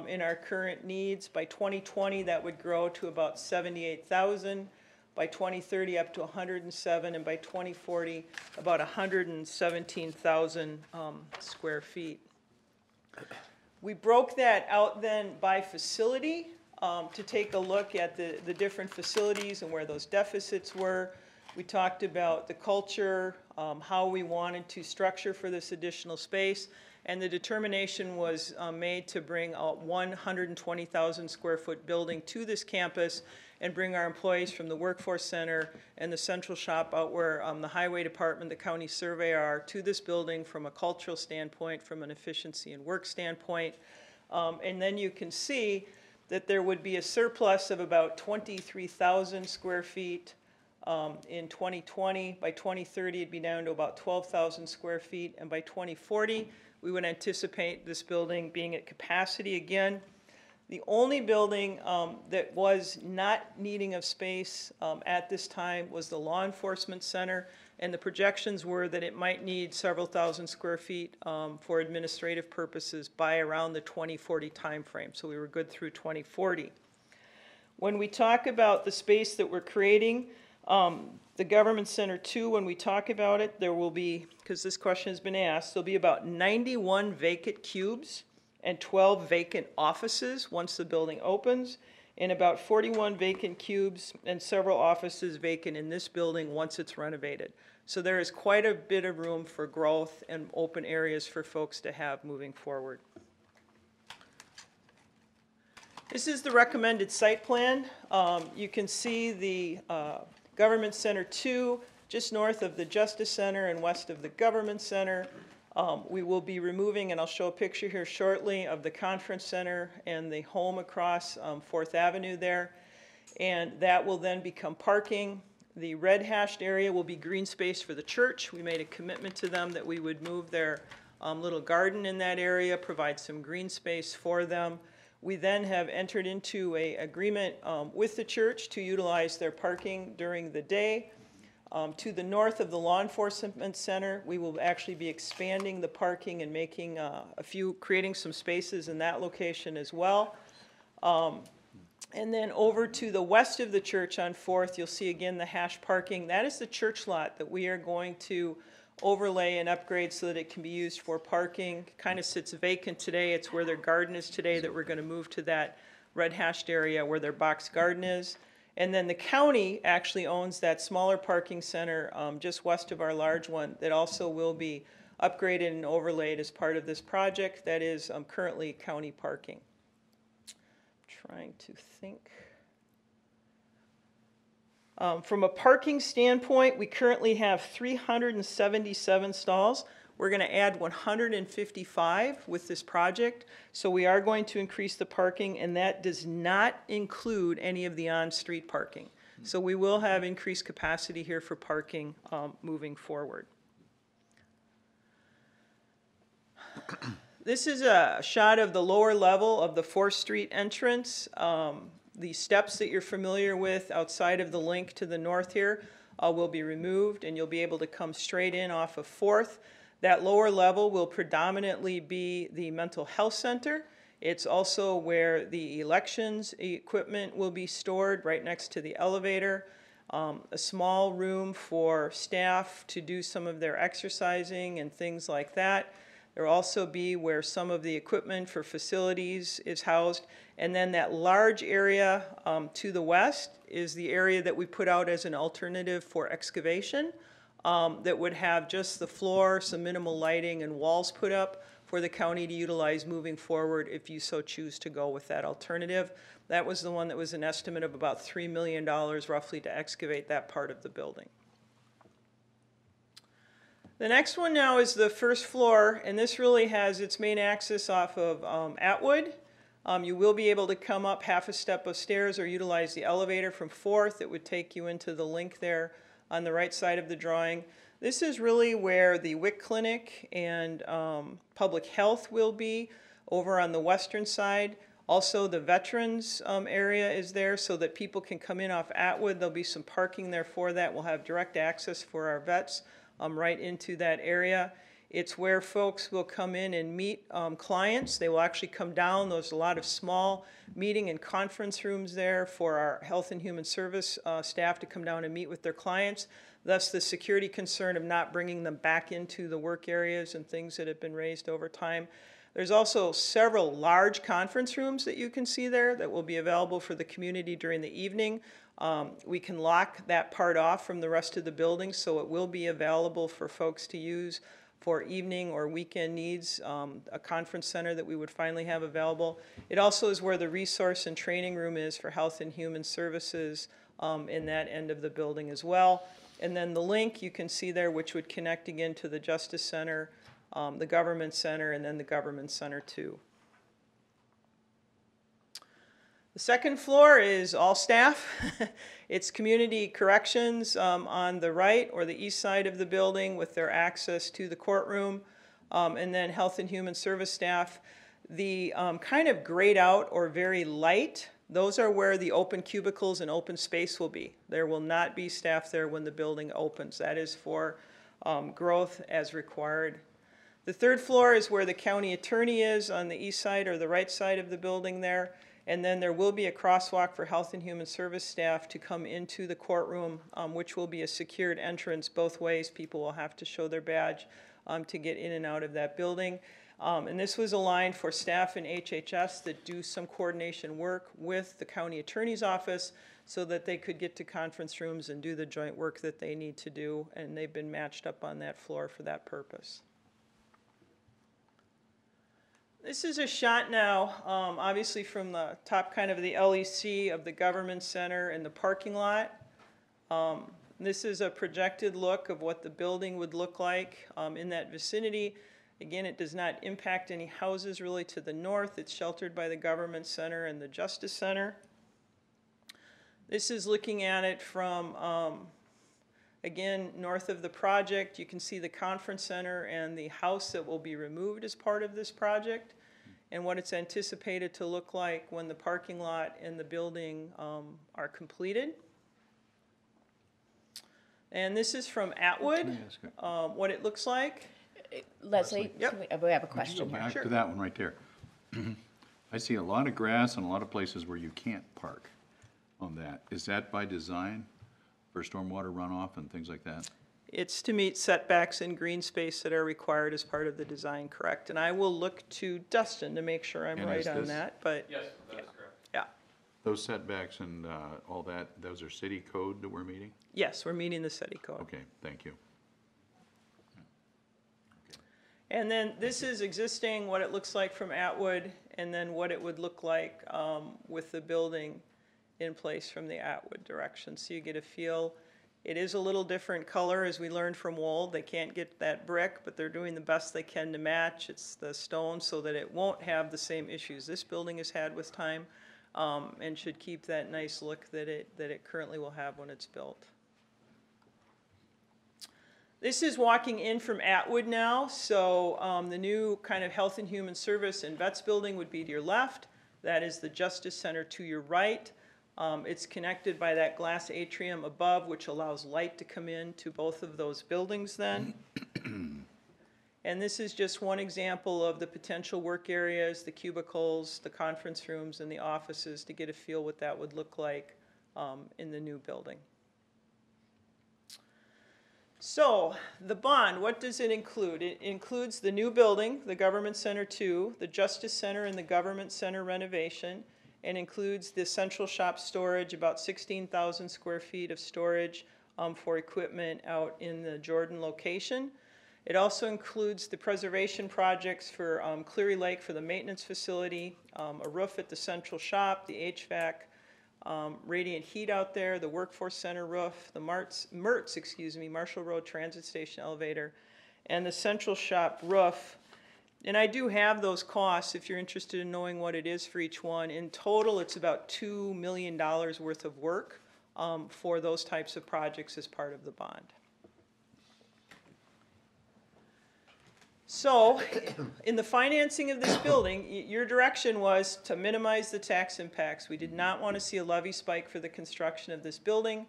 in our current needs. By 2020, that would grow to about 78,000. By 2030, up to 107, and by 2040, about 117,000 square feet. We broke that out then by facility to take a look at the different facilities and where those deficits were. We talked about the culture, how we wanted to structure for this additional space, and the determination was made to bring a 120,000 square foot building to this campus and bring our employees from the workforce center and the central shop out where the highway department, the county surveyor are, to this building from a cultural standpoint, from an efficiency and work standpoint. And then you can see that there would be a surplus of about 23,000 square feet in 2020. By 2030, it'd be down to about 12,000 square feet. And by 2040, we would anticipate this building being at capacity again. The only building that was not needing of space at this time was the law enforcement center. And the projections were that it might need several thousand square feet for administrative purposes by around the 2040 timeframe. So we were good through 2040. When we talk about the space that we're creating, the Government Center 2, when we talk about it, there will be, because this question has been asked, there'll be about 91 vacant cubes and 12 vacant offices once the building opens, and about 41 vacant cubes and several offices vacant in this building once it's renovated. So there is quite a bit of room for growth and open areas for folks to have moving forward. This is the recommended site plan. You can see the Government Center 2, just north of the Justice Center and west of the Government Center. We will be removing, and I'll show a picture here shortly, of the Conference Center and the home across 4th Avenue there. And that will then become parking. The red hashed area will be green space for the church. We made a commitment to them that we would move their little garden in that area, provide some green space for them. We then have entered into an agreement with the church to utilize their parking during the day. To the north of the law enforcement center, we will actually be expanding the parking and making creating some spaces in that location as well. And then over to the west of the church on 4th, you'll see again the hash parking. That is the church lot that we are going to overlay and upgrade so that it can be used for parking. Kind of sits vacant today. It's where their garden is today that we're going to move to that red hashed area where their box garden is. And then the county actually owns that smaller parking center just west of our large one that also will be upgraded and overlaid as part of this project. That is currently county parking. I'm trying to think. From a parking standpoint, we currently have 377 stalls. We're going to add 155 with this project. So we are going to increase the parking, and that does not include any of the on-street parking. So we will have increased capacity here for parking moving forward. This is a shot of the lower level of the 4th Street entrance. The steps that you're familiar with outside of the link to the north here will be removed, and you'll be able to come straight in off of 4th. That lower level will predominantly be the mental health center. It's also where the elections equipment will be stored, right next to the elevator. A small room for staff to do some of their exercising and things like that. There will also be where some of the equipment for facilities is housed. And then that large area to the west is the area that we put out as an alternative for excavation that would have just the floor, some minimal lighting, and walls put up for the county to utilize moving forward if you so choose to go with that alternative. That was the one that was an estimate of about $3 million roughly to excavate that part of the building. The next one now is the first floor, and this really has its main access off of Atwood. You will be able to come up half a step of stairs or utilize the elevator from 4th. It would take you into the link there on the right side of the drawing. This is really where the WIC clinic and public health will be over on the western side. Also, the veterans area is there so that people can come in off Atwood. There'll be some parking there for that. We'll have direct access for our vets right into that area. It's where folks will come in and meet clients. They will actually come down. There's a lot of small meeting and conference rooms there for our Health and Human Service staff to come down and meet with their clients. Thus the security concern of not bringing them back into the work areas and things that have been raised over time. There's also several large conference rooms that you can see there that will be available for the community during the evening. We can lock that part off from the rest of the building, so it will be available for folks to use for evening or weekend needs, a conference center that we would finally have available. It also is where the resource and training room is for Health and Human Services in that end of the building as well. And then the link you can see there, which would connect again to the Justice Center, the Government Center, and then the Government Center too. The second floor is all staff. It's community corrections on the right or the east side of the building with their access to the courtroom, and then Health and Human Service staff. The kind of grayed out or very light, those are where the open cubicles and open space will be. There will not be staff there when the building opens. That is for growth as required. The third floor is where the county attorney is on the east side or the right side of the building there. And then there will be a crosswalk for Health and Human Service staff to come into the courtroom, which will be a secured entrance both ways. People will have to show their badge to get in and out of that building. And this was aligned for staff in HHS that do some coordination work with the county attorney's office so that they could get to conference rooms and do the joint work that they need to do. And they've been matched up on that floor for that purpose. This is a shot now, obviously from the top kind of the LEC of the Government Center and the parking lot. This is a projected look of what the building would look like in that vicinity. Again, it does not impact any houses really to the north. It's sheltered by the Government Center and the Justice Center. This is looking at it from, again, north of the project. You can see the conference center and the house that will be removed as part of this project and what it's anticipated to look like when the parking lot and the building are completed. And this is from Atwood, what it looks like. Leslie, Yep. we have a question Go here. back to that one right there. I see a lot of grass and a lot of places where you can't park on that. Is that by design for stormwater runoff and things like that? It's to meet setbacks and green space that are required as part of the design, correct? And I will look to Dustin to make sure I'm And right is on this- that, but. Yes, that is correct. Yeah, Those setbacks and all that, those are city code that we're meeting? yes, we're meeting the city code. Okay, thank you. And then this is existing, what it looks like from Atwood, and then what it would look like with the building in place from the Atwood direction. So you get a feel. It is a little different color, as we learned from Wold. They can't get that brick, but they're doing the best they can to match. It's the stone so that it won't have the same issues this building has had with time, and should keep that nice look that it currently will have when it's built. This is walking in from Atwood now, so the new kind of Health and Human Service and Vets building would be to your left. That is the Justice Center to your right. It's connected by that glass atrium above, which allows light to come in to both of those buildings then. And this is just one example of the potential work areas, the cubicles, the conference rooms, and the offices to get a feel what that would look like in the new building. So the bond, what does it include? It includes the new building, the Government Center 2, the Justice Center and the Government Center renovation, and includes the central shop storage, about 16,000 square feet of storage for equipment out in the Jordan location. It also includes the preservation projects for Cleary Lake for the maintenance facility, a roof at the central shop, the HVAC, radiant heat out there, the Workforce Center roof, the Marshall Road Transit Station elevator, and the central shop roof. And I do have those costs if you're interested in knowing what it is for each one. In total, it's about $2 million worth of work for those types of projects as part of the bond. So, in the financing of this building, your direction was to minimize the tax impacts. We did not want to see a levy spike for the construction of this building.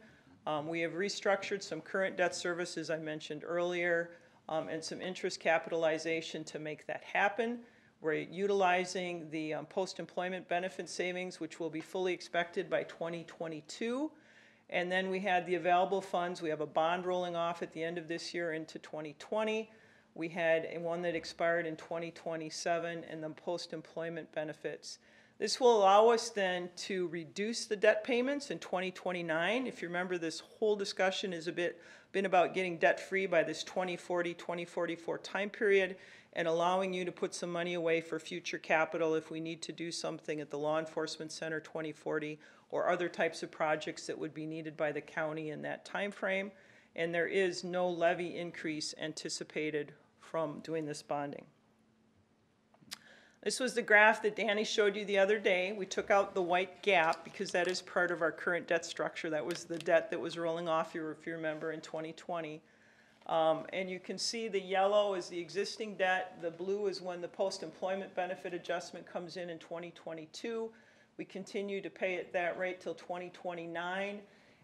We have restructured some current debt service, as I mentioned earlier, and some interest capitalization to make that happen. We're utilizing the post-employment benefit savings, which will be fully expected by 2022. And then we had the available funds. We have a bond rolling off at the end of this year into 2020. We had one that expired in 2027, and then post-employment benefits. This will allow us then to reduce the debt payments in 2029. If you remember, this whole discussion has been about getting debt-free by this 2040, 2044 time period, and allowing you to put some money away for future capital if we need to do something at the Law Enforcement Center 2040 or other types of projects that would be needed by the county in that time frame. And there is no levy increase anticipated from doing this bonding. This was the graph that Danny showed you the other day. We took out the white gap because that is part of our current debt structure. That was the debt that was rolling off, if you remember, in 2020. And you can see the yellow is the existing debt. The blue is when the post-employment benefit adjustment comes in 2022. We continue to pay at that rate till 2029.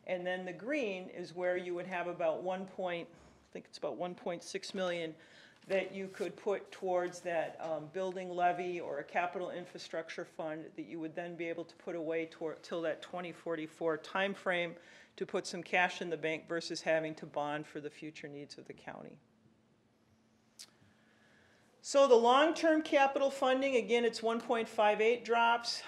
And then the green is where you would have about I think it's about 1.6 million that you could put towards that building levy or a capital infrastructure fund that you would then be able to put away till that 2044 time frame to put some cash in the bank versus having to bond for the future needs of the county. So the long-term capital funding, again, it's 1.58 drops,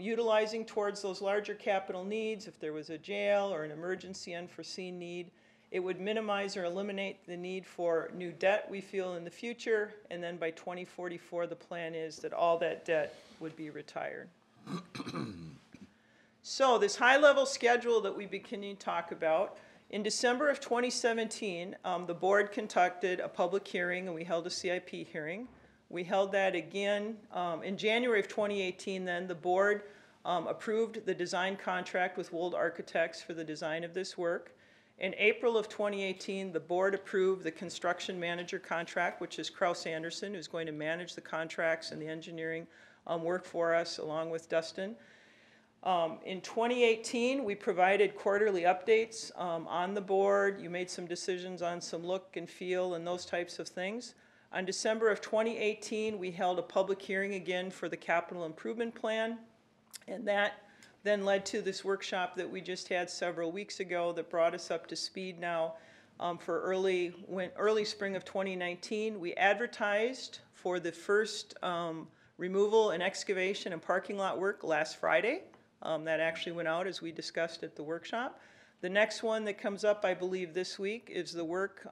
utilizing towards those larger capital needs. If there was a jail or an emergency unforeseen need, it would minimize or eliminate the need for new debt, we feel, in the future. And then by 2044, the plan is that all that debt would be retired. So this high-level schedule that we begin to talk about, in December of 2017, the board conducted a public hearing and we held a CIP hearing. We held that again in January of 2018. Then the board approved the design contract with Wold Architects for the design of this work. In April of 2018, the board approved the construction manager contract, which is Kraus Anderson, who's going to manage the contracts and the engineering work for us along with Dustin. In 2018, we provided quarterly updates on the board. You made some decisions on some look and feel and those types of things. On December of 2018, we held a public hearing again for the capital improvement plan, and that then led to this workshop that we just had several weeks ago that brought us up to speed now for early spring of 2019. We advertised for the first removal and excavation and parking lot work last Friday. That actually went out as we discussed at the workshop. The next one that comes up, I believe, this week is the work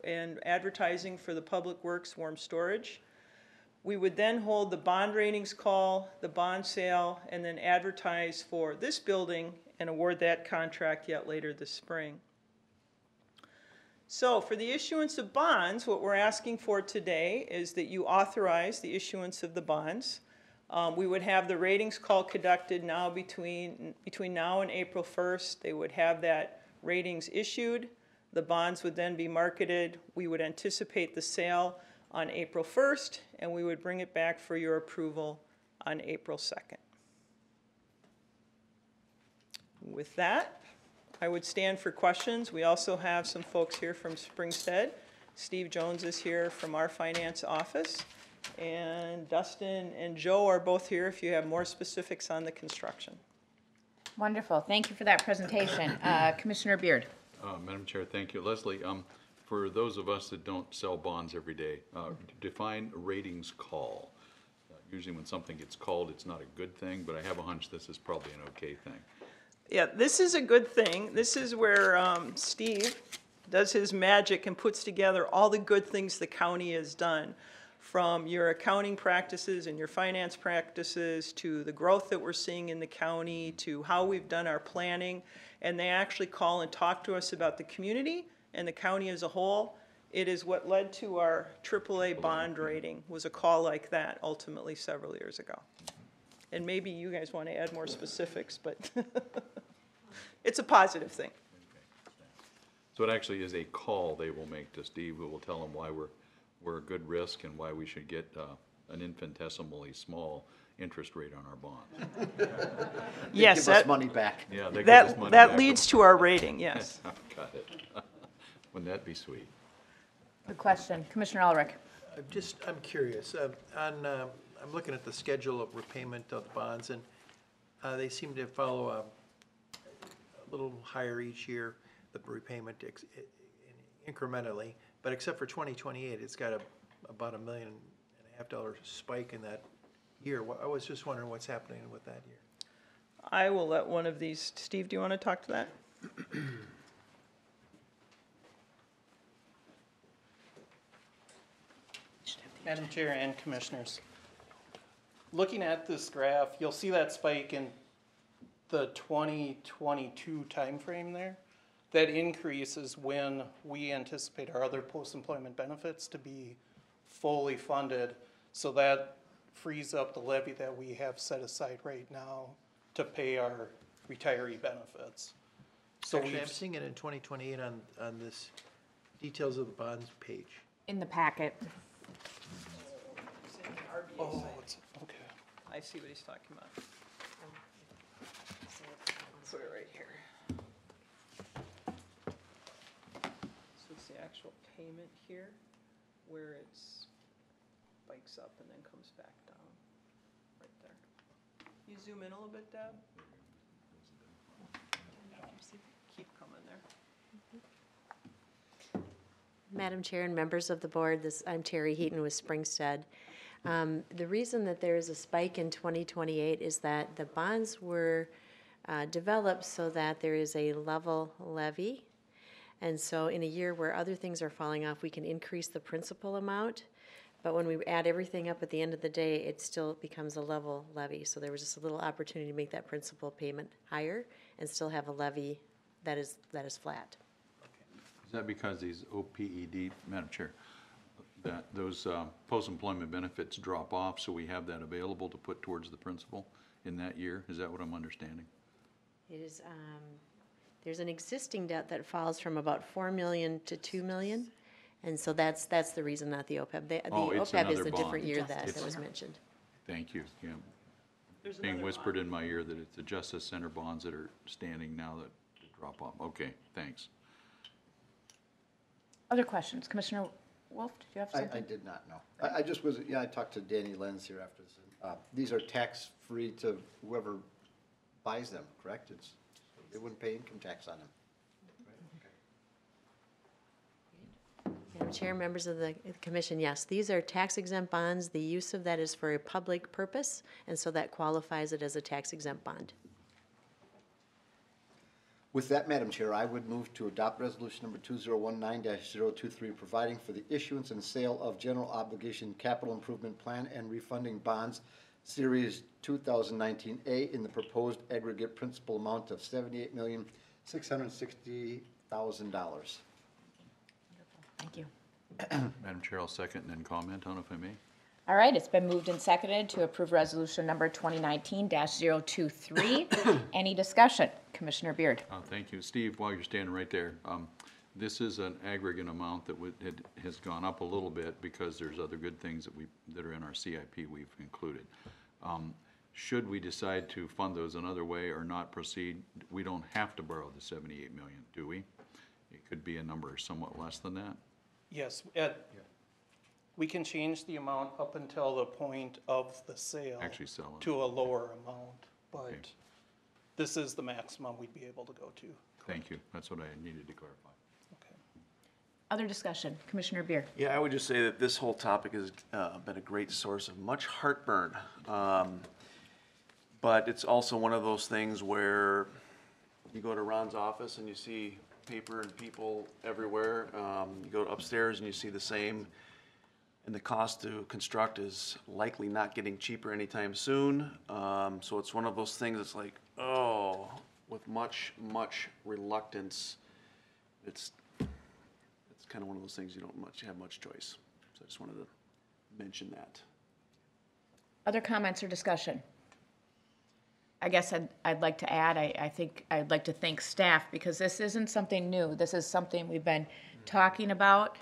and advertising for the Public Works warm storage. We would then hold the bond ratings call, the bond sale, and then advertise for this building and award that contract yet later this spring. So for the issuance of bonds, what we're asking for today is that you authorize the issuance of the bonds. We would have the ratings call conducted now between now and April 1st. They would have that ratings issued. The bonds would then be marketed. We would anticipate the sale on April 1st, and we would bring it back for your approval on April 2nd. With that, I would stand for questions. We also have some folks here from Springstead. Steve Jones is here from our finance office, and Dustin and Joe are both here if you have more specifics on the construction. Wonderful. Thank you for that presentation. Commissioner Beard. Madam Chair, thank you. Leslie, for those of us that don't sell bonds every day, define ratings call. Usually when something gets called, it's not a good thing, but I have a hunch this is probably an okay thing. Yeah, this is a good thing. This is where Steve does his magic and puts together all the good things the county has done, from your accounting practices and your finance practices to the growth that we're seeing in the county to how we've done our planning. And they actually call and talk to us about the community and the county as a whole. It is what led to our AAA bond rating, was a call like that ultimately several years ago. And maybe you guys want to add more specifics, but it's a positive thing. So it actually is a call they will make to Steve, who will tell them why we're a good risk and why we should get an infinitesimally small interest rate on our bonds. Yes, give us money back. Yeah, they give us money that back. leads to our rating, yes. Got it. Wouldn't that be sweet? Good question. Commissioner Ulrich. I'm curious. I'm looking at the schedule of repayment of the bonds, and they seem to follow a little higher each year, the repayment incrementally. But except for 2028, it's got about $1.5 million spike in that year. I was just wondering what's happening with that year. I will let one of these, Steve, do you want to talk to that? Madam Chair and Commissioners, looking at this graph, you'll see that spike in the 2022 timeframe there. That increase is when we anticipate our other post-employment benefits to be fully funded, so that frees up the levy that we have set aside right now to pay our retiree benefits. So Actually, I'm seeing it in 2028 on this details of the bonds page. In the packet. Oh, it's, okay. I see what he's talking about. Put it right here. So it's the actual payment here, where it spikes up and then comes back down, right there. You zoom in a little bit, Deb? Keep coming there. Madam Chair and members of the board, I'm Terry Heaton with Springstead. The reason that there is a spike in 2028 is that the bonds were developed so that there is a level levy. And so in a year where other things are falling off, we can increase the principal amount. But when we add everything up at the end of the day, it still becomes a level levy. So there was just a little opportunity to make that principal payment higher and still have a levy that is flat. Is that because these OPED, Madam Chair, that those post-employment benefits drop off, so we have that available to put towards the principal in that year? Is that what I'm understanding? It is, there's an existing debt that falls from about $4 million to $2 million. And so that's the reason, not the OPEB. The OPEB is the different year that was mentioned. Thank you, yeah. Being whispered in my ear that it's the Justice Center bonds that are standing now that drop off. Okay, thanks. Other questions? Commissioner Wolf, did you have something? I did not know. I just was, I talked to Danny Lenz here after this. These are tax-free to whoever buys them, correct? They wouldn't pay income tax on them. Madam Chair, members of the Commission, yes, these are tax-exempt bonds. The use of that is for a public purpose, and so that qualifies it as a tax-exempt bond. With that, Madam Chair, I would move to adopt resolution number 2019-023, providing for the issuance and sale of general obligation capital improvement plan and refunding bonds series 2019A in the proposed aggregate principal amount of $78,660,000. Thank you. Madam Chair, I'll second and then comment on it if I may. All right, it's been moved and seconded to approve resolution number 2019-023. Any discussion? Commissioner Beard. Thank you. Steve, while you're standing right there, this is an aggregate amount that has gone up a little bit because there's other good things that are in our CIP we've included. Should we decide to fund those another way or not proceed, we don't have to borrow the $78 million, do we? It could be a number somewhat less than that. Yes, we can change the amount up until the point of the sale. Actually selling. To a lower amount, but Okay. this is the maximum we'd be able to go to. Thank you. That's what I needed to clarify. Other discussion? Commissioner Beard. Yeah, I would just say that this whole topic has been a great source of much heartburn. But it's also one of those things where you go to Ron's office and you see paper and people everywhere. You go upstairs and you see the same. And the cost to construct is likely not getting cheaper anytime soon. So it's one of those things that's like, oh, with much, much reluctance. It's kind of one of those things you don't have much choice. So I just wanted to mention that. Other comments or discussion? I guess I'd like to add, I think I'd like to thank staff because this isn't something new. This is something we've been talking about,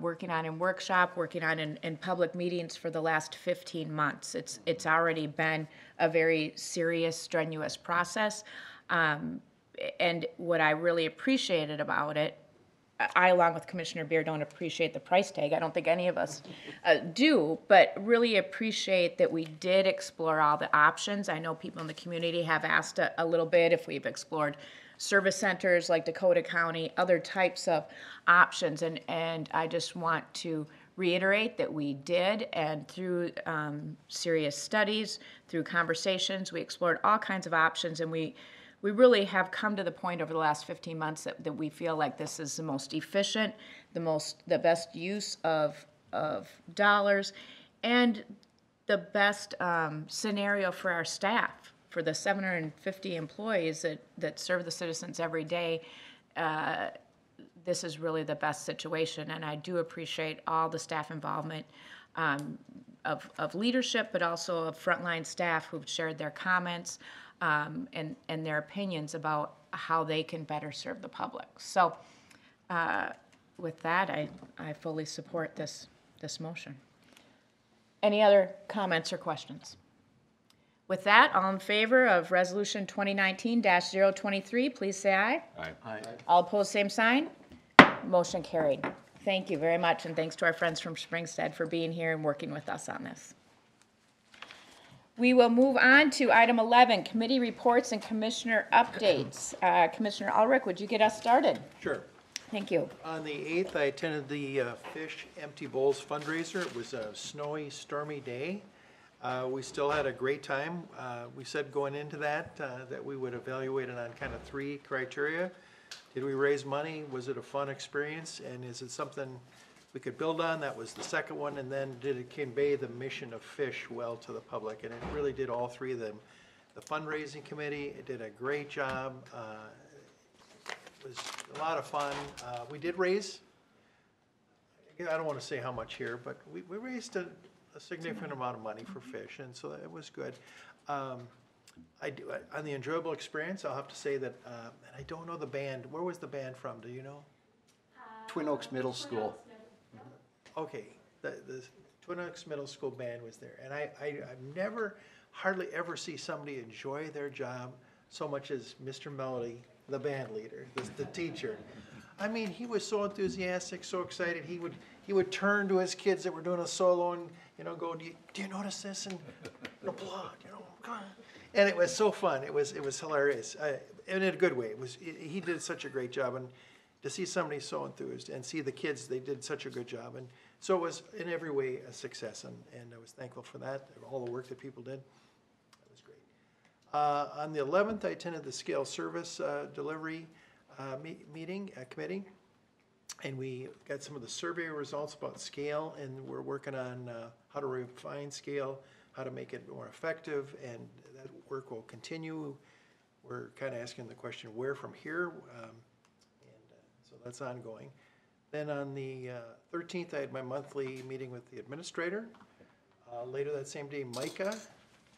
working on in workshop, working on in public meetings for the last 15 months. It's already been a very serious, strenuous process. And what I really appreciated about it, I, along with Commissioner Beard, don't appreciate the price tag. I don't think any of us do, but really appreciate that we did explore all the options. I know people in the community have asked a little bit if we've explored service centers like Dakota County, other types of options, and I just want to reiterate that we did, and through serious studies, through conversations, we explored all kinds of options, and we really have come to the point over the last 15 months that we feel like this is the most efficient, the best use of dollars, and the best scenario for our staff, for the 750 employees that serve the citizens every day. This is really the best situation, and I do appreciate all the staff involvement of leadership, but also of frontline staff who've shared their comments and their opinions about how they can better serve the public. So with that, I fully support this motion. Any other comments or questions? With that, all in favor of Resolution 2019-023, please say aye. Aye. Aye. All opposed, same sign. Motion carried. Thank you very much, and thanks to our friends from Springstead for being here and working with us on this. We will move on to item 11, committee reports and commissioner updates. Commissioner Ulrich, would you get us started? Sure. Thank you. On the 8th, I attended the Fish Empty Bowls fundraiser. It was a snowy, stormy day. We still had a great time. We said going into that we would evaluate it on kind of 3 criteria. Did we raise money? Was it a fun experience? And is it something we could build on? That was the second one. And then did it convey the mission of Fish well to the public? And it really did all 3 of them. The fundraising committee, it did a great job. It was a lot of fun. We did raise, I don't want to say how much here, but we raised a significant amount of money for Fish, and so it was good. On the enjoyable experience, I'll have to say that, and I don't know the band. Where was the band from? Do you know? Twin Oaks Middle School. Okay, the Twin Oaks Middle School band was there, and I've hardly ever see somebody enjoy their job so much as Mr. Melody, the band leader, the teacher. I mean, he was so enthusiastic, so excited. He would turn to his kids that were doing a solo and go, do you notice this, and applaud, come on. And it was so fun. It was hilarious, in a good way. He did such a great job, and to see somebody so enthused and see the kids, they did such a good job, and so it was in every way a success, and I was thankful for that, all the work that people did. That was great. On the 11th, I attended the scale service delivery committee, and we got some of the survey results about scale, and we're working on how to refine scale, how to make it more effective, and that work will continue. We're kind of asking the question, where from here? So that's ongoing. Then on the 13th, I had my monthly meeting with the administrator. Later that same day, Micah,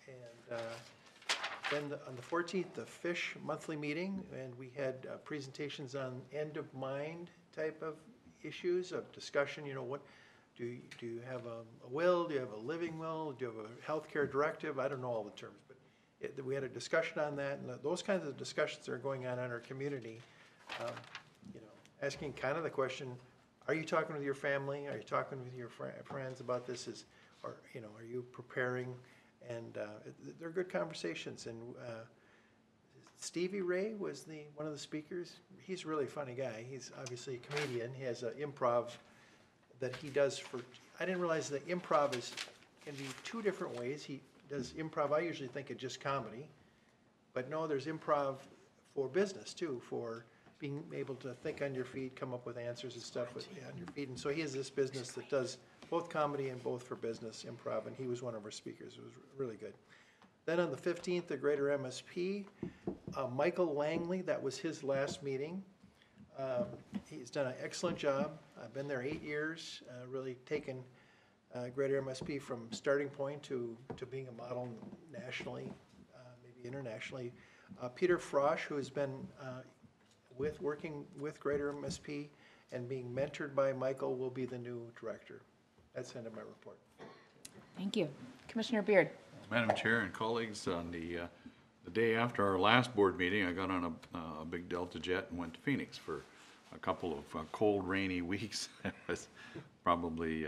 and then on the 14th, the FISH monthly meeting, and we had presentations on end-of-mind type of issues of discussion. You know, what do you have a will? Do you have a living will? Do you have a healthcare directive? I don't know all the terms, but we had a discussion on that, and those kinds of discussions are going on in our community. You know, asking kind of the question: are you talking with your family? Are you talking with your friends about this? Or you know, are you preparing? And they're good conversations. And Stevie Ray was one of the speakers. He's a really funny guy. He's obviously a comedian. He has an improv that he does for. I didn't realize that improv can be two different ways. He does improv. I usually think of just comedy, but no, there's improv for business too, for being able to think on your feet, come up with answers and stuff on your feet. And so he has this business that does both comedy and both for business improv, and he was one of our speakers. It was really good. Then on the 15th, the Greater MSP, Michael Langley, that was his last meeting. He's done an excellent job. I've been there 8 years, really taken Greater MSP from starting point to being a model nationally, maybe internationally. Peter Frosch, who has been working with Greater MSP and being mentored by Michael, will be the new director. That's the end of my report. Thank you. Commissioner Beard. Madam Chair and colleagues, on the day after our last board meeting, I got on a big Delta jet and went to Phoenix for a couple of cold, rainy weeks. It was probably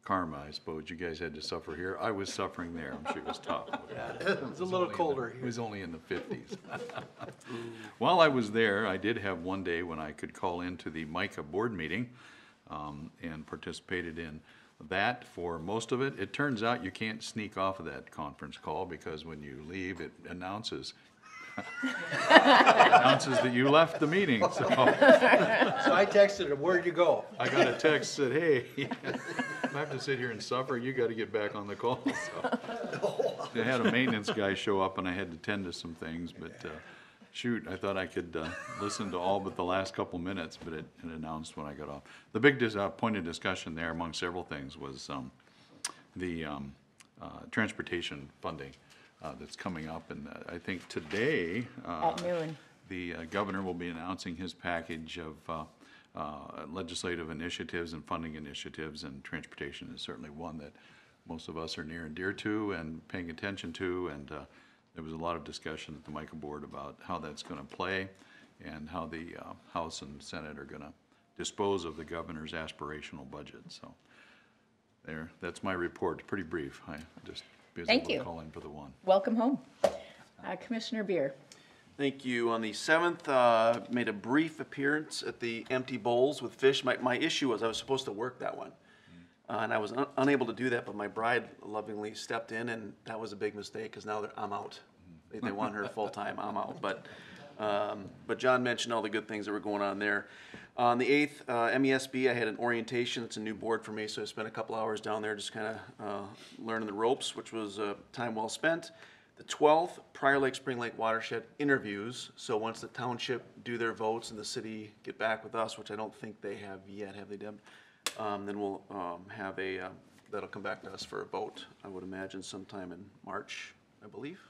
karma, I suppose. You guys had to suffer here. I was suffering there. I'm sure it was tough. Yeah, it was a little colder here. It was only in the 50s. While I was there, I did have one day when I could call into the MICA board meeting and participated in that for most of it. It turns out you can't sneak off of that conference call because when you leave, it announces that you left the meeting. So I texted him, where'd you go? I got a text that, hey, I have to sit here and suffer. You got to get back on the call. So I had a maintenance guy show up and I had to tend to some things, but shoot, I thought I could listen to all but the last couple minutes, but it announced when I got off. The big point of discussion there, among several things, was the transportation funding that's coming up. And I think today, at noon, the governor will be announcing his package of legislative initiatives and funding initiatives, and transportation is certainly one that most of us are near and dear to and paying attention to. And there was a lot of discussion at the MICA board about how that's going to play and how the House and Senate are going to dispose of the governor's aspirational budget. So that's my report. Pretty brief. I just Thank you. Call in for the one. Welcome home. Commissioner Beer. Thank you. On the 7th, made a brief appearance at the Empty Bowls with Fish. My issue was I was supposed to work that one. And I was unable to do that, but my bride lovingly stepped in, and that was a big mistake because now I'm out. They want her full-time, I'm out. But John mentioned all the good things that were going on there. On the 8th, MESB, I had an orientation. It's a new board for me, so I spent a couple hours down there just kind of learning the ropes, which was time well spent. The 12th, Prior Lake, Spring Lake watershed interviews. So once the township do their votes and the city get back with us, which I don't think they have yet, have they, Deb? Then we'll have that'll come back to us for a vote, I would imagine sometime in March, I believe.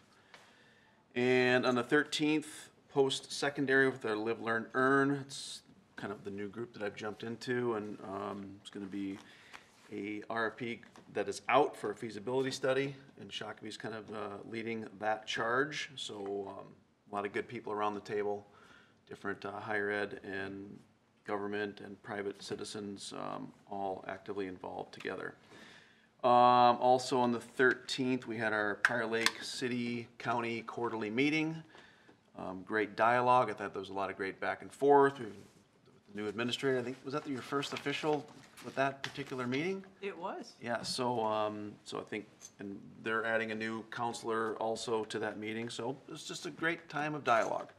And on the 13th, post-secondary with our Live, Learn, Earn. It's kind of the new group that I've jumped into, and it's going to be a RFP that is out for a feasibility study, and Shakovi's kind of leading that charge. So a lot of good people around the table, different higher ed and government and private citizens, all actively involved together. Also on the 13th, we had our Prior Lake City County quarterly meeting. Great dialogue. I thought there was a lot of great back and forth with the new administrator. I think, was that your first official with that particular meeting? It was. Yeah, so I think, and they're adding a new counselor also to that meeting, so it's just a great time of dialogue.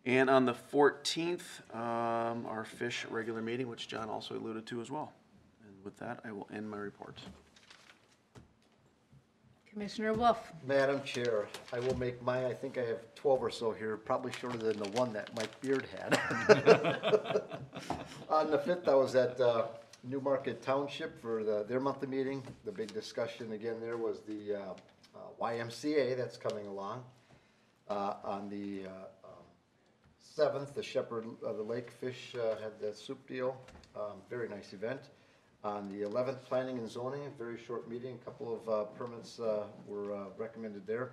And on the 14th, our fish regular meeting, which John also alluded to as well. And with that, I will end my report. Commissioner Wolf. Madam Chair, I will make my, I think I have 12 or so here, probably shorter than the one that Mike Beard had. On the 5th, I was at Newmarket Township for their monthly meeting. The big discussion again there was the YMCA that's coming along. On the 7th, the Shepherd of the Lake Fish had the soup deal. Very nice event. On the 11th, Planning and Zoning, a very short meeting, a couple of permits were recommended there.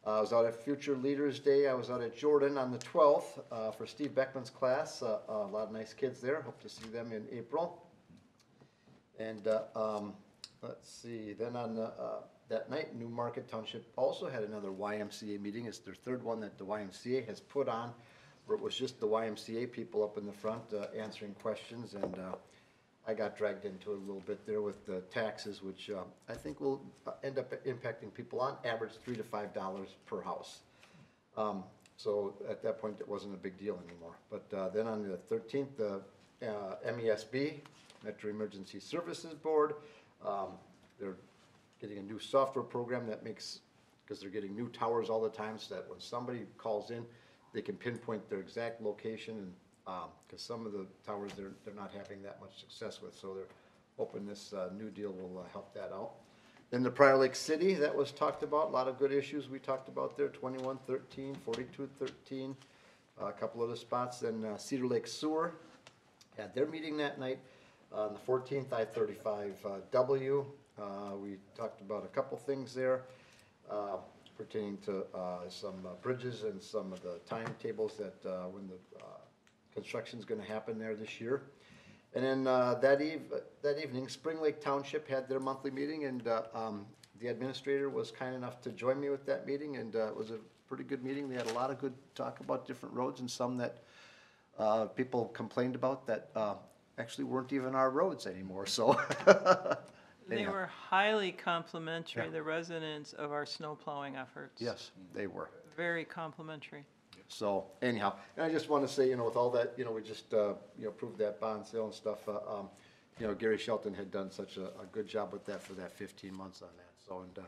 I was out at Future Leaders Day. I was out at Jordan on the 12th for Steve Beckman's class. A lot of nice kids there. Hope to see them in April. And let's see, then on that night, Newmarket Township also had another YMCA meeting. It's their third one that the YMCA has put on, where it was just the YMCA people up in the front answering questions, and I got dragged into it a little bit there with the taxes, which I think will end up impacting people on average $3 to $5 per house. So at that point, it wasn't a big deal anymore. But then on the 13th, the MESB, Metro Emergency Services Board, they're getting a new software program that makes, because they're getting new towers all the time, so that when somebody calls in, they can pinpoint their exact location, and because some of the towers they're not having that much success with, so they're hoping this new deal will help that out. Then the Prior Lake City, that was talked about, a lot of good issues we talked about there, 2113, 4213, a couple of the spots. Then Cedar Lake Sewer had their meeting that night. On the 14th, I-35W, we talked about a couple things there pertaining to some bridges and some of the timetables that when the construction's going to happen there this year. And then that evening, Spring Lake Township had their monthly meeting, and the administrator was kind enough to join me with that meeting, and it was a pretty good meeting. They had a lot of good talk about different roads, and some that people complained about that actually weren't even our roads anymore, so. They were highly complimentary, Yeah. the residents, of our snow plowing efforts. Yes, they were. Very complimentary. So anyhow, and I just want to say, with all that, we just, approved that bond sale and stuff. Gary Shelton had done such a good job with that for that 15 months on that. So, and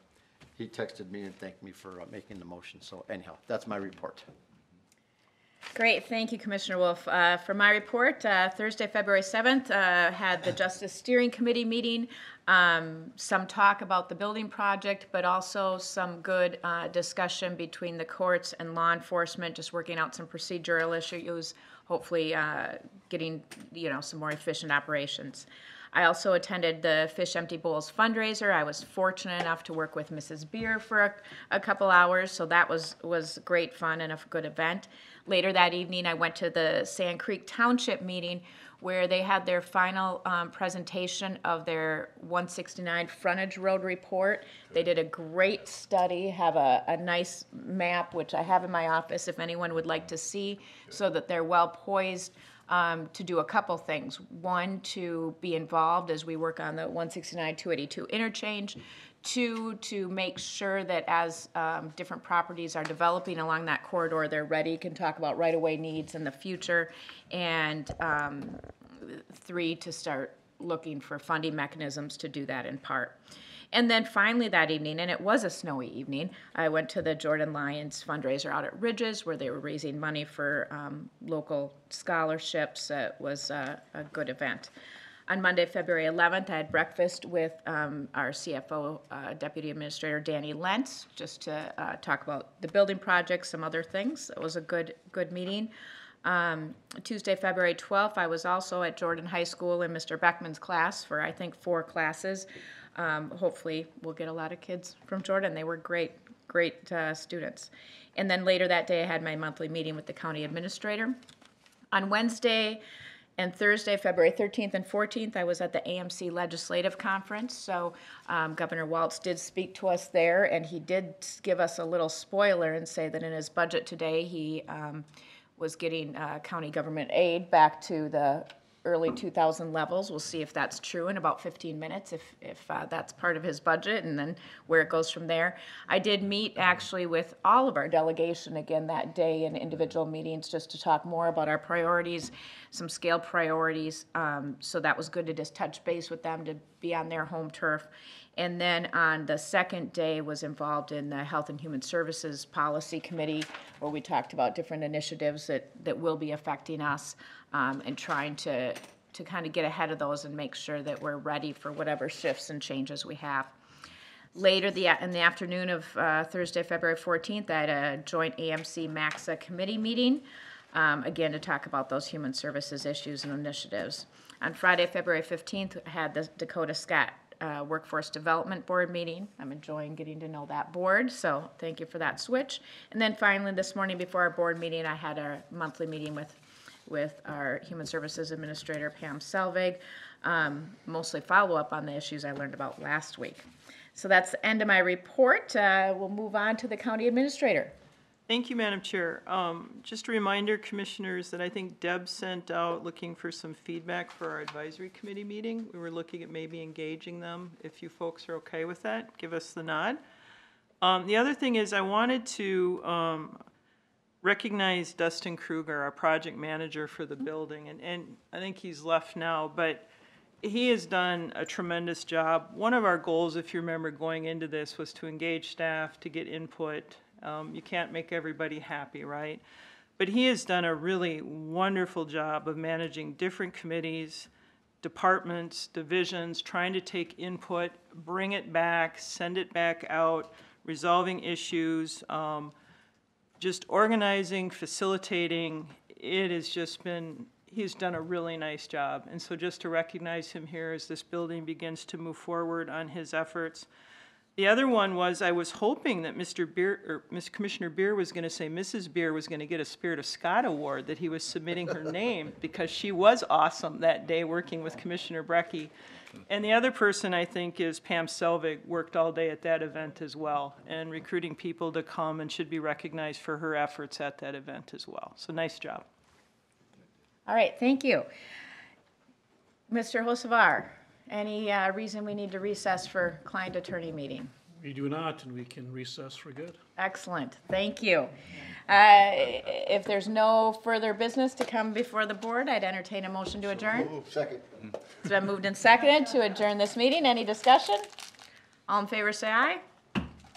he texted me and thanked me for making the motion. So anyhow, that's my report. Great, thank you, Commissioner Wolf. For my report, Thursday, February 7th, had the Justice Steering Committee meeting. Some talk about the building project, but also some good discussion between the courts and law enforcement, just working out some procedural issues, hopefully getting, some more efficient operations. I also attended the Fish Empty Bowls fundraiser. I was fortunate enough to work with Mrs. Beer for a couple hours, so that was great fun and a good event. Later that evening, I went to the Sand Creek Township meeting where they had their final presentation of their 169 frontage road report. They did a great study, have a nice map, which I have in my office if anyone would like to see, so that they're well poised to do a couple things. One, to be involved as we work on the 169-282 interchange. Two, to make sure that as different properties are developing along that corridor, they're ready, can talk about right-of-way needs in the future. And three, to start looking for funding mechanisms to do that in part. And then finally that evening, and it was a snowy evening, I went to the Jordan Lions fundraiser out at Ridges where they were raising money for local scholarships. It was a good event. On Monday, February 11th, I had breakfast with our CFO, Deputy Administrator Danny Lentz, just to talk about the building project, some other things. It was a good meeting. Tuesday, February 12th, I was also at Jordan High School in Mr. Beckman's class for, I think, 4 classes. Hopefully, we'll get a lot of kids from Jordan. They were great students. And then later that day, I had my monthly meeting with the county administrator. On Wednesday and Thursday, February 13th and 14th, I was at the AMC Legislative Conference. So Governor Waltz did speak to us there, and he did give us a little spoiler and say that in his budget today, he was getting county government aid back to the early 2000 levels. We'll see if that's true in about 15 minutes, if that's part of his budget, and then where it goes from there. I did meet actually with all of our delegation again that day in individual meetings just to talk more about our priorities, some scale priorities. So that was good to just touch base with them, to be on their home turf. And then on the second day was involved in the Health and Human Services Policy Committee, where we talked about different initiatives that will be affecting us, and trying to kind of get ahead of those and make sure that we're ready for whatever shifts and changes we have. Later in the afternoon of Thursday, February 14th, I had a joint AMC-MAXA committee meeting, again, to talk about those human services issues and initiatives. On Friday, February 15th, I had the Dakota Scott Workforce Development Board meeting. I'm enjoying getting to know that board, so thank you for that switch. And then finally, this morning before our board meeting, I had a monthly meeting with our Human Services Administrator, Pam Selvig, mostly follow up on the issues I learned about last week. So that's the end of my report. We'll move on to the County Administrator. Thank you, Madam Chair. Just a reminder, Commissioners, that I think Deb sent out looking for some feedback for our advisory committee meeting. We were looking at maybe engaging them. If you folks are okay with that, give us the nod. The other thing is I wanted to recognize Dustin Kruger, our project manager for the building, and I think he's left now, but he has done a tremendous job. One of our goals, if you remember going into this, was to engage staff, to get input. You can't make everybody happy, right? But he has done a really wonderful job of managing different committees, departments, divisions, trying to take input, bring it back, send it back out, resolving issues, just organizing, facilitating. It has just been, he's done a really nice job. And so just to recognize him here as this building begins to move forward on his efforts. The other one was I was hoping that Commissioner Beer was going to say Mrs. Beer was going to get a Spirit of Scott award, that he was submitting her name, because she was awesome that day working with Commissioner Brecky. And the other person, I think, is Pam Selvig, worked all day at that event as well, and recruiting people to come, and should be recognized for her efforts at that event as well. So nice job. All right, thank you. Mr. Hocevar, any reason we need to recess for client attorney meeting? We do not, and we can recess for good. Excellent, thank you. If there's no further business to come before the board, I'd entertain a motion to adjourn. Second. It's been moved and seconded to adjourn this meeting. Any discussion? All in favor, say aye.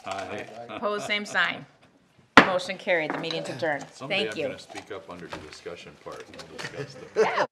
Aye. Opposed, same sign. Motion carried. The meeting's adjourned. Someday Thank you. I'm going to speak up under the discussion part and we'll discuss them.